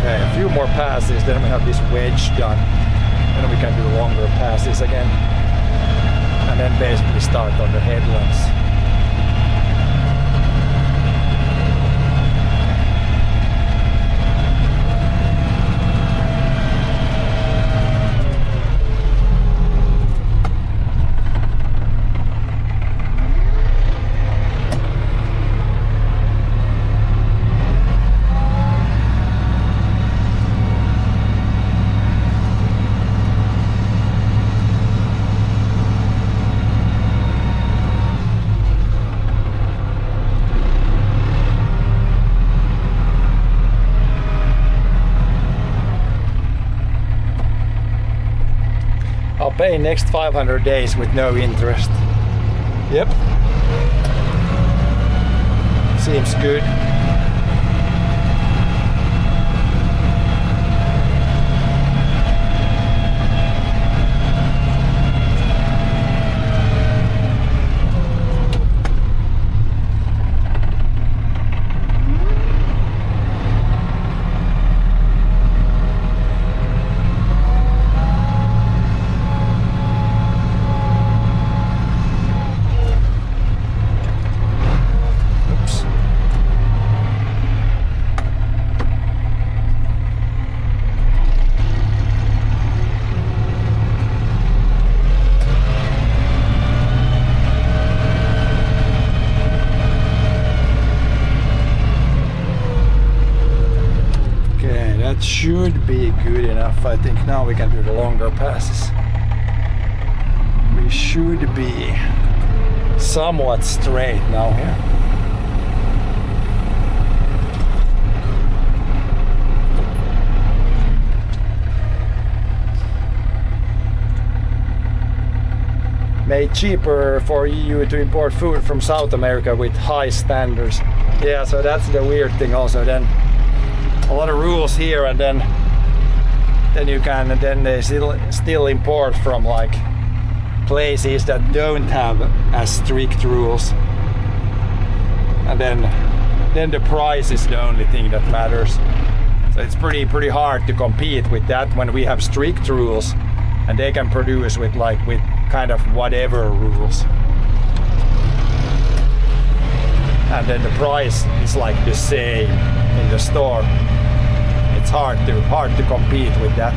A few more passes, then we have this wedge done, and then we can do longer passes again, and then basically start on the headlands. Pay next 500 days with no interest. Yep. Seems good. Should be good enough. I think now we can do the longer passes. We should be somewhat straight now here. Made cheaper for EU to import food from South America with high standards. Yeah, so that's the weird thing also then. A lot of rules here, and then then they still import from like places that don't have as strict rules, and then the price is the only thing that matters. So it's pretty hard to compete with that when we have strict rules and they can produce with kind of whatever rules, and then the price is like the same in the store. It's hard to compete with that.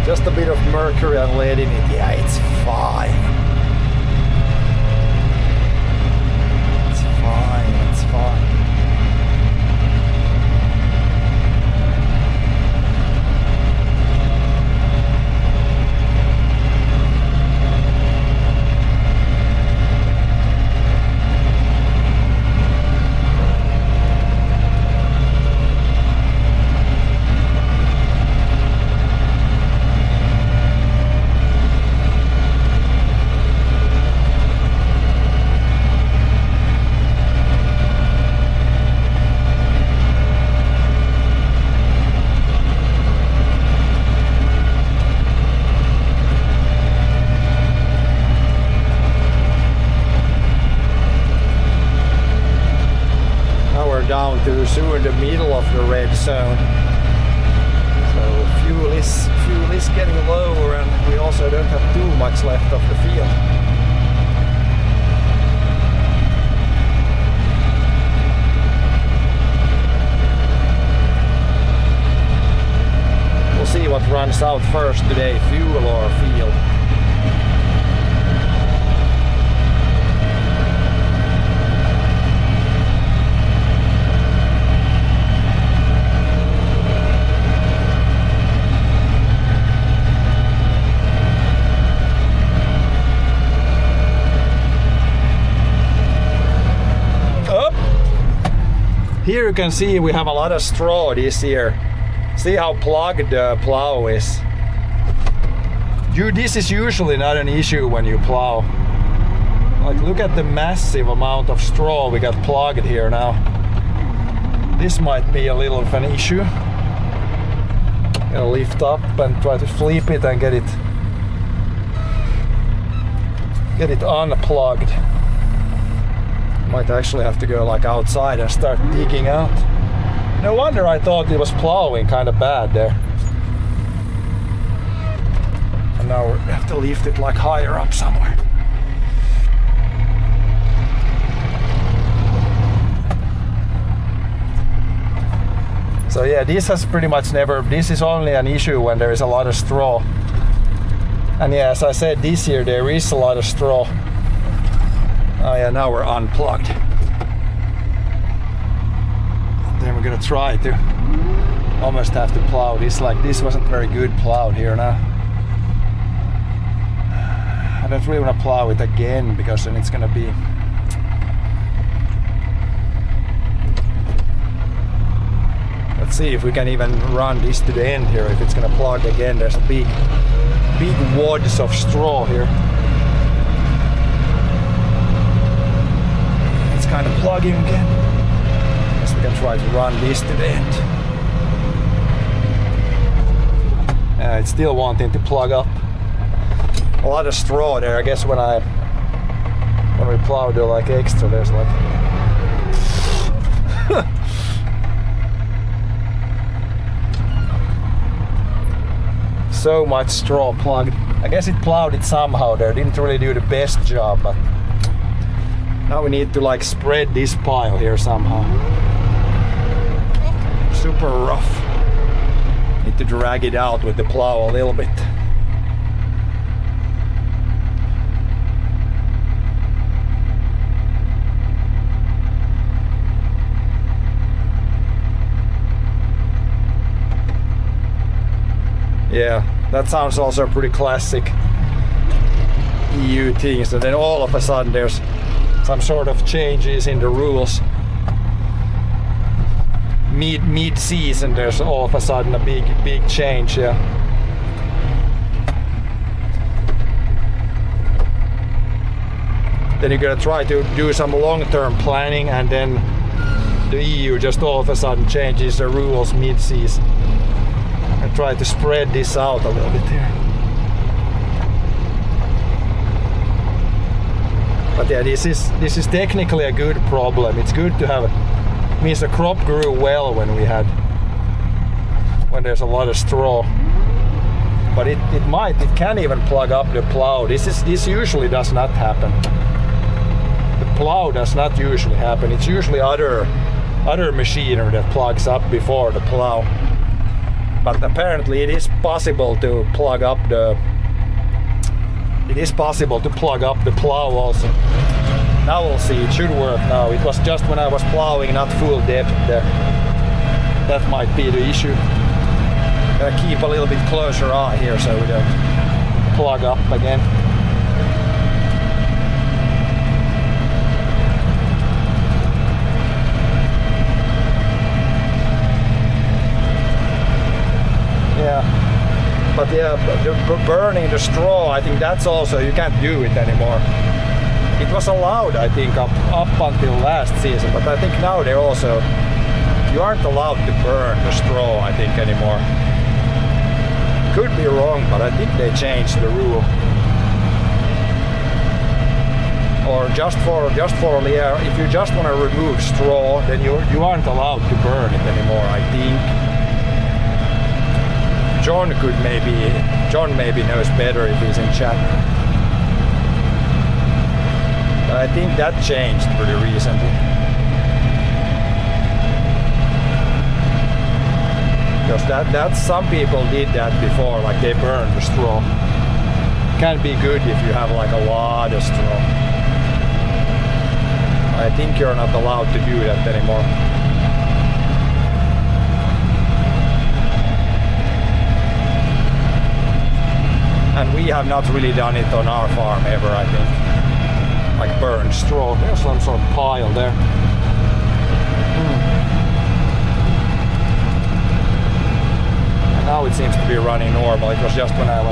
Just a bit of mercury and lead in it. Yeah, it's fine. It's fine, it's fine. Down to soon the middle of the red zone. So fuel is getting lower, and we also don't have too much left of the field. We'll see what runs out first today, fuel or field. Here you can see we have a lot of straw this year. See how plugged the plow is. This is usually not an issue when you plow. Like, look at the massive amount of straw we got plugged here now. This might be a little of an issue. Gotta lift up and try to flip it and get it unplugged. Might actually have to go like outside and start digging out. No wonder I thought it was plowing kind of bad there. And now we have to lift it like higher up somewhere. So yeah, this has pretty much this is only an issue when there is a lot of straw. And yeah, as I said, this year there is a lot of straw. Oh yeah, now we're unplugged. Then we're gonna try to almost have to plow this. Like, this wasn't very good plowed here now. I don't really want to plow it again because then it's gonna be let's see if we can even run this to the end here. If it's gonna plug again, there's a big wads of straw here. Kind of plugging again. Guess we can try to run this to the end. It's still wanting to plug up. A lot of straw there. I guess when we plow the like extra, there's like so much straw plugged. I guess it plowed it somehow there. Didn't really do the best job, but now we need to like spread this pile here somehow. Super rough. Need to drag it out with the plow a little bit. Yeah, that sounds also pretty classic EU things. And then all of a sudden there's some sort of changes in the rules. mid-season there's all of a sudden a big change. Yeah. Then you gotta try to do some long-term planning, and then the EU just all of a sudden changes the rules mid-season. And try to spread this out a little bit here. But yeah, this is technically a good problem. It's good to have. It means the crop grew well when there's a lot of straw. But it can even plug up the plow. This usually does not happen. The plow does not usually happen. It's usually other machinery that plugs up before the plow. But apparently it is possible to plug up the plow also. Now we'll see, it should work now. It was just when I was plowing, not full depth there. That might be the issue. Gotta keep a little bit closer eye here so we don't plug up again. Yeah, but yeah, burning the straw, I think that's also, you can't do it anymore. It was allowed, I think, up until last season, but I think now you aren't allowed to burn the straw, I think, anymore. Could be wrong, but I think they changed the rule. Or just for if you just want to remove straw, then you aren't allowed to burn it anymore, I think. John maybe knows better if he's in chat. But I think that changed pretty recently. Because that's some people did that before, like they burned the straw. Can be good if you have like a lot of straw. I think you're not allowed to do that anymore. And we have not really done it on our farm ever, I think. Like burned straw. There's some sort of pile there. And now it seems to be running normal. It was just when I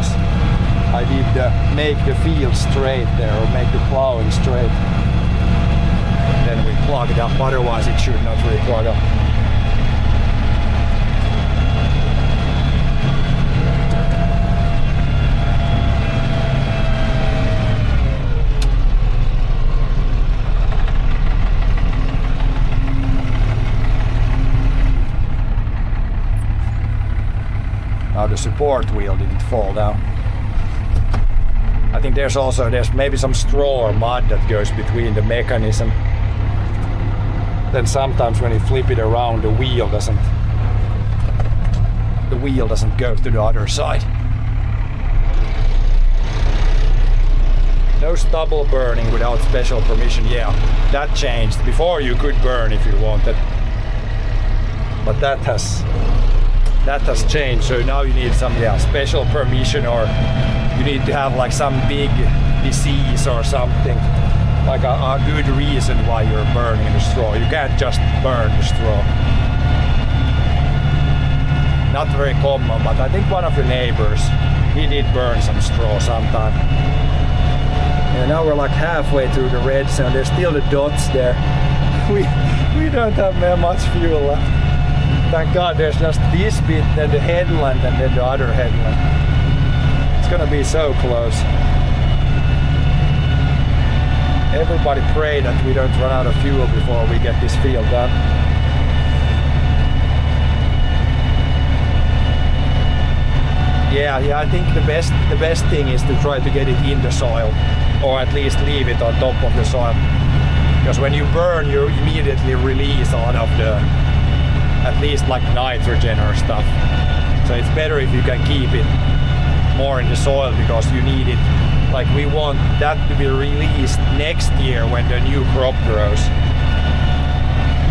did make the field straight there, or make the plowing straight. Then we plugged up, otherwise it should not really plug up. Now the support wheel didn't fall down. I think there's maybe some straw or mud that goes between the mechanism. Then sometimes when you flip it around, the wheel doesn't go to the other side. No stubble burning without special permission. Yeah, that changed. Before you could burn if you wanted, but that has changed. So now you need some special permission, or you need to have like some big disease or something, like a good reason why you're burning the straw. You can't just burn the straw. Not very common, but I think one of the neighbors, he did burn some straw sometime. And now we're like halfway through the red zone. There's still the dots there. We don't have much fuel left. Thank God there's just this bit, then the headland, and then the other headland. It's gonna be so close. Everybody pray that we don't run out of fuel before we get this field done. Yeah, I think the best thing is to try to get it in the soil, or at least leave it on top of the soil. Because when you burn, you immediately release a lot of at least like nitrogen or stuff. So it's better if you can keep it more in the soil, because you need it. Like we want that to be released next year when the new crop grows.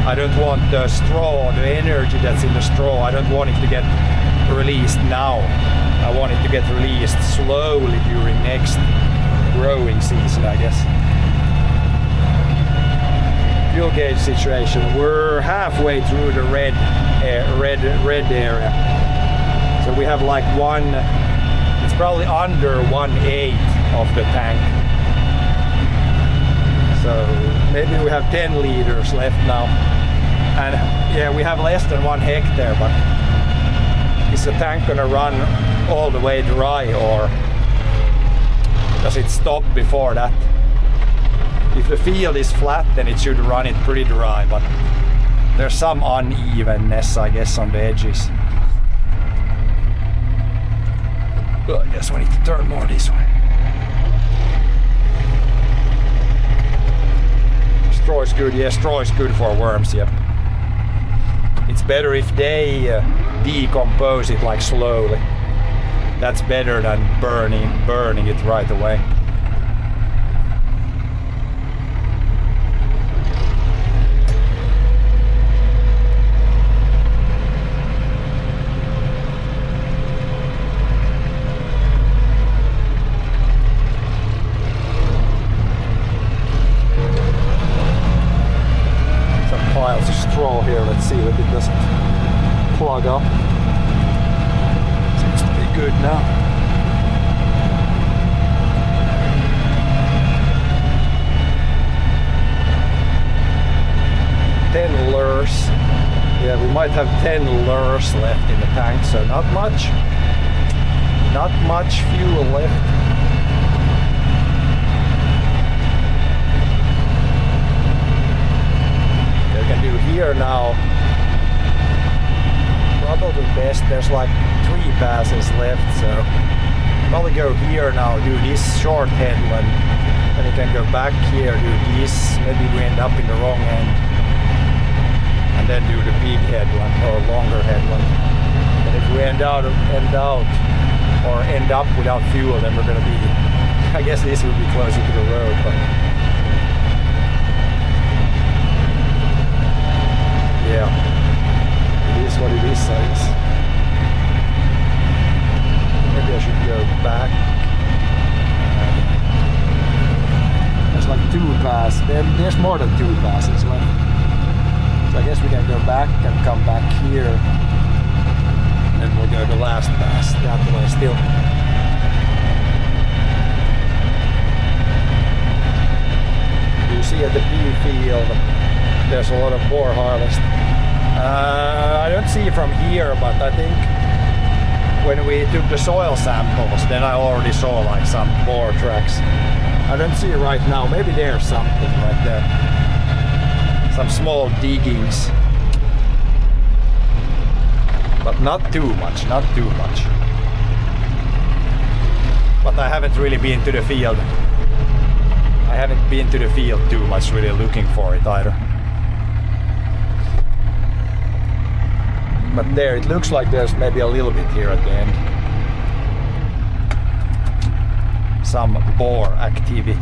I don't want the straw, the energy that's in the straw, I don't want it to get released now. I want it to get released slowly during next growing season, I guess. Fuel gauge situation. We're halfway through the red red area. So we have like it's probably under 1/8 of the tank. So maybe we have 10 liters left now. And yeah, we have less than 1 hectare, but is the tank gonna run all the way dry, or does it stop before that? If the field is flat, then it should run it pretty dry, but there's some unevenness, I guess, on the edges. Well, I guess we need to turn more this way. Straw is good, yeah, straw is good for worms, yep. It's better if they decompose it like slowly. That's better than burning it right away. Piles of straw here. Let's see if it doesn't plug up. Seems to be good now. Ten lures. Yeah, we might have 10 lures left in the tank, so not much. Not much fuel left. Can do here now. Probably best. There's like 3 passes left, so probably go here now. Do this short headland, then you can go back here. Do this. Maybe we end up in the wrong end, and then do the big headland or longer headland. And if we end up without fuel, then we're gonna be. I guess this will be closer to the road, but. Yeah, it is what it is, I guess. Maybe I should go back. There's like 2 passes. There's more than 2 passes left. So I guess we can go back and come back here. And we'll go the last pass that way still. You see at the B field, there's a lot of boar harvest. I don't see from here, but I think when we took the soil samples, then I already saw like some boar tracks. I don't see it right now. Maybe there's something right there. Some small diggings. But not too much, not too much. But I haven't really been to the field. I haven't been to the field too much really looking for it either. But there, it looks like there's maybe a little bit here at the end. Some boar activity.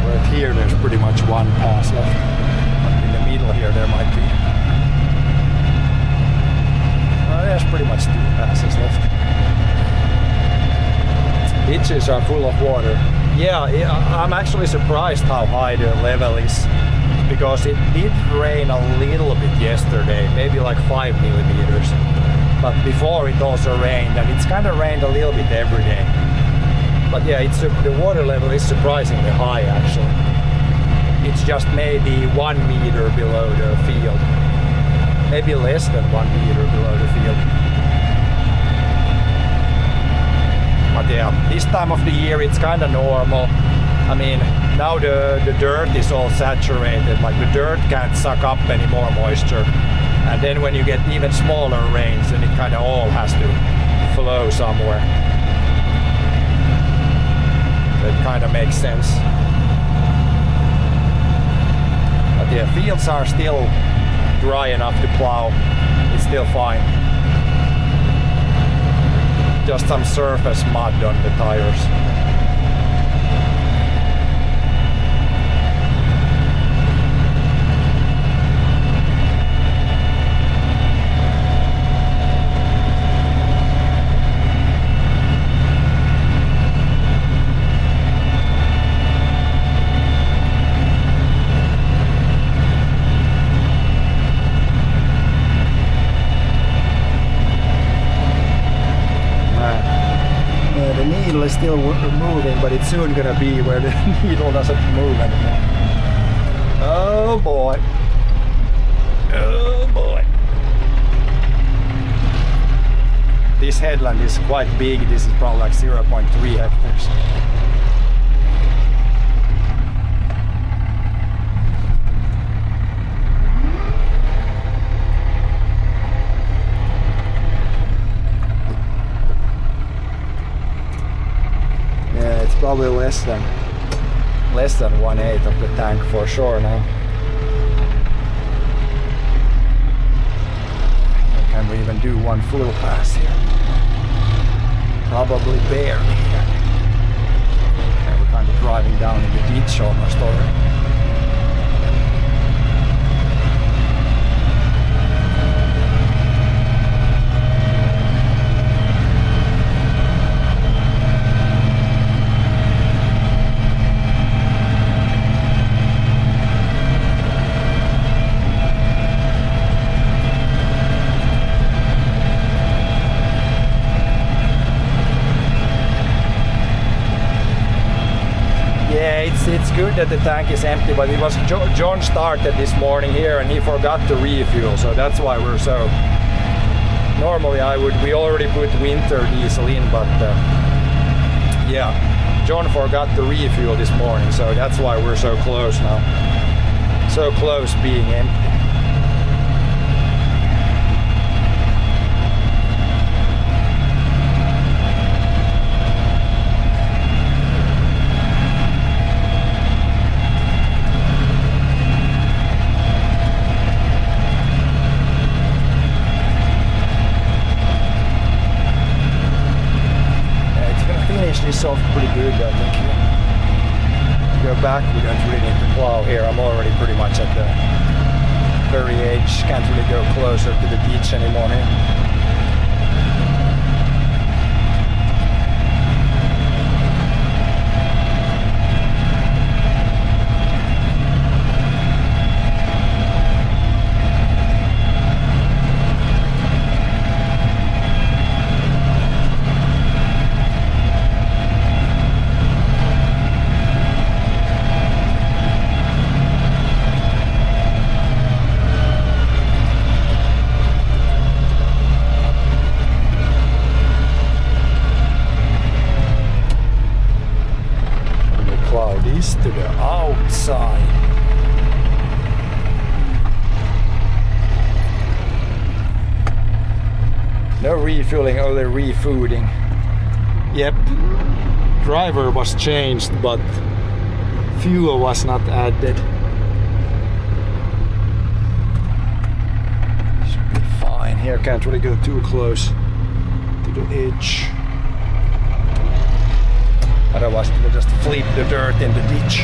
Right here, there's pretty much 1 pass left. But in the middle here, there might be. There's pretty much 2 passes left. Ditches are full of water. Yeah, I'm actually surprised how high the level is, because it did rain a little bit yesterday, maybe like 5 millimeters. But before it also rained, and it's kind of rained a little bit every day. But yeah, the water level is surprisingly high actually. It's just maybe 1 meter below the field. Maybe less than 1 meter below the field. But yeah, this time of the year it's kind of normal. I mean, now the dirt is all saturated, like the dirt can't suck up any more moisture. And then when you get even smaller rains, then it kind of all has to flow somewhere. So it kind of makes sense. But yeah, fields are still dry enough to plow. It's still fine. Just some surface mud on the tires. still moving, but it's soon gonna be where the needle doesn't move anymore. Oh boy. Oh boy. This headland is quite big. This is probably like 0.3 hectares. Yeah, it's probably less than 1/8 of the tank for sure now. Can we even do one full pass here? Probably barely here. And we're kind of driving down in the ditch almost already. It's good that the tank is empty, but it was John started this morning here and he forgot to refuel, so that's why we're so. Normally we already put winter diesel in, but yeah, John forgot to refuel this morning, so that's why we're so close now. So close being empty. This off pretty good, I think. To go back, we don't really need to plow here. I'm already pretty much at the very edge. Can't really go closer to the ditch anymore here. To the outside. No refueling, only refooding. Yep, driver was changed, but fuel was not added. Should be fine. Here, can't really go too close to the edge. Otherwise, we'll just flip the dirt in the ditch.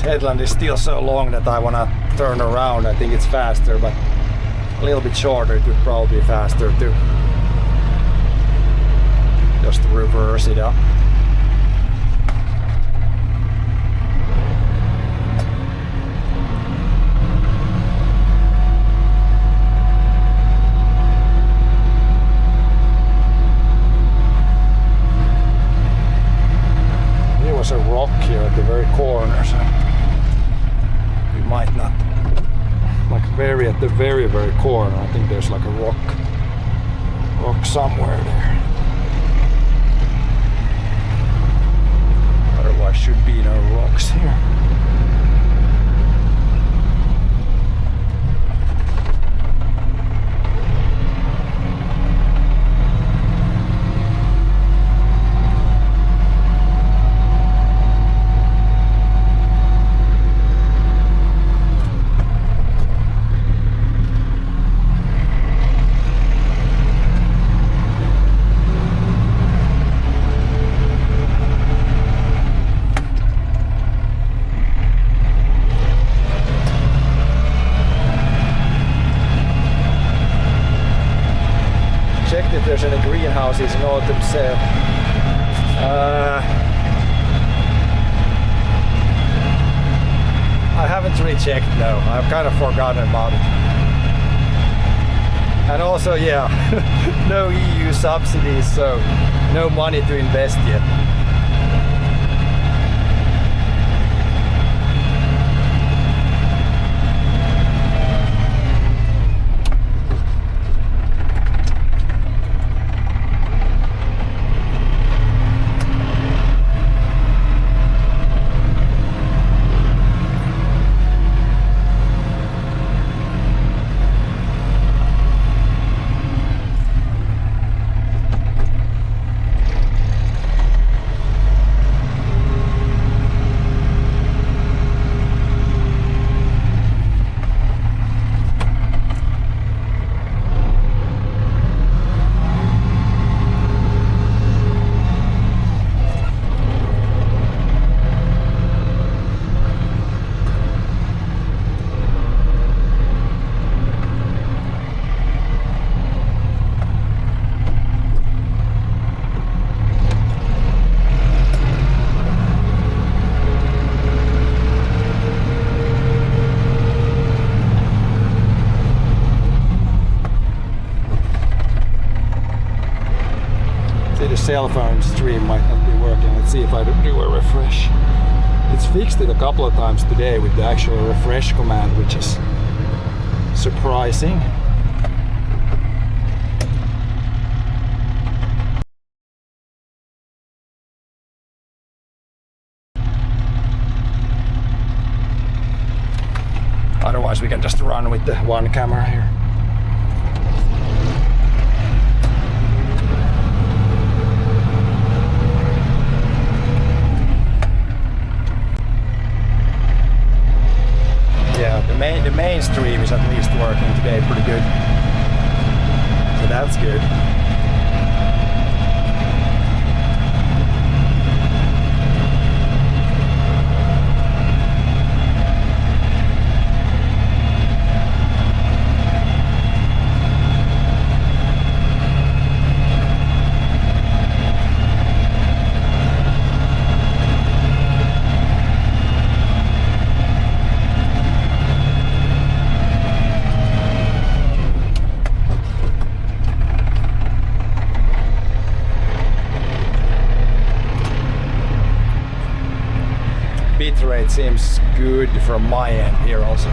Headland is still so long that I wanna turn around. I think it's faster, but a little bit shorter it would probably be faster too. Just reverse it up. There was a rock here at the very corner, so might not, like at the very corner. I think there's like a rock somewhere there. Otherwise should be no rocks here. greenhouses in autumn sale. I haven't really checked, no. I've kind of forgotten about it. And also, yeah, no EU subsidies, so no money to invest yet. Cell phone stream might not be working. Let's see if I do a refresh. It's fixed it a couple of times today with the actual refresh command, which is surprising. Otherwise we can just run with the one camera here. The mainstream is at least working today pretty good. So that's good. Bitrate seems good from my end here also.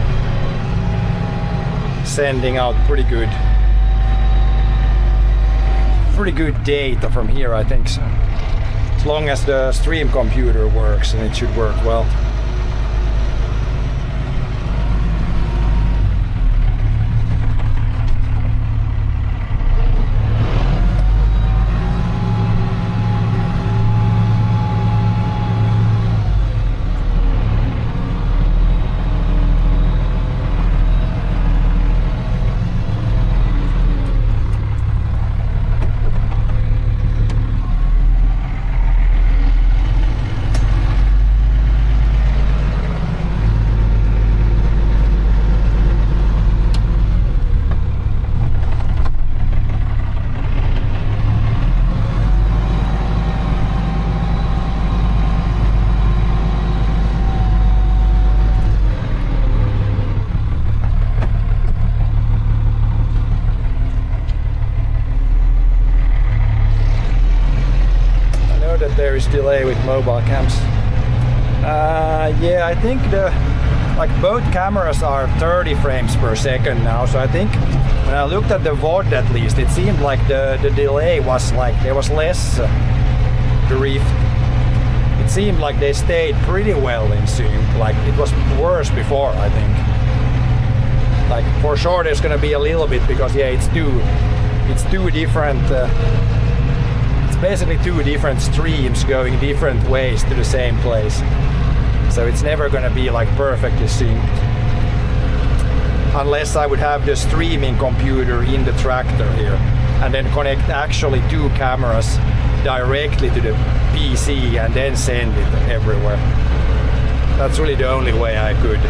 Sending out pretty good data from here, I think so. As long as the stream computer works, and it should work well. There is delay with mobile cams. Yeah, I think both cameras are 30 frames per second now, so I think when I looked at the VOD at least, it seemed like the delay was like there was less drift. It seemed like they stayed pretty well in sync. Like it was worse before, I think. Like for sure there's gonna be a little bit because yeah, it's two different basically two different streams going different ways to the same place. So it's never going to be like perfectly synced. Unless I would have the streaming computer in the tractor here and then connect actually two cameras directly to the PC and then send it everywhere. That's really the only way I could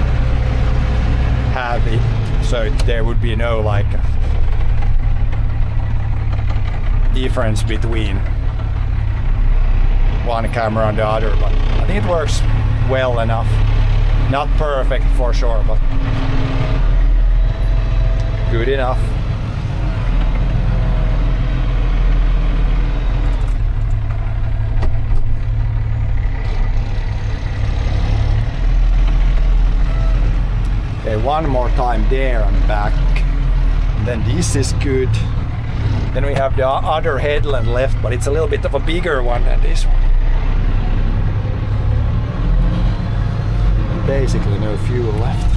have it. So there would be no like difference between one camera and the other, but I think it works well enough. Not perfect for sure, but good enough. Okay, one more time there and back. And then this is good. Then we have the other headland left, but it's a little bit of a bigger one than this one. Basically no fuel left.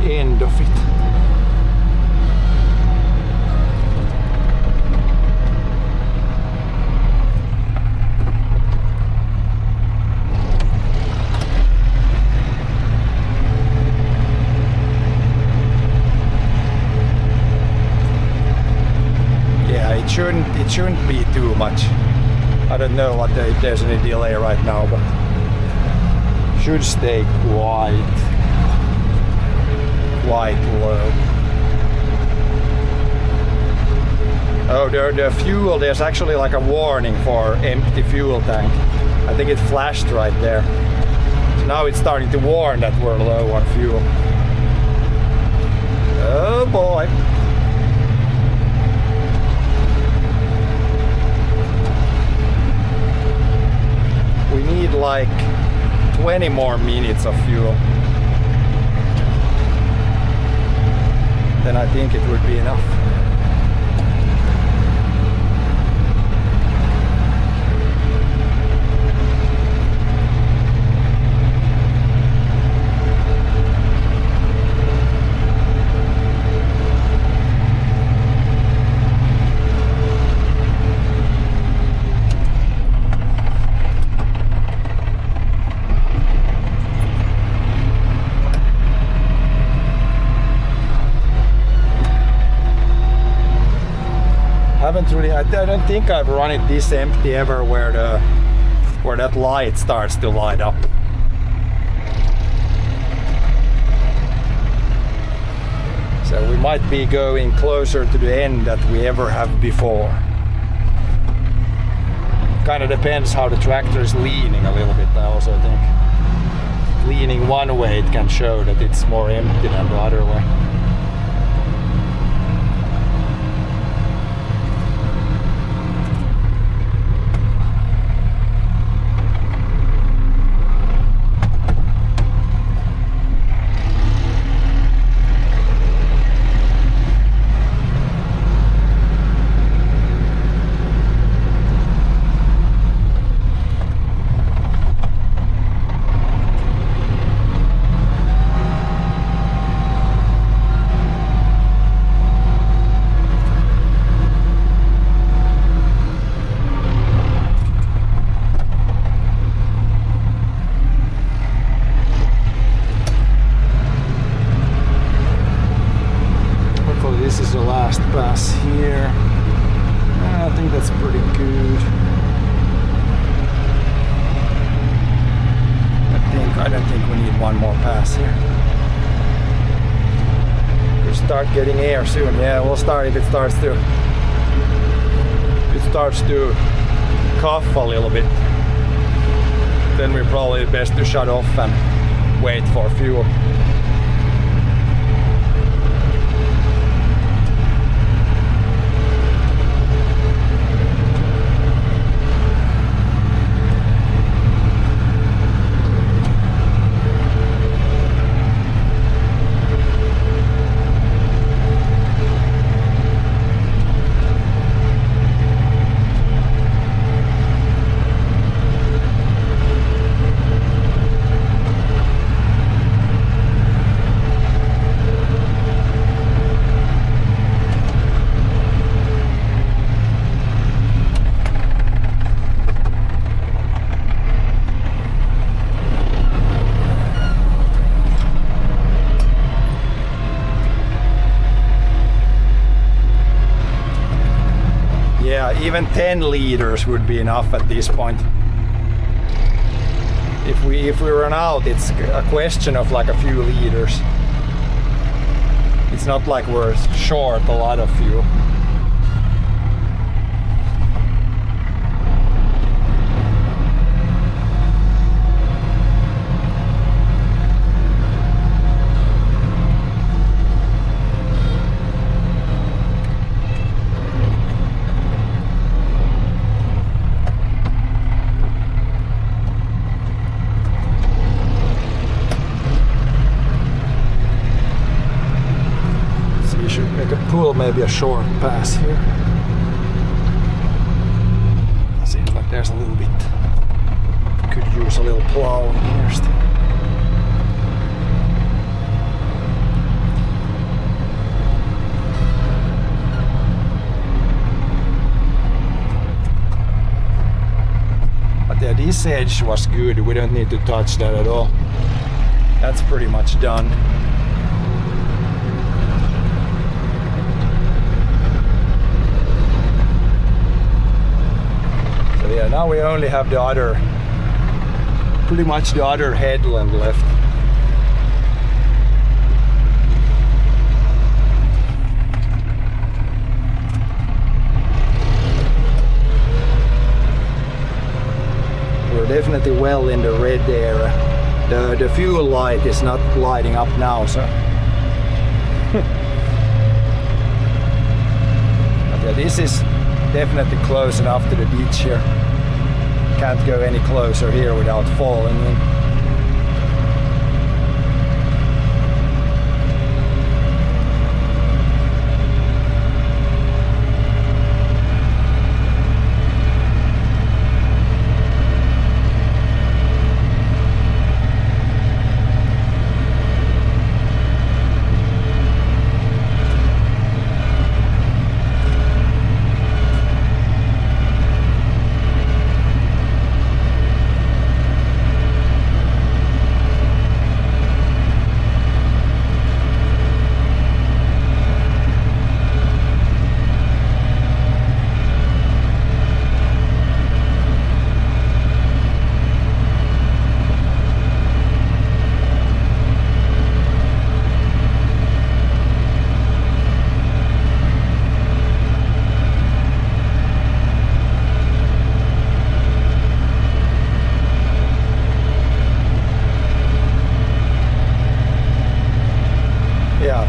End of it. Yeah, it shouldn't be too much. I don't know what if there's any delay right now, but should stay quite low. Oh, the fuel, there's actually like a warning for empty fuel tank. I think it flashed right there. So now it's starting to warn that we're low on fuel. Oh boy. We need like 20 more minutes of fuel. Then I think it would be enough. I don't think I've run it this empty ever where that light starts to light up. So we might be going closer to the end that we ever have before. Kind of depends how the tractor is leaning a little bit, I also think. Leaning one way it can show that it's more empty than the other way. Pass here. I think that's pretty good. I don't think we need one more pass here. We'll start getting air soon. Yeah, we'll start if it starts to cough a little bit. Then we're probably best to shut off and wait for fuel. even 10 liters would be enough at this point. If we run out, it's a question of like a few liters. It's not like we're short a lot of fuel. Pull maybe a short pass here. Seems like there's a little bit. Could use a little plowing here still. But yeah, this edge was good. We don't need to touch that at all. That's pretty much done. Yeah, now we only have the other, pretty much the other headland left. We're definitely well in the red area. The fuel light is not lighting up now, so. But yeah, this is definitely close enough to the beach here. Can't go any closer here without falling in.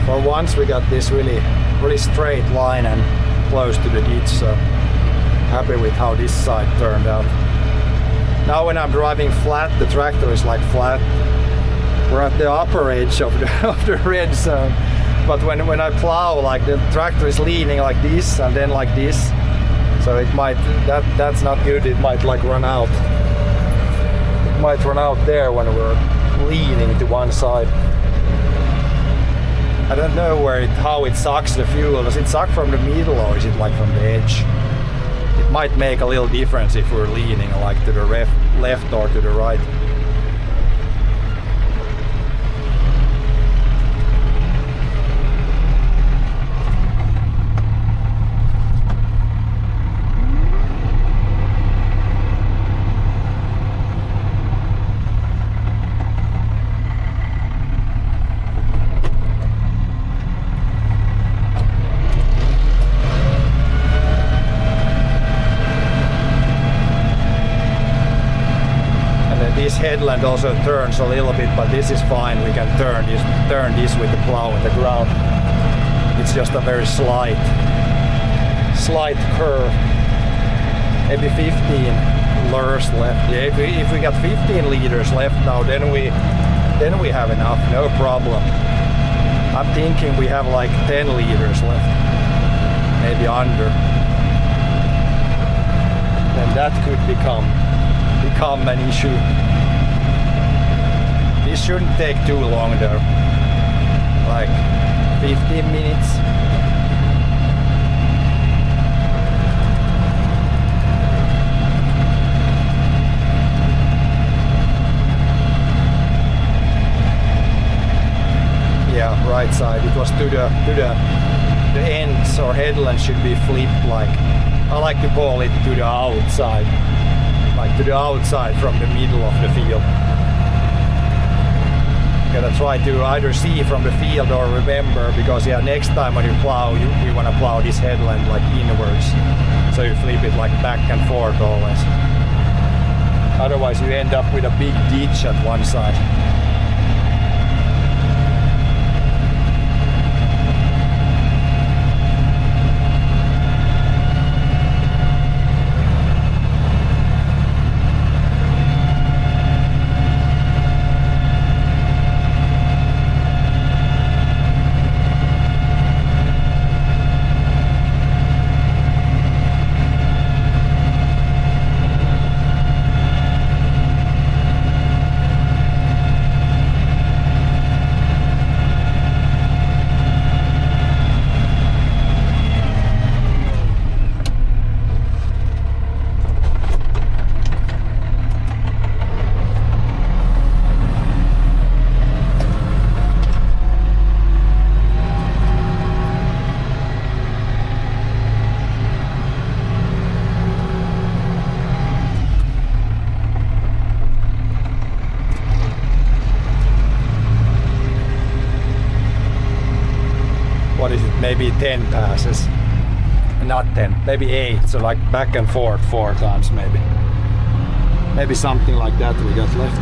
For once we got this really straight line and close to the ditch, so happy with how this side turned out. Now when I'm driving flat, the tractor is like flat. We're at the upper edge of the red zone, but when I plow, like the tractor is leaning like this and then like this, so it might, that's not good. It might like run out. It might run out there when we're leaning to one side. I don't know how it sucks the fuel. Does it suck from the middle or is it like from the edge? It might make a little difference if we're leaning like to the left or to the right. This headland also turns a little bit, but this is fine. We can turn this with the plow in the ground. It's just a very slight curve. Maybe 15 liters left. Yeah, if we got 15 liters left now, then we have enough, no problem. I'm thinking we have like 10 liters left, maybe under. Then that could become an issue. This shouldn't take too long though, like 15 minutes. Yeah, right side. It was to the ends or headland should be flipped like I like to call it to the outside, like to the outside from the middle of the field. Gotta try to either see from the field or remember, because next time when you plow, you want to plow this headland like inwards, so you flip it like back and forth always. Otherwise you end up with a big ditch at one side. Maybe 10 passes, not 10, maybe 8, so like back and forth 4 times maybe something like that we got left.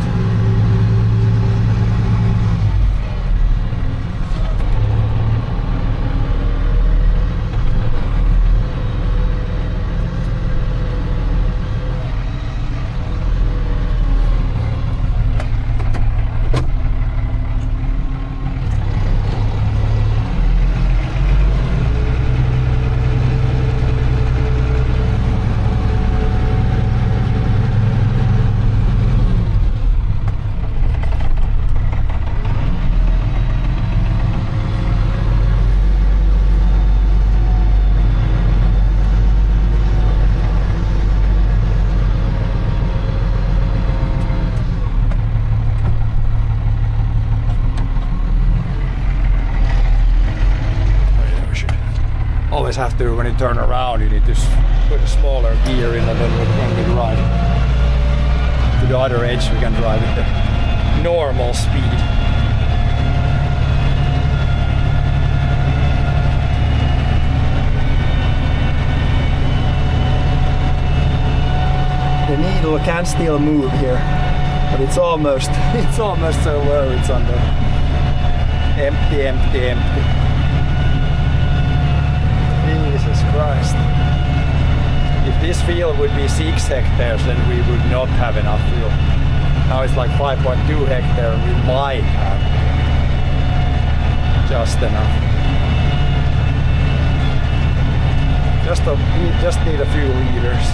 Have to, when you turn around, you need to put a smaller gear in, and then when we drive to the other edge, we can drive at the normal speed. The needle can still move here, but it's almost so low. It's on the empty. Jesus Christ. If this field would be 6 hectares, then we would not have enough fuel. Now it's like 5.2 hectares, and we might have just enough. We just need a few liters.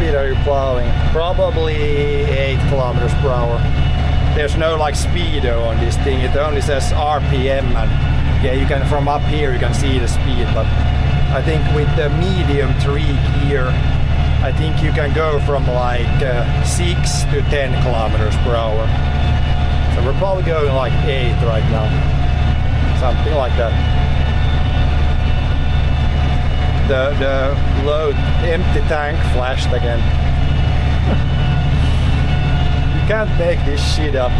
Are you plowing? Probably 8 kilometers per hour. There's no like speedo on this thing. It only says RPM, and yeah, you can, from up here you can see the speed, but I think with the medium 3 gear, I think you can go from like 6 to 10 kilometers per hour. So we're probably going like 8 right now, something like that. The load empty tank flashed again. You can't make this shit up.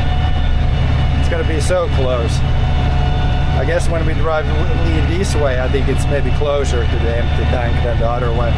It's gonna be so close. I guess when we lead this way, I think it's maybe closer to the empty tank than the other way.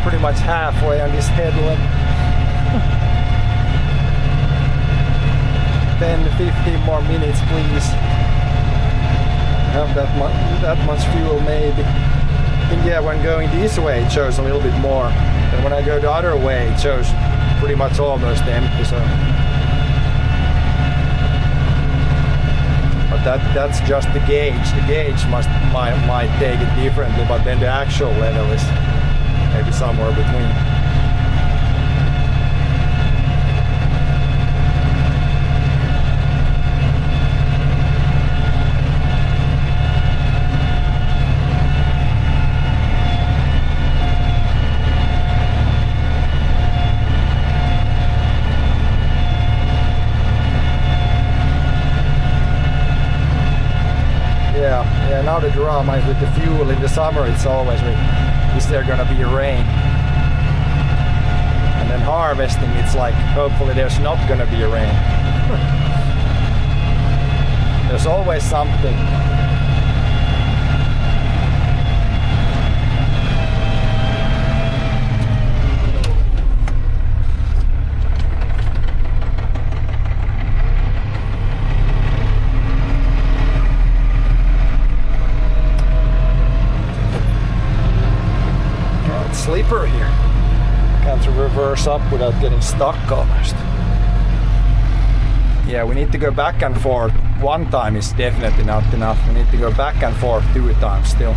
pretty much halfway on this headland. 10-15 more minutes, please. Have that much fuel maybe. I think, yeah, when going this way it shows a little bit more. And when I go the other way it shows pretty much almost empty. So, but that's just the gauge. The gauge might take it differently, but then the actual level is maybe somewhere between. Yeah, now the drama is with the fuel. In the summer it's always is there gonna be rain? And then harvesting it's like hopefully there's not gonna be rain. There's always something. Sleeper here. Can't reverse up without getting stuck almost. Yeah, we need to go back and forth. One time is definitely not enough. We need to go back and forth 2 times still.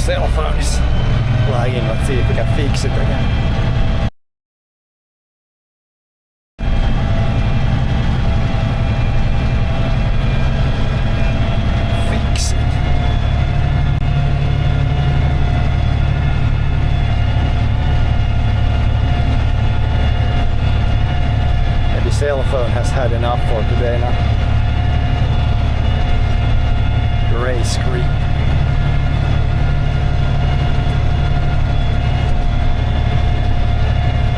Cell phone is lagging. Let's see if we can fix it again. Fix it. Maybe cell phone has had enough for today now. Gray screen.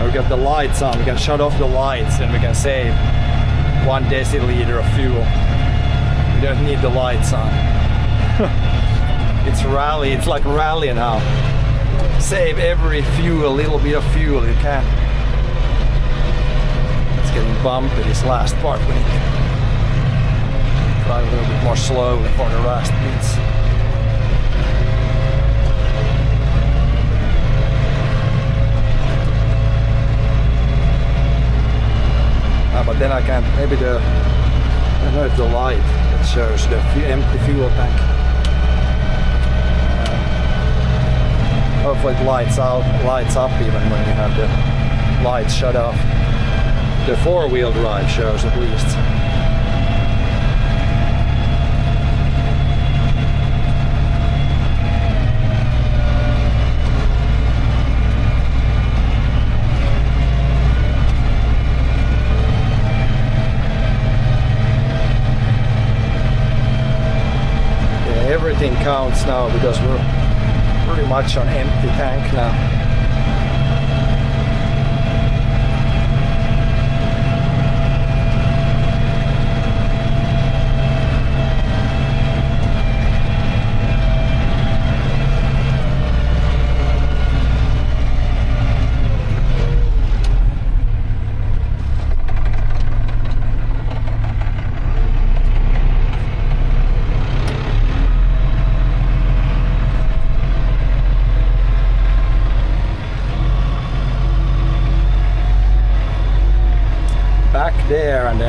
We got the lights on, we can shut off the lights and we can save 1 deciliter of fuel. We don't need the lights on. It's rally, it's like rally now. Save every fuel, little bit of fuel you can. It's getting bumpy this last part. We need to drive a little bit more slowly for the last bits. But then I can't, maybe I don't know if the light that shows the empty fuel tank. Hopefully it lights up even when you have the lights shut off. The 4-wheel drive shows at least. Everything counts now because we're pretty much on empty tank now.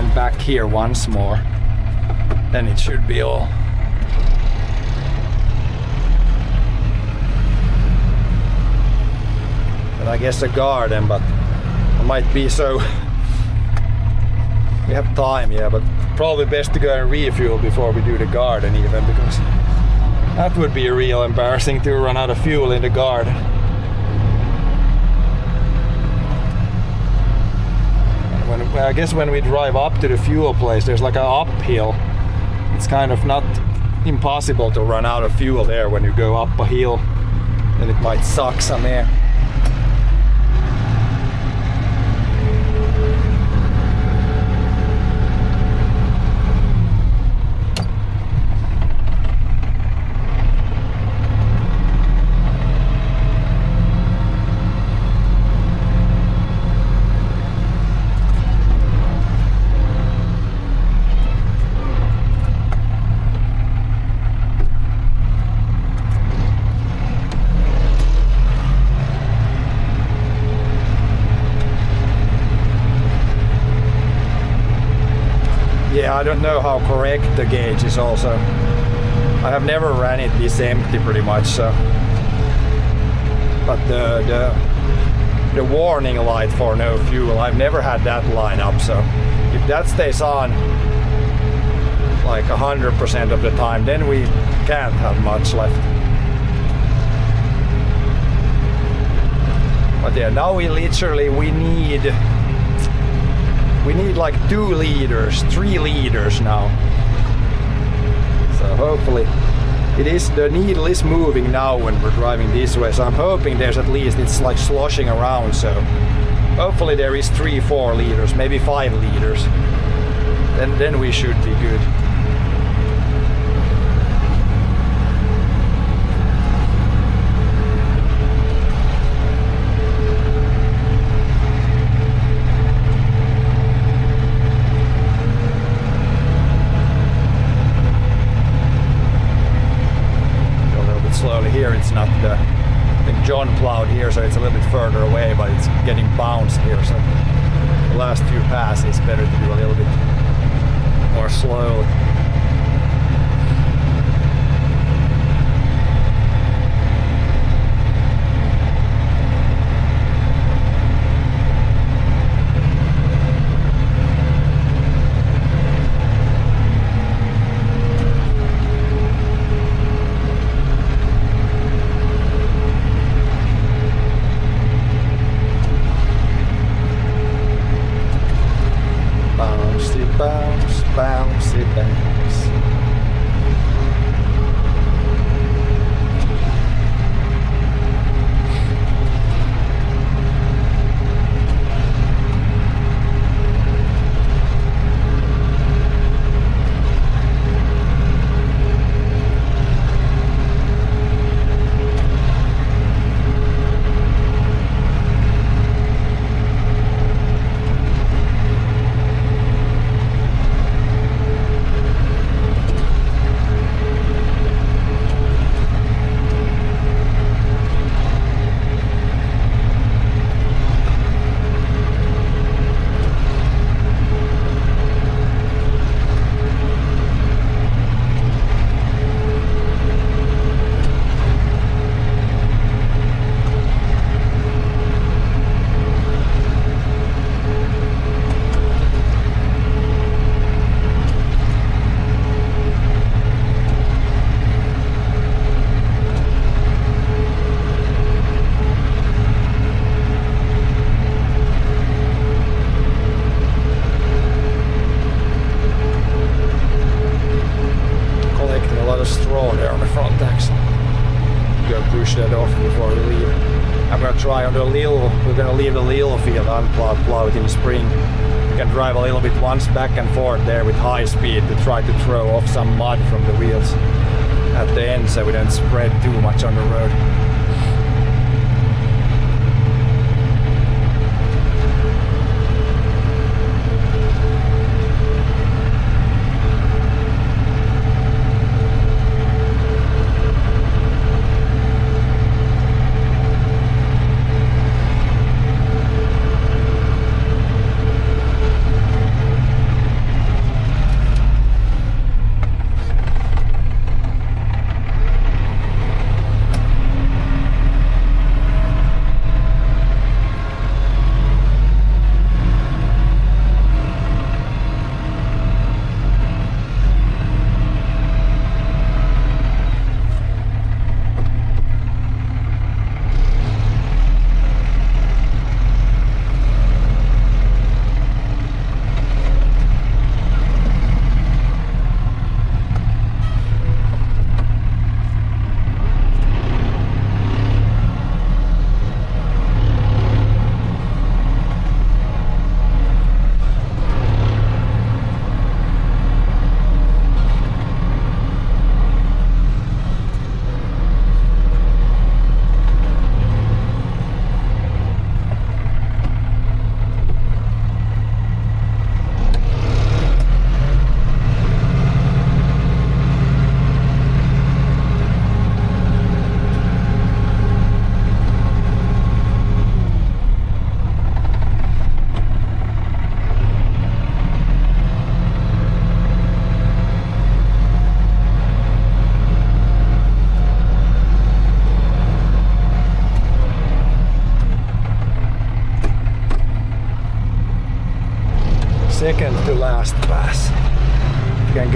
then back here once more. Then it should be all. And I guess a garden, but it might be so. We have time, yeah, but probably best to go and refuel before we do the garden even, because that would be real embarrassing to run out of fuel in the garden. I guess when we drive up to the fuel place, there's like an uphill. It's kind of not impossible to run out of fuel there when you go up a hill, and it might suck some air. I don't know how correct the gauge is also. I have never ran it this empty pretty much, so. But the warning light for no fuel, I've never had that line up, so if that stays on like 100% of the time, then we can't have much left. But yeah, now we need like 2 liters, 3 liters now. So hopefully the needle is moving now when we're driving this way. So I'm hoping there's at least, it's like sloshing around. So hopefully there is 3-4 liters, maybe 5 liters. Then we should be good. Here it's not I think John plowed here, so it's a little bit further away, but it's getting bounced here, so the last few passes better to do a little bit more slowly. Bounce, bounce, it bounce. We're gonna leave the little field unplowed, plow it in the spring. We can drive a little bit once back and forth there with high speed to try to throw off some mud from the wheels at the end, so we don't spread too much on the road.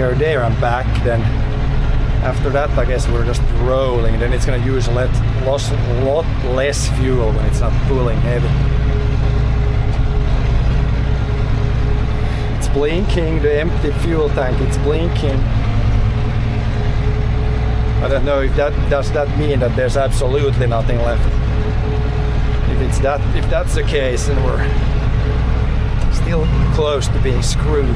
go there and back, then after that I guess we're just rolling. Then it's gonna use a lot less fuel when it's not pulling heavy. It's blinking, the empty fuel tank, it's blinking. I don't know if does that mean that there's absolutely nothing left. If that's the case, then we're still close to being screwed.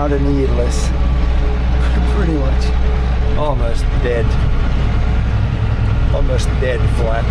The needless, pretty much almost dead flat.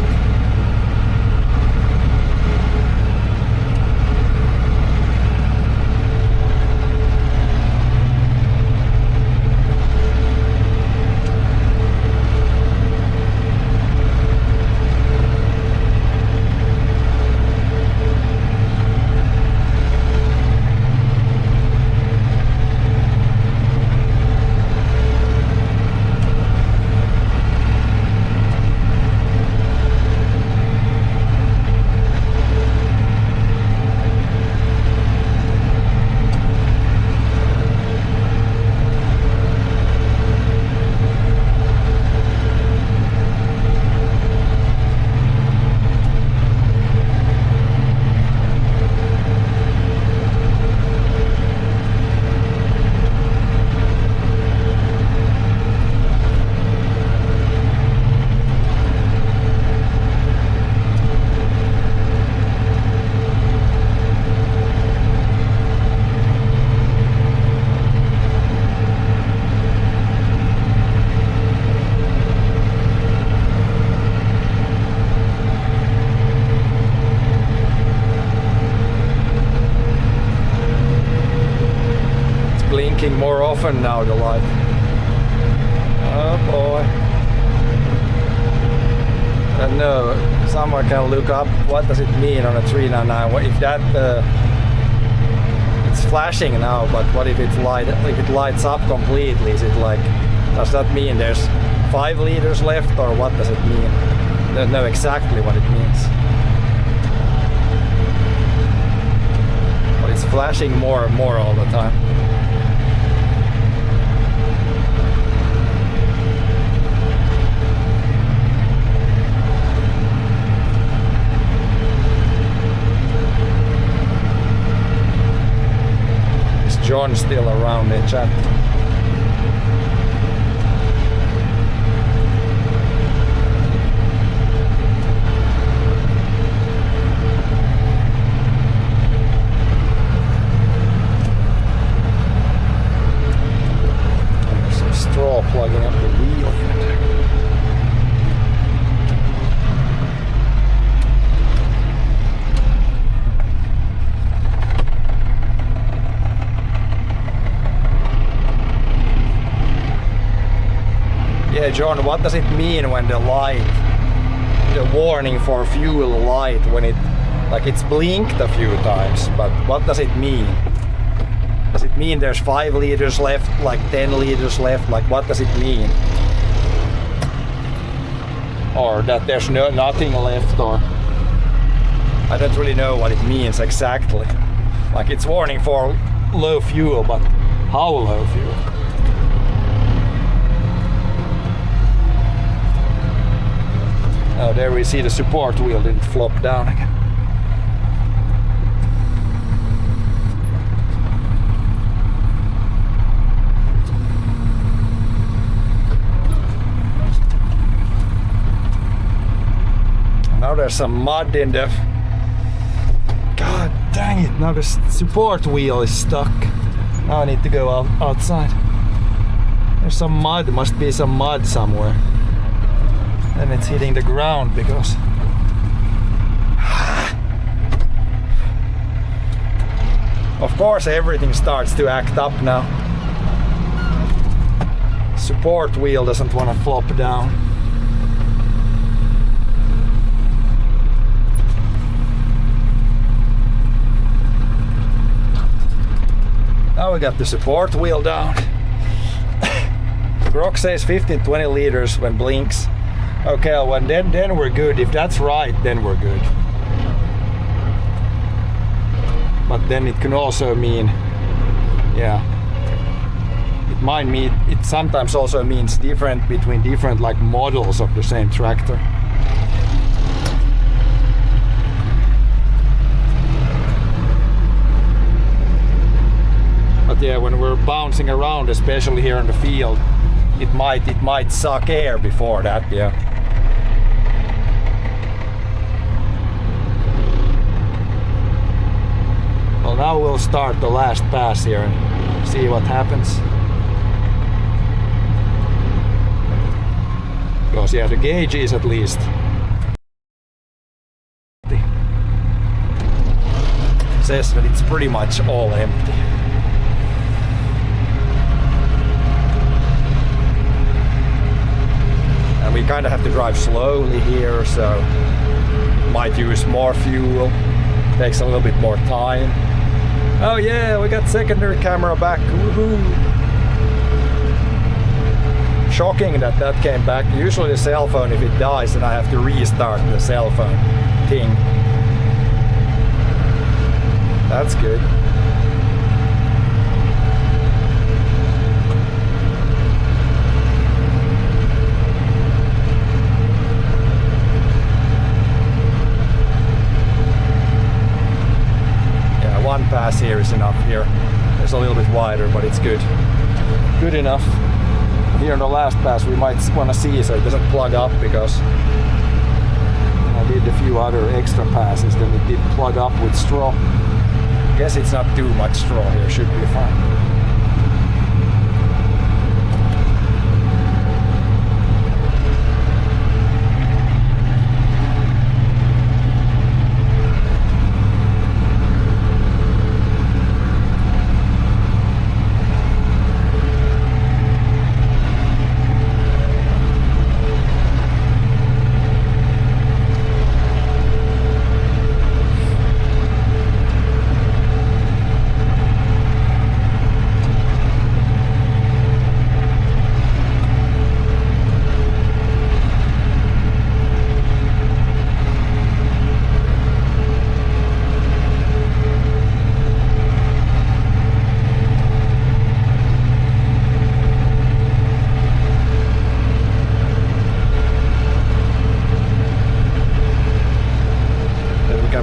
More often now, the light. Oh boy. I don't know, someone can look up what does it mean on a 399. If that it's flashing now, but what if it lights up completely? Is it like, does that mean there's 5 liters left, or what does it mean? I don't know exactly what it means. But it's flashing more and more all the time. John still around in chat. There's some straw plugging up the wheel unit. Yeah, John, what does it mean when the warning for fuel light, when it's blinked a few times, but what does it mean? Does it mean there's 5 liters left, like 10 liters left, like what does it mean? Or that there's nothing left, or I don't really know what it means exactly. Like it's warning for low fuel, but how low fuel? Oh, there we see the support wheel didn't flop down again. Now there's some mud in the... God dang it, now the support wheel is stuck. Now I need to go outside. There's some mud, must be some mud somewhere. And it's hitting the ground because of course everything starts to act up now. Support wheel doesn't want to flop down. Now we got the support wheel down. Grok says 15-20 liters when blinks. Okay, well then we're good. If that's right, then we're good. But then it can also mean, yeah, it sometimes also means different between different like models of the same tractor. But yeah, when we're bouncing around, especially here in the field, it might suck air before that, yeah. Well, now we'll start the last pass here and see what happens. Because yeah, the gauge is at least says that it's pretty much all empty. And we kind of have to drive slowly here, so might use more fuel. Takes a little bit more time. Oh yeah, we got secondary camera back. Woohoo! Shocking that came back. Usually the cell phone, if it dies, then I have to restart the cell phone thing. That's good. Yeah, one pass here is enough here. It's a little bit wider, but it's good. Good enough. Here in the last pass we might want to see so it doesn't plug up, because I did a few other extra passes, then it did plug up with straw. Guess it's not too much straw here, should be fine.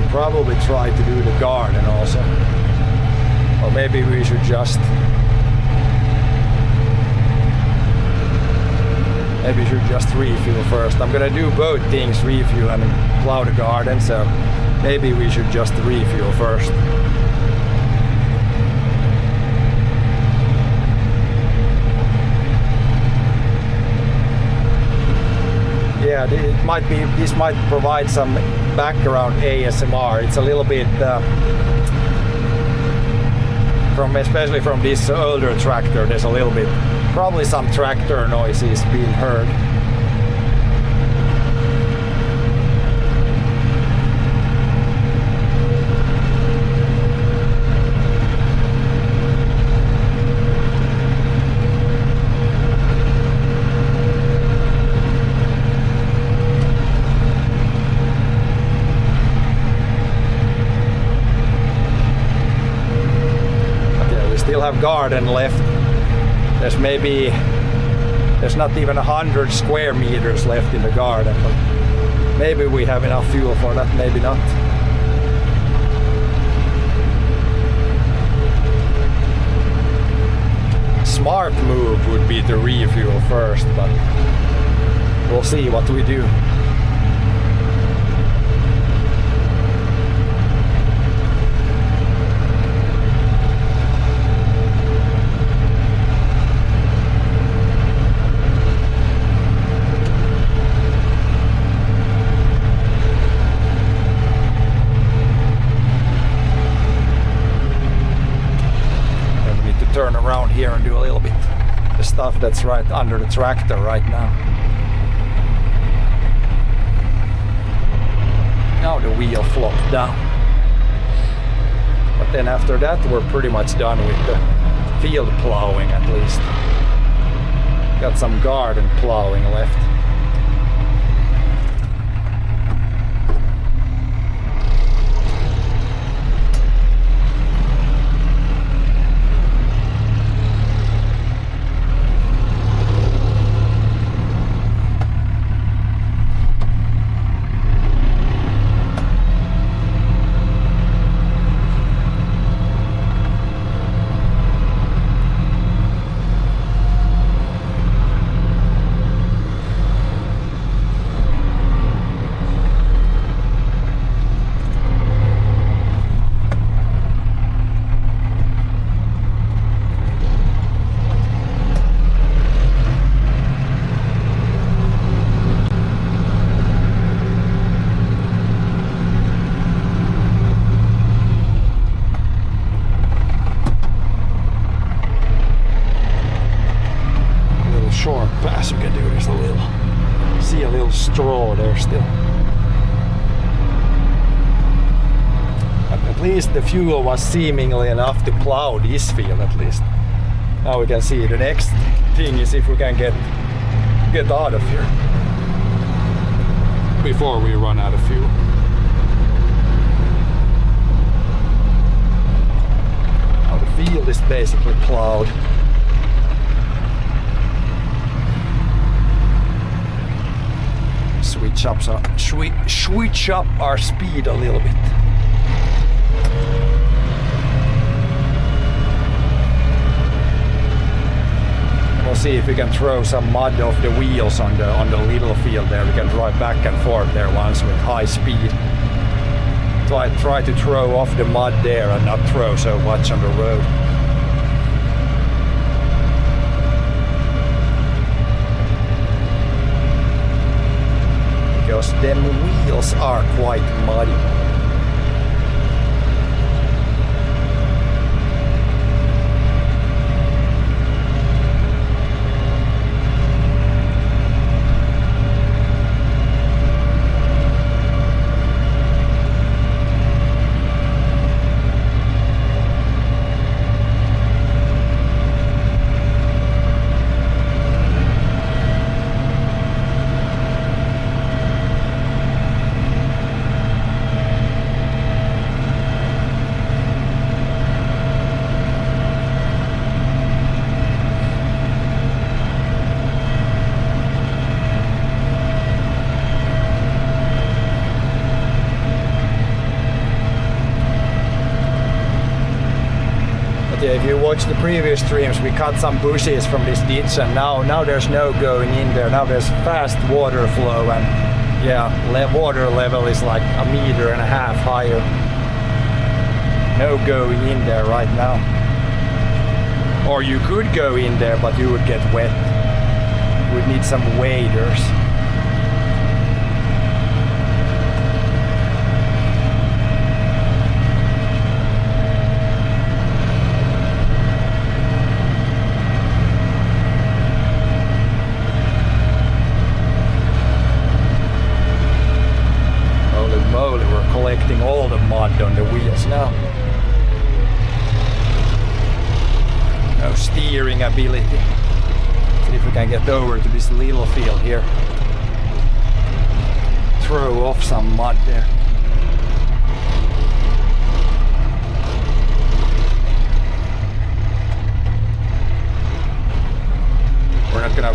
Probably try to do the garden also, or maybe we should just refuel first. I'm gonna do both things, refuel and plow the garden, so maybe we should just refuel first. Yeah, this might provide some background ASMR. It's a little bit especially from this older tractor, there's a little bit, probably some tractor noises being heard. Have garden left. There's not even 100 square meters left in the garden, but maybe we have enough fuel for that, maybe not. Smart move would be to refuel first, but we'll see what we do. stuff that's right under the tractor right now. Now the wheel flopped down. But then after that we're pretty much done with the field plowing at least. Got some garden plowing left. Short pass we can do. There's a little, see a little straw there still. But at least the fuel was seemingly enough to plow this field at least. Now we can see the next thing is if we can get out of here before we run out of fuel. Now the field is basically plowed. Switch up our speed a little bit. We'll see if we can throw some mud off the wheels on the little field there. We can drive back and forth there once with high speed. Try to throw off the mud there and not throw so much on the road. Because them wheels are quite muddy. Yeah, if you watch the previous streams, we cut some bushes from this ditch, and now there's no going in there. Now there's fast water flow, and yeah, water level is like 1.5 meters higher. No going in there right now. Or you could go in there, but you would get wet. You would need some waders. Collecting all the mud on the wheels now. No steering ability. See if we can get over to this little field here. Throw off some mud there.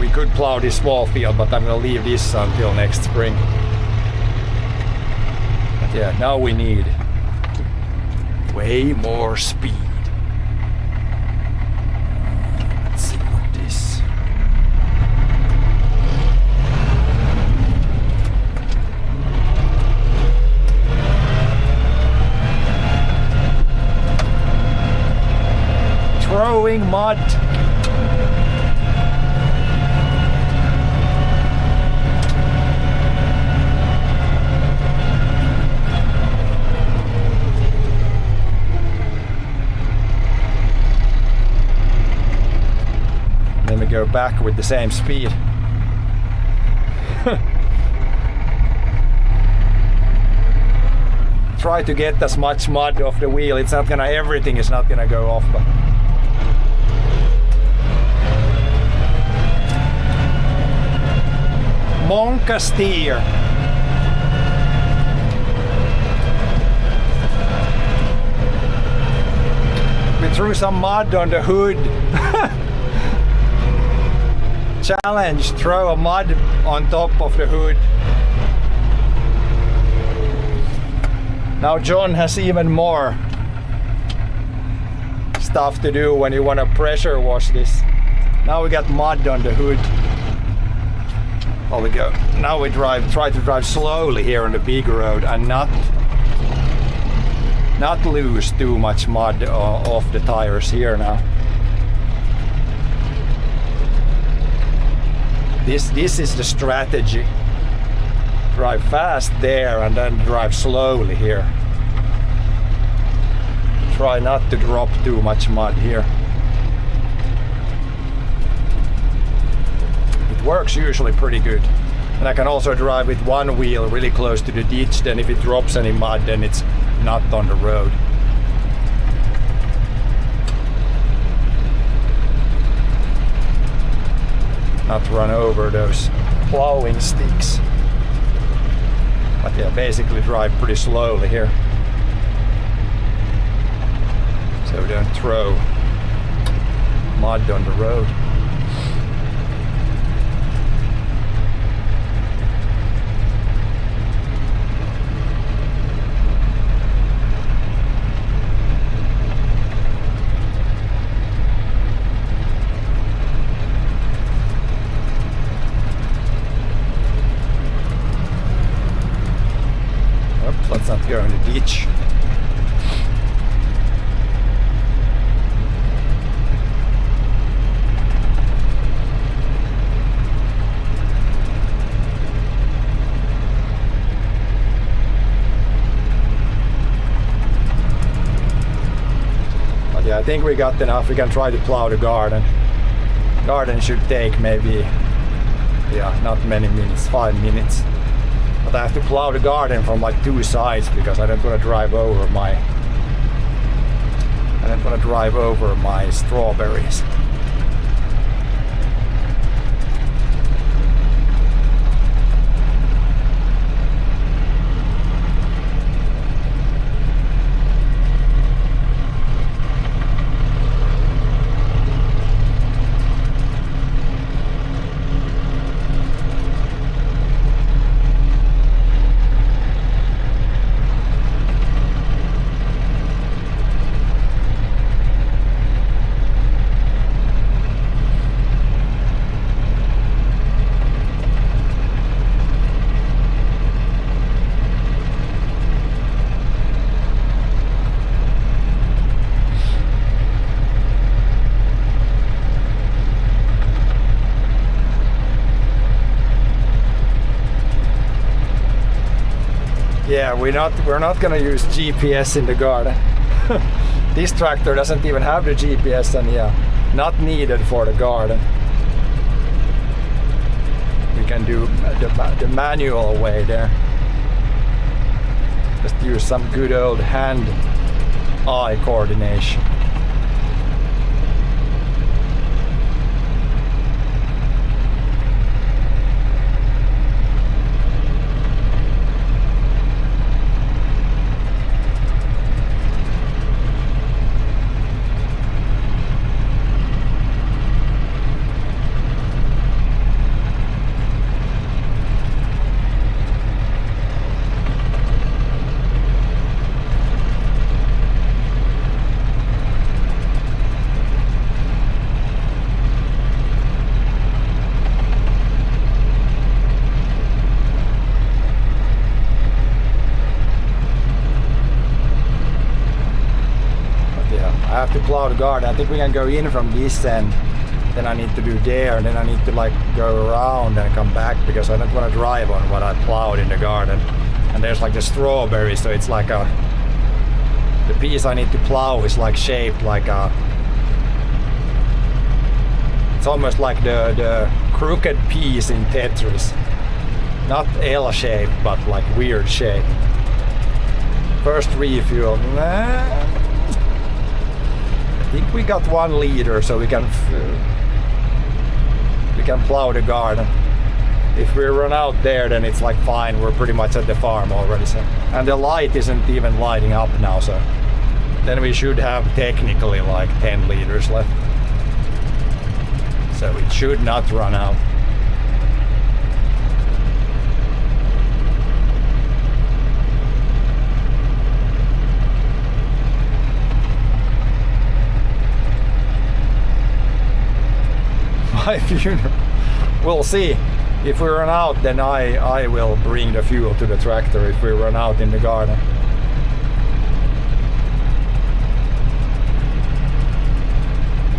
We could plow this small field, but I'm gonna leave this until next spring. Yeah, now we need way more speed. Let's see what this. Throwing mud. Go go back with the same speed. Try to get as much mud off the wheel. It's not gonna, everything is not gonna go off, but Monka steer. We threw some mud on the hood. Challenge, throw a mud on top of the hood. Now John has even more stuff to do when you want to pressure wash this. Now we got mud on the hood. Oh, we go. Now we try to drive slowly here on the big road and not lose too much mud off the tires here now. This is the strategy. Drive fast there and then drive slowly here. Try not to drop too much mud here. It works usually pretty good. And I can also drive with one wheel really close to the ditch, then if it drops any mud then it's not on the road. Not run over those plowing sticks. But yeah, basically drive pretty slowly here. So don't throw mud on the road. Let's not go in the ditch. But yeah, I think we got enough. We can try to plow the garden. Garden should take maybe, yeah, not many minutes, 5 minutes. But I have to plow the garden from like 2 sides because I don't want to drive over my strawberries. Yeah, we're not gonna use GPS in the garden. This tractor doesn't even have the GPS, and yeah, not needed for the garden. We can do the manual way there. Just use some good old hand-eye coordination. I have to plow the garden. I think we can go in from this end. Then I need to do there, and then I need to like go around and come back because I don't want to drive on what I plowed in the garden. And there's like the strawberry, so it's like the piece I need to plow is like shaped like It's almost like the crooked piece in Tetris. Not L-shaped, but like weird shape. First refuel. Nah. I think we got 1 liter, so we can plow the garden. If we run out there, then it's like fine. We're pretty much at the farm already. So, and the light isn't even lighting up now, so then we should have technically like 10 liters left. So it should not run out. My funeral. We'll see. If we run out, then I will bring the fuel to the tractor if we run out in the garden.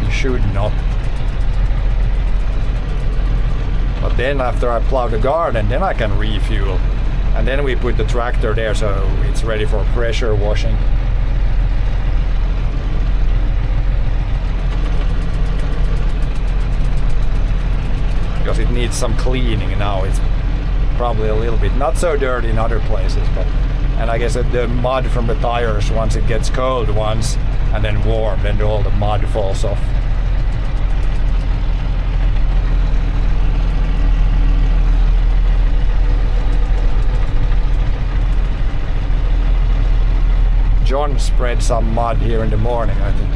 You should not. But then after I plow the garden, then I can refuel. And then we put the tractor there so it's ready for pressure washing. Because it needs some cleaning now. It's probably a little bit not so dirty in other places, but and I guess the mud from the tires, once it gets cold once and then warm, then all the mud falls off. John spread some mud here in the morning, I think.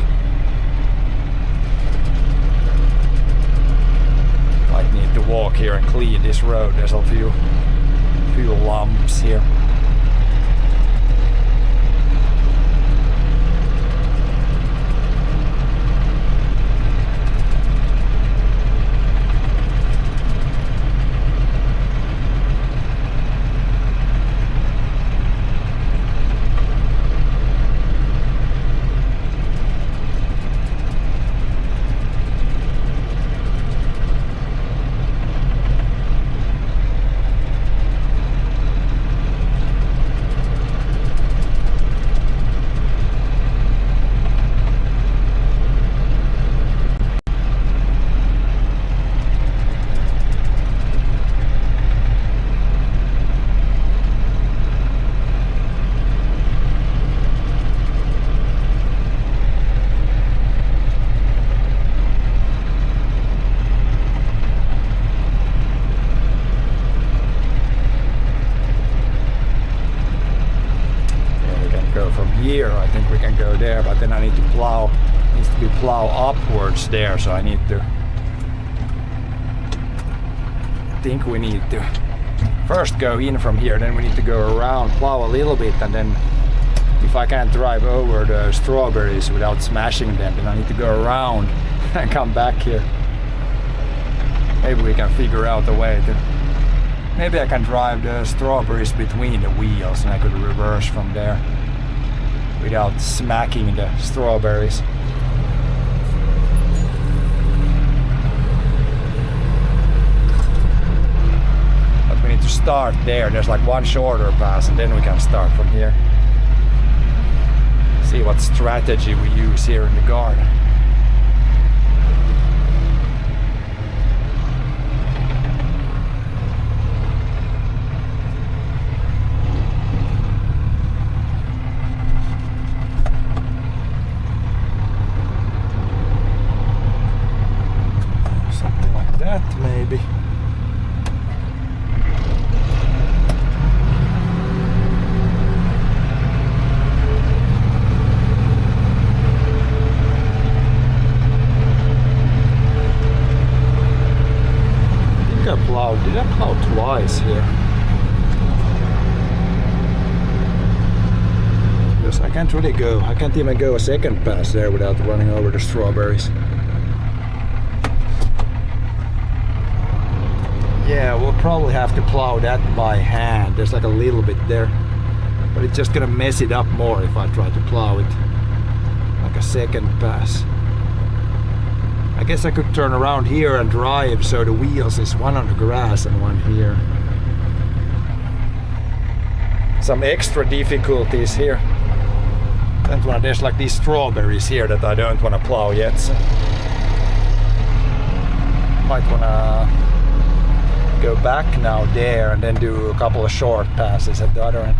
Might need to walk here and clean this road. There's a few lumps here. Here I think we can go there, but then I need to plow. It needs to be plow upwards there, so I need to. I think we need to first go in from here, then we need to go around, plow a little bit, and then if I can't drive over the strawberries without smashing them, then I need to go around and come back here. Maybe we can figure out a way to. Maybe I can drive the strawberries between the wheels and I could reverse from there without smacking the strawberries. But we need to start there. There's like one shorter pass and then we can start from here. See what strategy we use here in the garden. Maybe. Did I plow twice here? Because I can't really go. I can't even go a second pass there without running over the strawberries. Yeah, we'll probably have to plow that by hand. There's like a little bit there, but it's just gonna mess it up more if I try to plow it like a second pass. I guess I could turn around here and drive so the wheels is one on the grass and one here. Some extra difficulties here. There's like these strawberries here that I don't want to plow yet. So. Might wanna go back now there and then do a couple of short passes at the other end.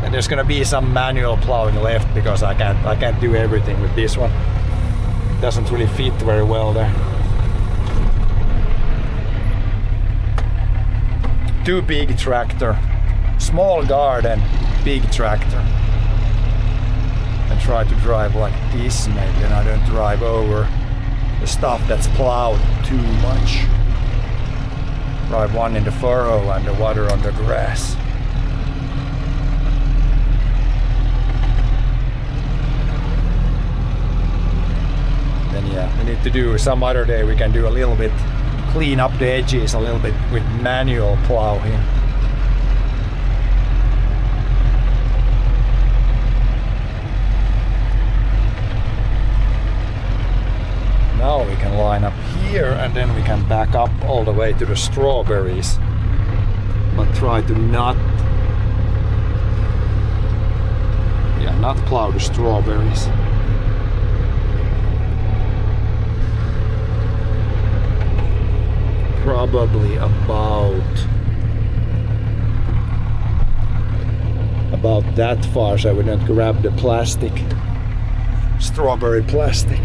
And there's gonna be some manual plowing left because I can't do everything with this one. It doesn't really fit very well there. Too big tractor. Small garden, big tractor. And try to drive like this maybe, and I don't drive over the stuff that's plowed too much. Drive one in the furrow and the water on the grass. Then yeah, we need to do some other day. We can do a little bit, clean up the edges a little bit with manual plowing. Now we can line up here and then we can back up all the way to the strawberries. But try to not plow the strawberries. Probably about that far, so I would not grab the plastic, strawberry plastic.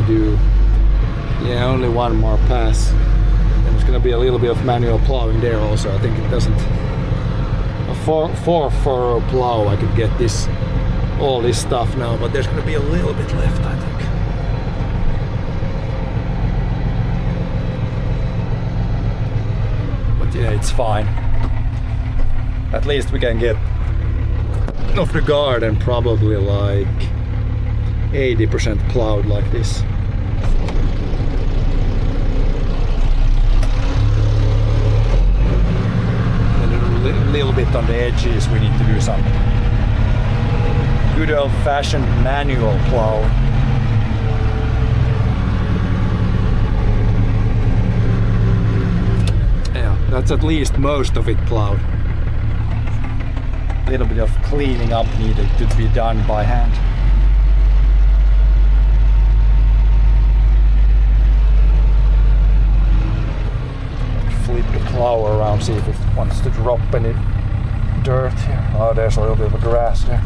Do only one more pass, and it's gonna be a little bit of manual plowing there also. I think it doesn't, a four furrow plow I could get this, all this stuff now, but there's gonna be a little bit left, I think. But yeah, it's fine. At least we can get off the garden probably like 80% plowed like this. And a little bit on the edges we need to do some good old-fashioned manual plow. Yeah, that's at least most of it plowed. A little bit of cleaning up needed to be done by hand. Flip the plow around, see if it wants to drop any dirt here. Oh, there's a little bit of grass there.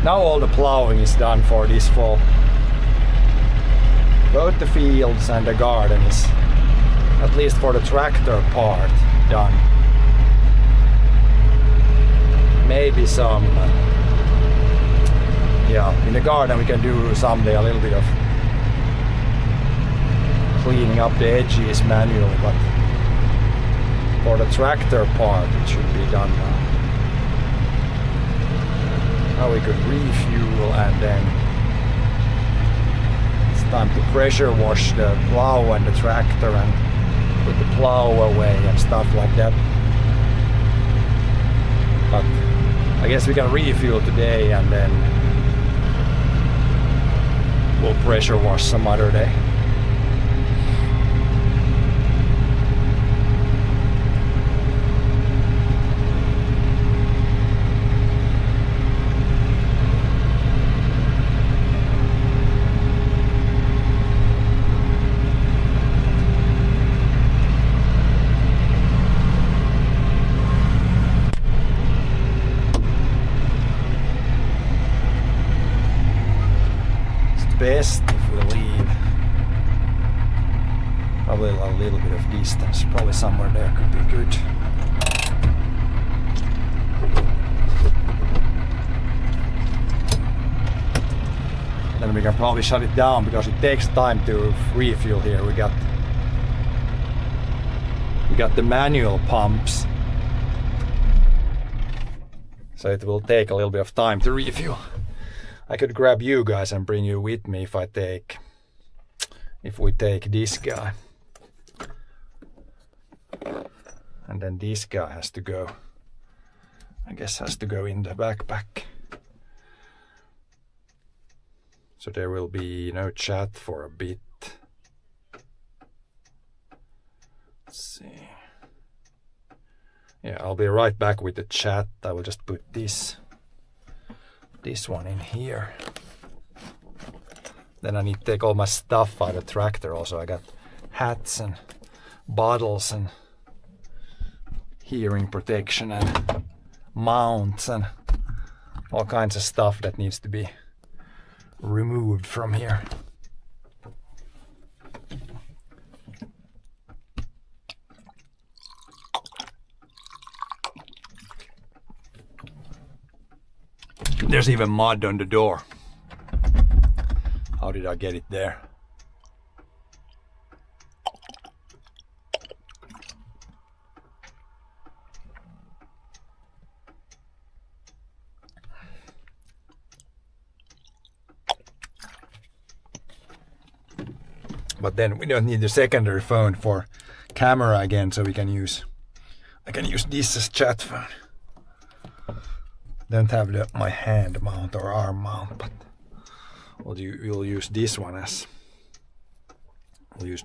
Now all the plowing is done for this fall. Both the fields and the garden is, at least for the tractor part, done. Maybe some, in the garden we can do someday a little bit of cleaning up the edges manually, but for the tractor part it should be done now. Now we could refuel and then it's time to pressure wash the plow and the tractor and put the plow away and stuff like that. But I guess we can refuel today and then we'll pressure wash some other day. Best if we leave probably a little bit of distance, probably somewhere there could be good. then we can probably shut it down because it takes time to refuel here. We got the manual pumps, so it will take a little bit of time to refuel. I could grab you guys and bring you with me if we take this guy. And then this guy has to go, I guess has to go in the backpack. So there will be no chat for a bit. Let's see. Yeah, I'll be right back with the chat. I will just put this one in here. Then I need to take all my stuff out of the tractor also. I got hats and bottles and hearing protection and mounts and all kinds of stuff that needs to be removed from here. There's even mud on the door. How did I get it there? But then we don't need the secondary phone for camera again, so I can use this as chat phone. Don't have my hand mount or arm mount, but we'll use this one as the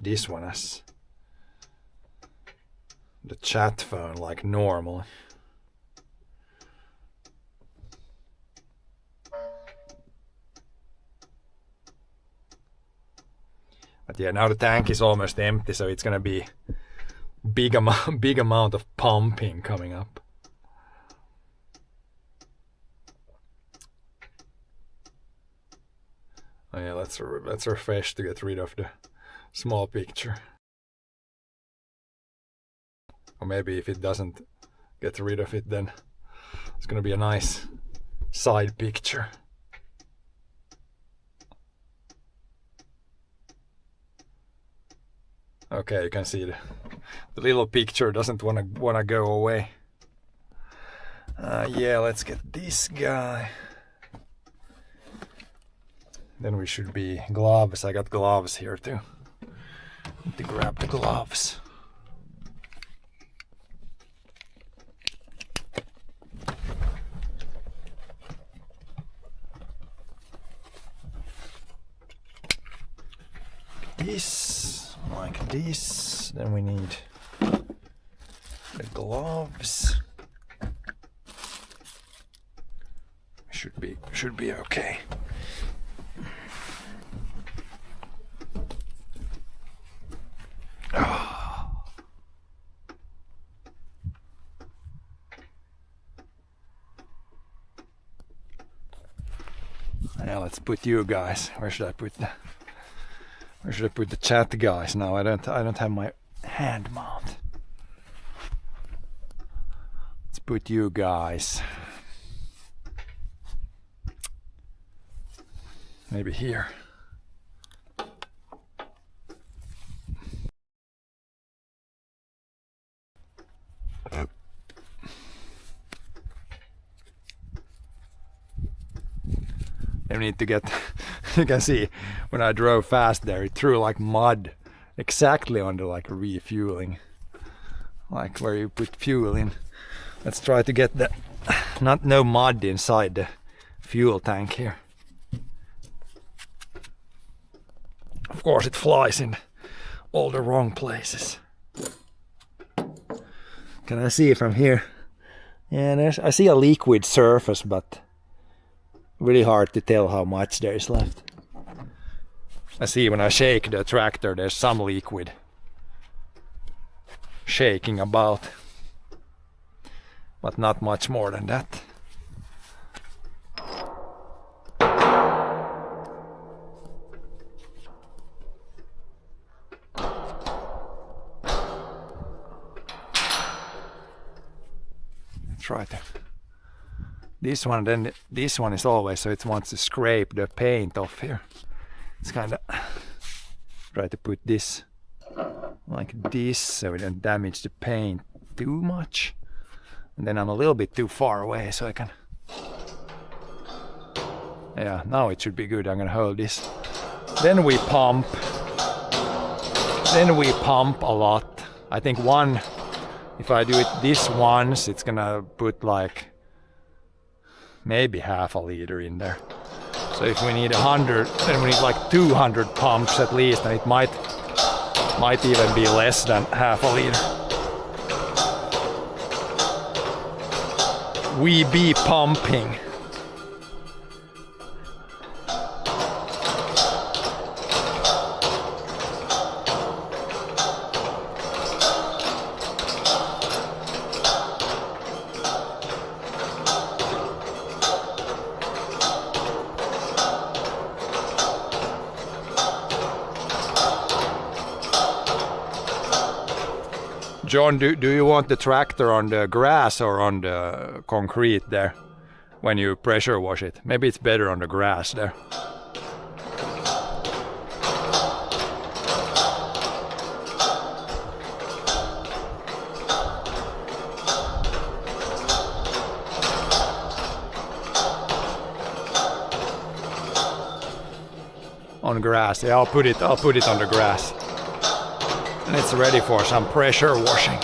chat phone like normal. But yeah, now the tank is almost empty, so it's gonna be big amount of pumping coming up. Oh yeah, let's refresh to get rid of the small picture. Or maybe if it doesn't get rid of it, then it's gonna be a nice side picture. Okay, you can see the little picture doesn't wanna go away. Yeah, let's get this guy. Then we should be gloves. I got gloves here too. Need to grab the gloves. This, like this. Then we need the gloves. Should be okay. Now let's put you guys. Where should I put the chat guys now? I don't have my hand mount. Let's put you guys maybe here. You need to get, you can see when I drove fast there, it threw like mud exactly on the like refueling, like where you put fuel in. Let's try to get the, no mud inside the fuel tank here. Of course it flies in all the wrong places. Can I see it from here? Yeah, I see a liquid surface, but really hard to tell how much there is left. I see when I shake the tractor, there's some liquid shaking about, but not much more than that. this one, then this one is always so it wants to scrape the paint off here. It's kind of try to put this like this so we don't damage the paint too much. And then I'm a little bit too far away so I can... Yeah, now it should be good. I'm gonna hold this. Then we pump. Then we pump a lot. I think one, if I do it this once, it's gonna put like maybe half a liter in there. So if we need 100, then we need like 200 pumps at least, and it might even be less than half a liter. We be pumping. John, do you want the tractor on the grass or on the concrete there when you pressure wash it? Maybe it's better on the grass there. On grass, yeah, I'll put it on the grass. And it's ready for some pressure washing.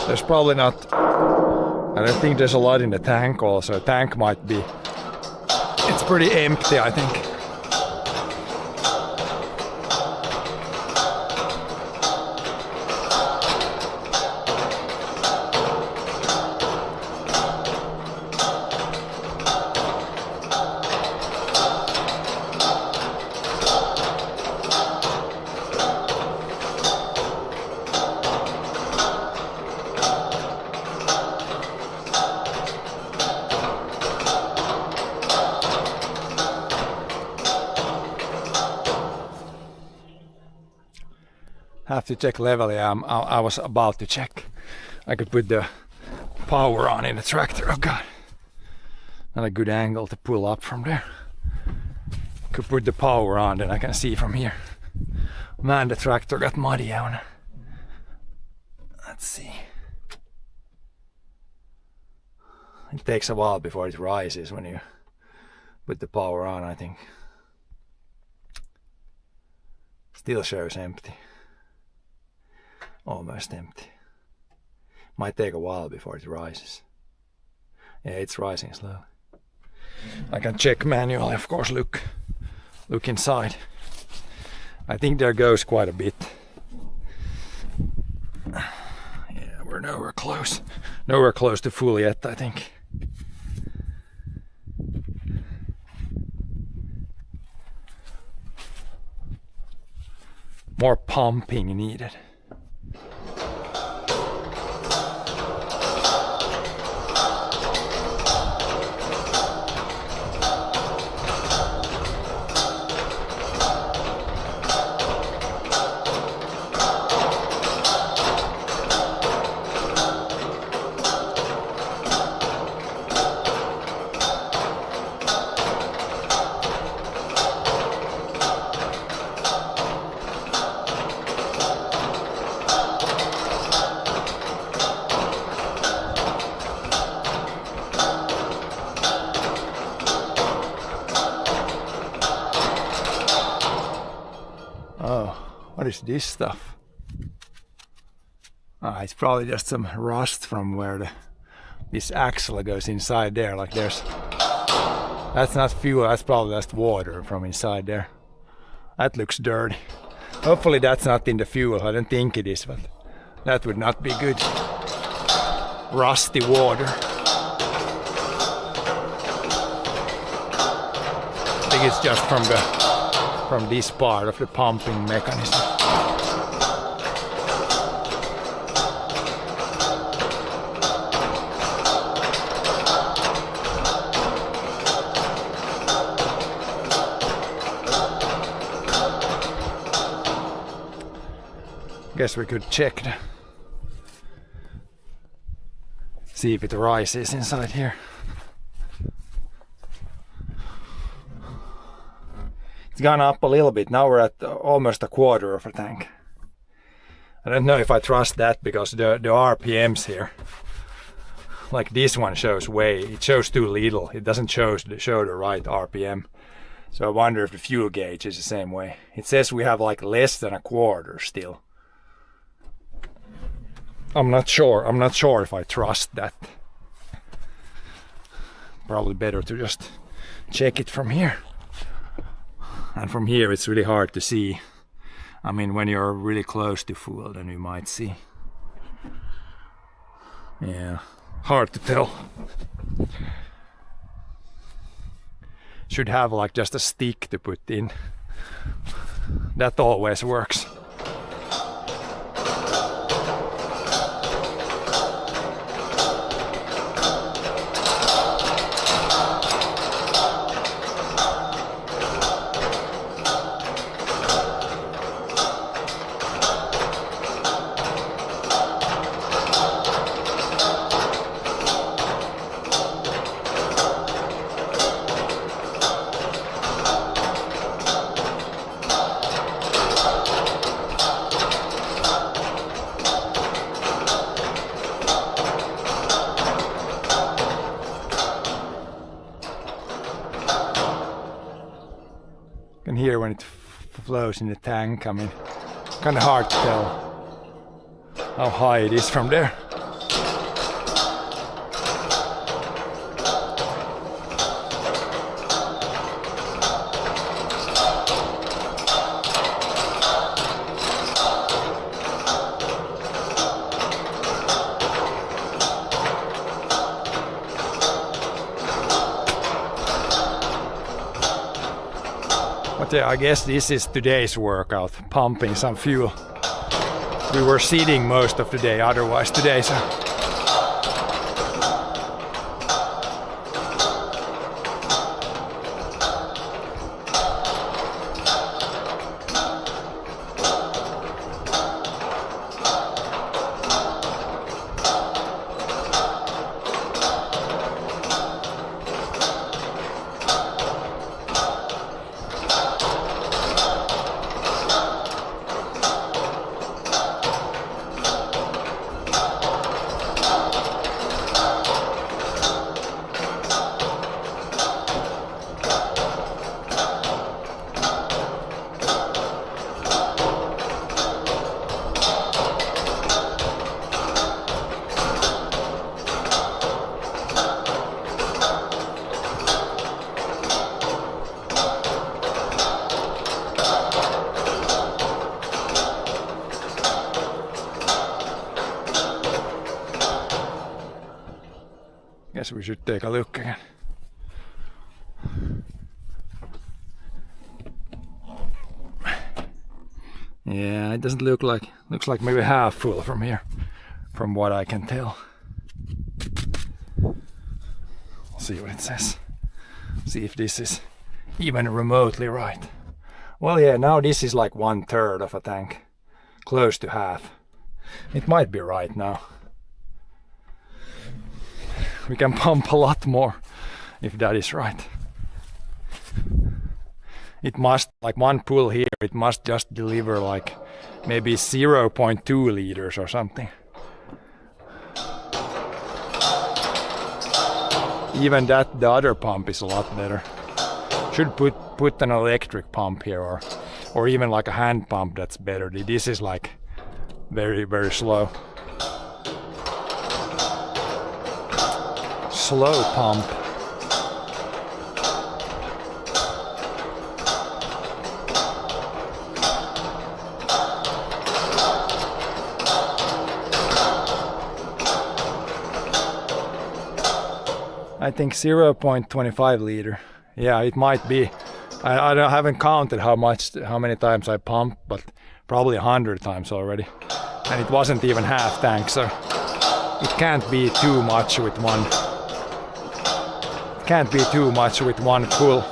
There's probably not, I don't think there's a lot in the tank also. Tank might be, it's pretty empty I think. Have to check level. Yeah, I was about to check. I could put the power on in the tractor. Oh god, not a good angle to pull up from there. Could put the power on, then I can see from here. Man, the tractor got muddy on. Let's see. It takes a while before it rises when you put the power on, I think. Still shows empty. Almost empty. Might take a while before it rises. Yeah, it's rising slowly. I can check manually, of course, look inside. I think there goes quite a bit. Yeah, we're nowhere close. Nowhere close to full yet, I think. More pumping needed. What is this stuff? It's probably just some rust from where this axle goes inside there. Like there's That's not fuel, that's probably just water from inside there. That looks dirty. Hopefully that's not in the fuel, I don't think it is, but that would not be good. Rusty water. I think it's just from this part of the pumping mechanism. Guess we could check see if it rises inside here. It's gone up a little bit. Now we're at almost a quarter of a tank. I don't know if I trust that because the RPMs here, like this one shows it shows too little. It doesn't show the right RPM. So I wonder if the fuel gauge is the same way. It says we have like less than a quarter still. I'm not sure if I trust that. Probably better to just check it from here. And from here it's really hard to see. I mean, when you're really close to full, then you might see. Yeah, hard to tell. Should have like just a stick to put in. That always works. You can hear when it flows in the tank. I mean, kind of hard to tell how high it is from there. But yeah, I guess this is today's workout, pumping some fuel. We were sitting most of the day otherwise today, so. Guess we should take a look again. Yeah, it doesn't look like, looks like maybe half full from here, from what I can tell. We'll see what it says. See if this is even remotely right. Well, yeah, now this is like 1/3 of a tank, close to half. It might be right now. We can pump a lot more if that is right. It must, like one pull here, it must just deliver like maybe 0.2 liters or something. Even that, the other pump is a lot better. Should put an electric pump here, or even like a hand pump that's better. This is like very, very slow. Slow pump. I think 0.25 liter. Yeah, it might be. I haven't counted how many times I pumped, but probably 100 times already. And it wasn't even half tank, so it can't be too much with one. It can't be too much with one pull.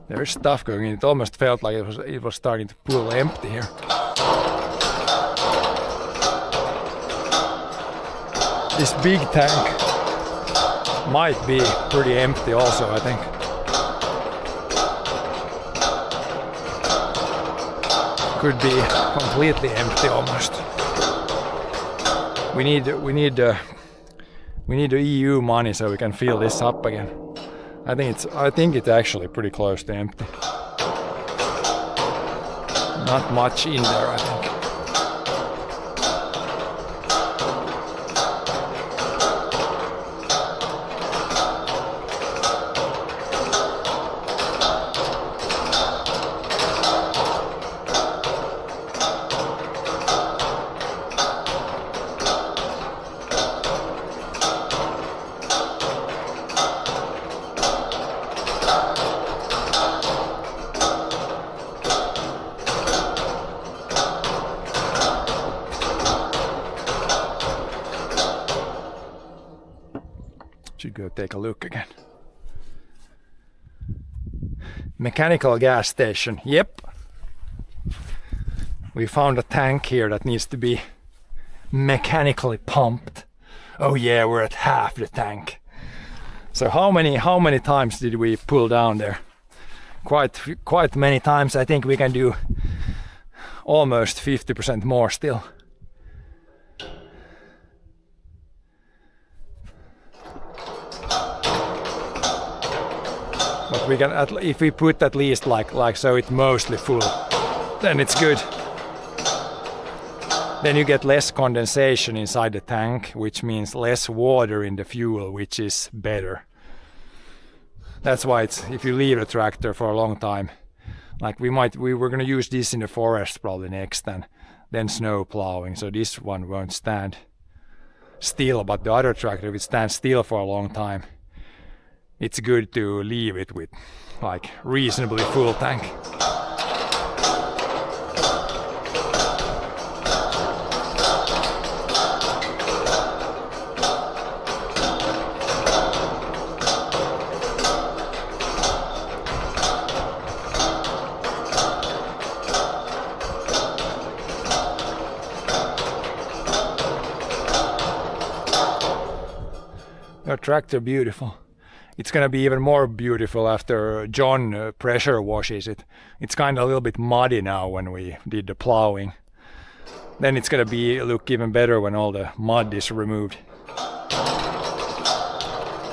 There's stuff going in. It almost felt like it was starting to pull empty here. This big tank might be pretty empty also, I think. Could be completely empty almost. We need the EU money so we can fill this up again. I think it's actually pretty close to empty. Not much in there, I think. Should go take a look again. Mechanical gas station. Yep. We found a tank here that needs to be mechanically pumped. Oh yeah, we're at half the tank. So how many times did we pull down there? Quite many times. I think we can do almost 50% more still. But we can, if we put at least like so it's mostly full, then it's good. Then you get less condensation inside the tank, which means less water in the fuel, which is better. That's why if you leave the tractor for a long time, like we were gonna use this in the forest probably next, and then snow plowing, so this one won't stand still, but the other tractor, if it stands still for a long time, it's good to leave it with like reasonably full tank. Your tractor beautiful. It's gonna be even more beautiful after John pressure washes it. It's kind of a little bit muddy now when we did the plowing. Then it's gonna look even better when all the mud is removed.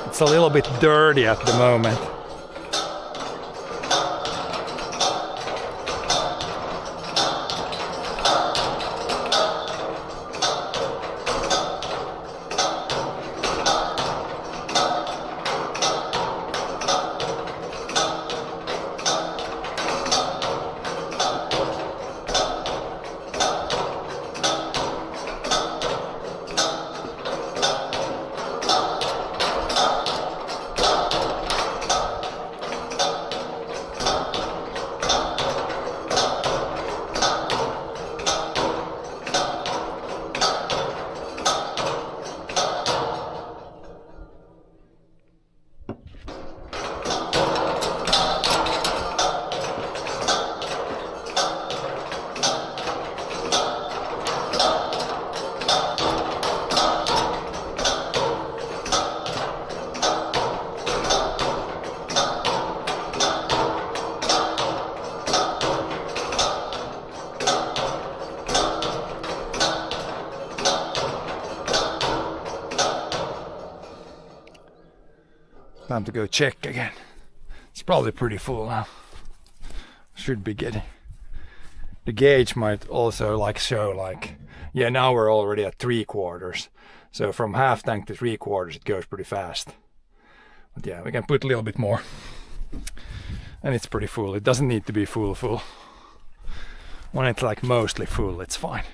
It's a little bit dirty at the moment. Time to go check again. It's probably pretty full now. Should be getting. The gauge might also like show like, yeah, now we're already at 3/4. So from half tank to 3/4 it goes pretty fast. But yeah, we can put a little bit more. And it's pretty full. It doesn't need to be full. When it's like mostly full, it's fine.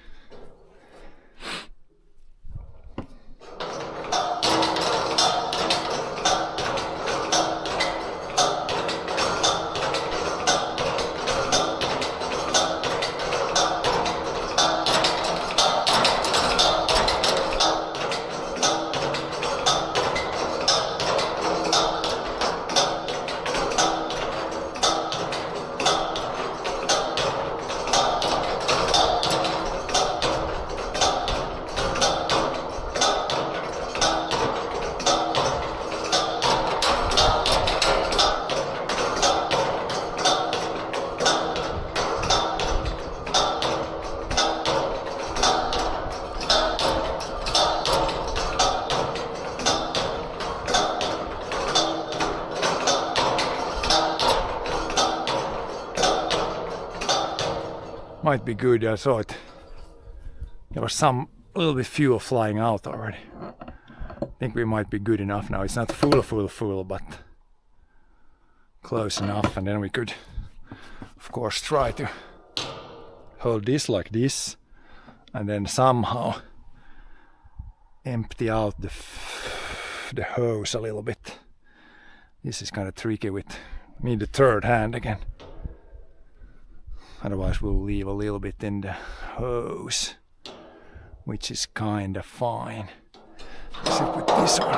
Might be good. I saw it. There was some little bit fuel flying out already. I think we might be good enough now. It's not full, but close enough. And then we could, of course, try to hold this like this, and then somehow empty out the hose a little bit. This is kind of tricky with me, the third hand again. Otherwise we'll leave a little bit in the hose, which is kind of fine. Let's put this on.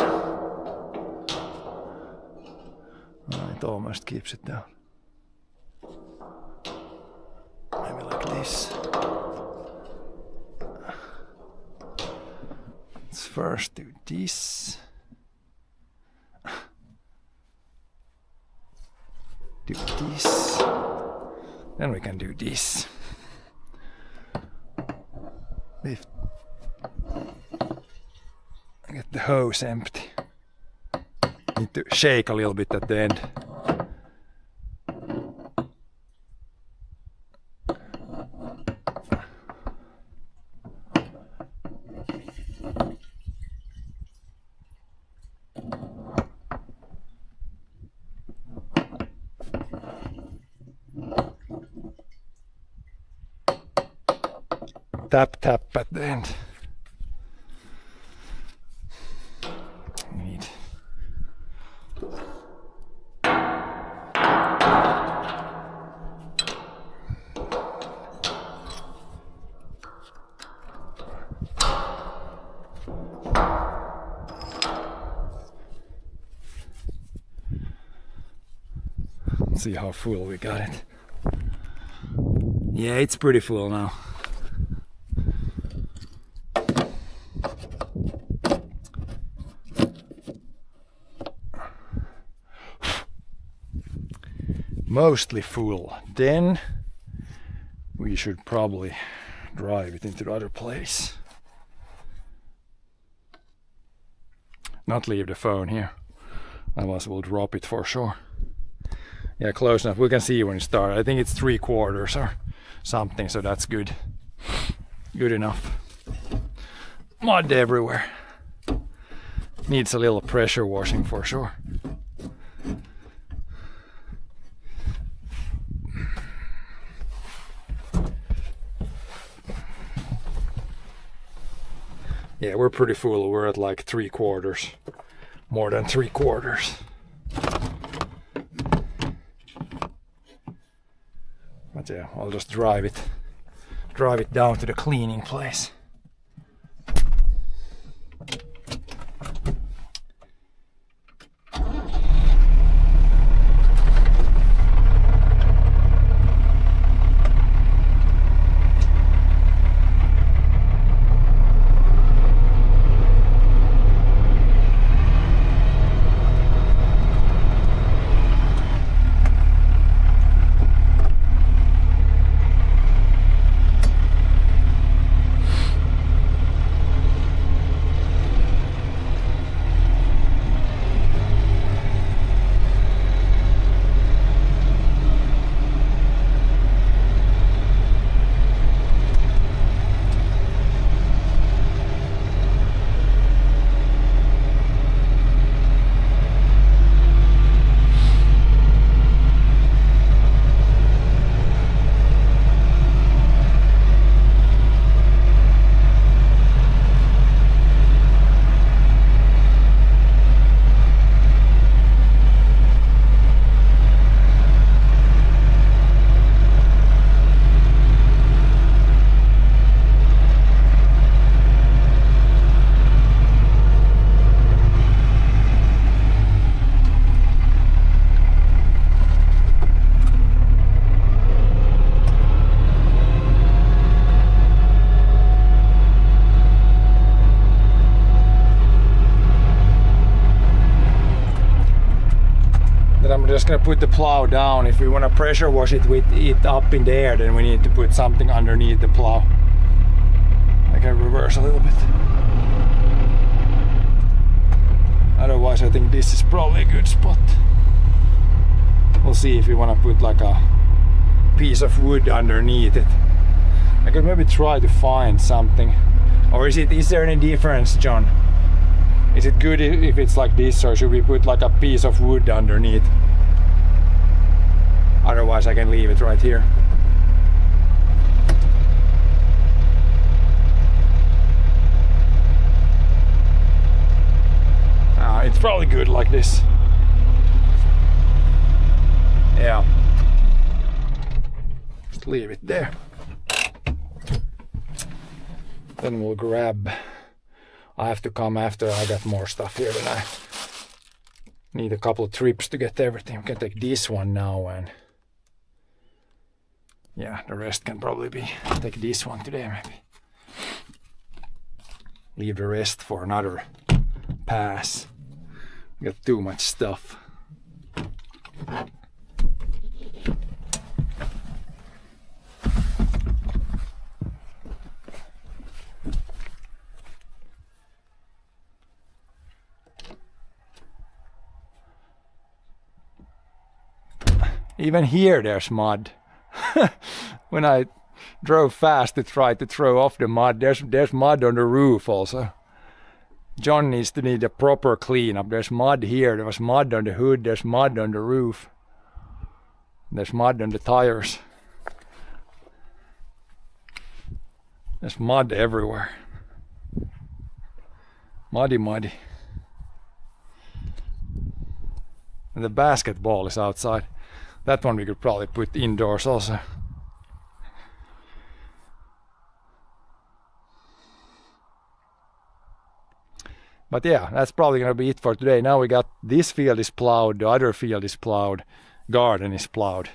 Oh, it almost keeps it down. Maybe like this. Let's first do this. Do this. Then we can do this. Get the hose empty. Need to shake a little bit at the end. Tap tap at the end. We need let's see how full we got it. Yeah, it's pretty full now. Mostly full. Then we should probably drive it into the other place. Not leave the phone here, otherwise we'll drop it for sure. Yeah, close enough. We can see when it starts. I think it's 3/4 or something, so that's good. Good enough. Mud everywhere. Needs a little pressure washing for sure. Yeah, we're pretty full. We're at like 3/4, more than 3/4. But yeah, I'll just drive it down to the cleaning place. I'm just gonna put the plow down. If we wanna pressure wash it with it up in the air, then we need to put something underneath the plow. I can reverse a little bit. Otherwise I think this is probably a good spot. We'll see if we wanna put like a piece of wood underneath it. I could maybe try to find something. Or is there any difference, John? Is it good if it's like this, or should we put like a piece of wood underneath? Otherwise I can leave it right here. It's probably good like this. Yeah. Just leave it there. Then we'll grab. I have to come after I got more stuff here, and I need a couple of trips to get everything. We can take this one now, and yeah, the rest can probably be take this one today maybe. Leave the rest for another pass. We got too much stuff. Even here there's mud. When I drove fast to try to throw off the mud, there's mud on the roof also. John needs to need a proper cleanup. There's mud here, there was mud on the hood, there's mud on the roof. There's mud on the tires. There's mud everywhere. Muddy. And the basketball is outside. That one we could probably put indoors also. But yeah, that's probably gonna be it for today. Now we got this field is plowed, the other field is plowed, garden is plowed.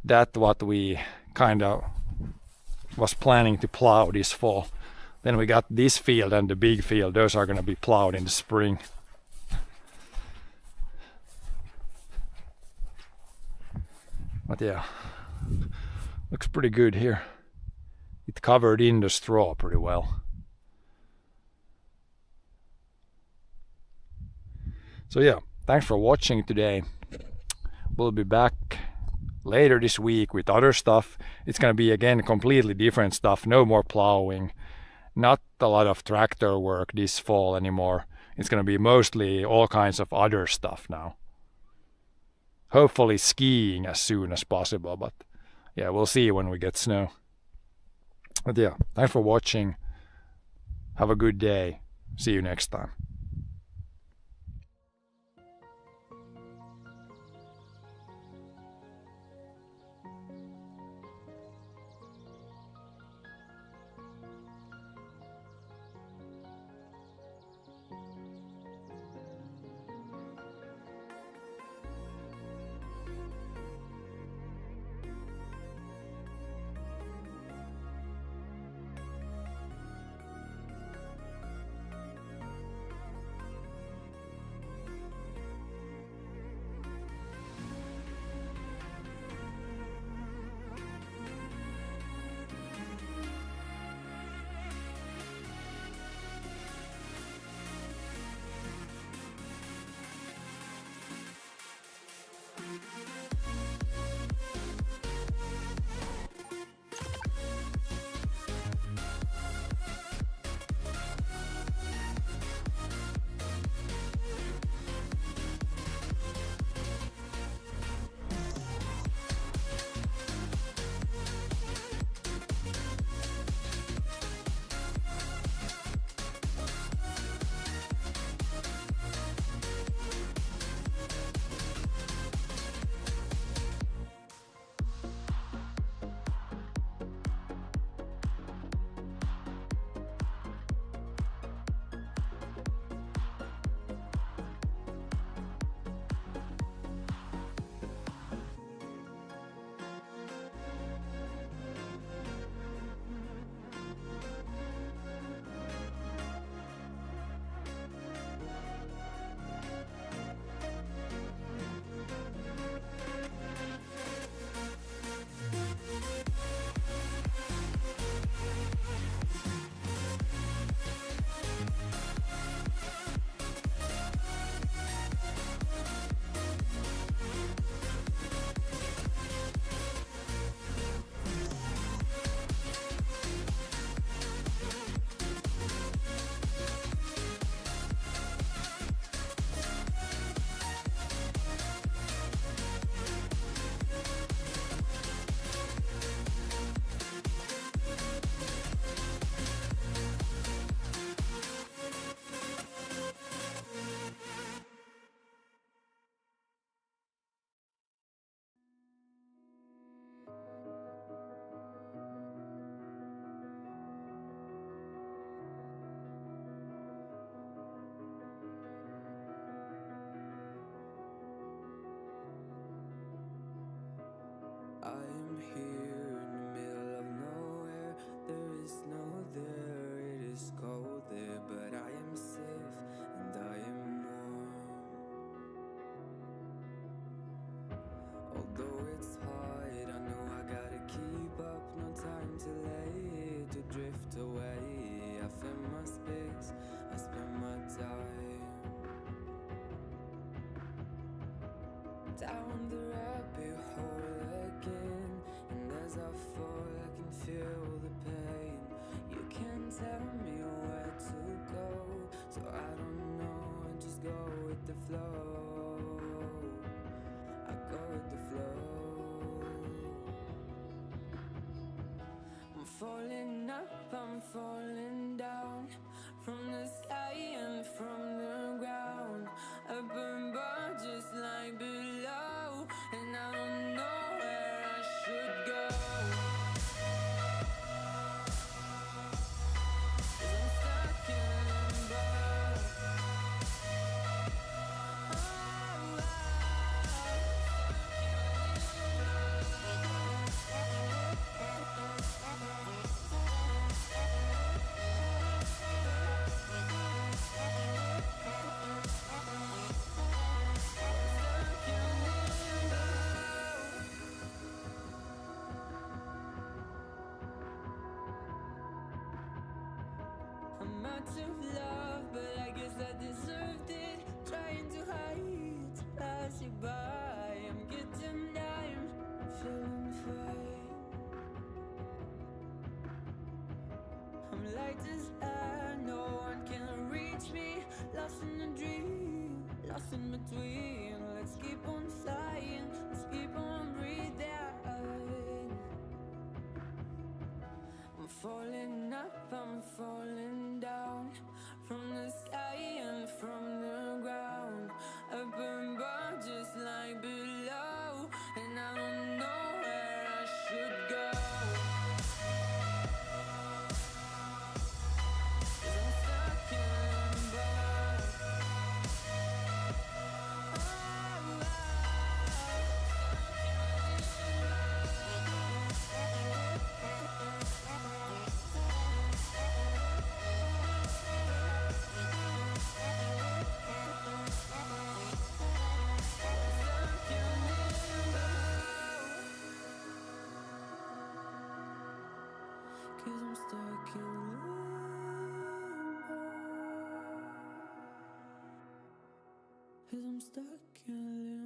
That's what we kind of was planning to plow this fall. Then we got this field and the big field. Those are gonna be plowed in the spring. But yeah, looks pretty good here. It covered in the straw pretty well. So yeah, thanks for watching today. We'll be back later this week with other stuff. It's gonna be again completely different stuff. No more plowing, not a lot of tractor work this fall anymore. It's gonna be mostly all kinds of other stuff now. Hopefully skiing as soon as possible, but yeah, we'll see when we get snow. But yeah, thanks for watching. Have a good day. See you next time. flow. I go with the flow. I'm falling up, I'm falling down, from the sky and from the ground. Up above just like below, and I don't know where I should go. 'Cause I'm stuck in limbo. I'm out of love, but I guess I deserved it. Trying to hide, to pass you by. I'm getting down, feeling fine. I'm light as air, no one can reach me. Lost in a dream, lost in between. Let's keep on flying, let's keep on breathing. I'm falling up, I'm falling down, from the sky and from the ground. Up above just like below, and I don't know where I should go. 'Cause I'm stuck in limbo. Cause I'm stuck in limbo. Cause I'm stuck in limbo.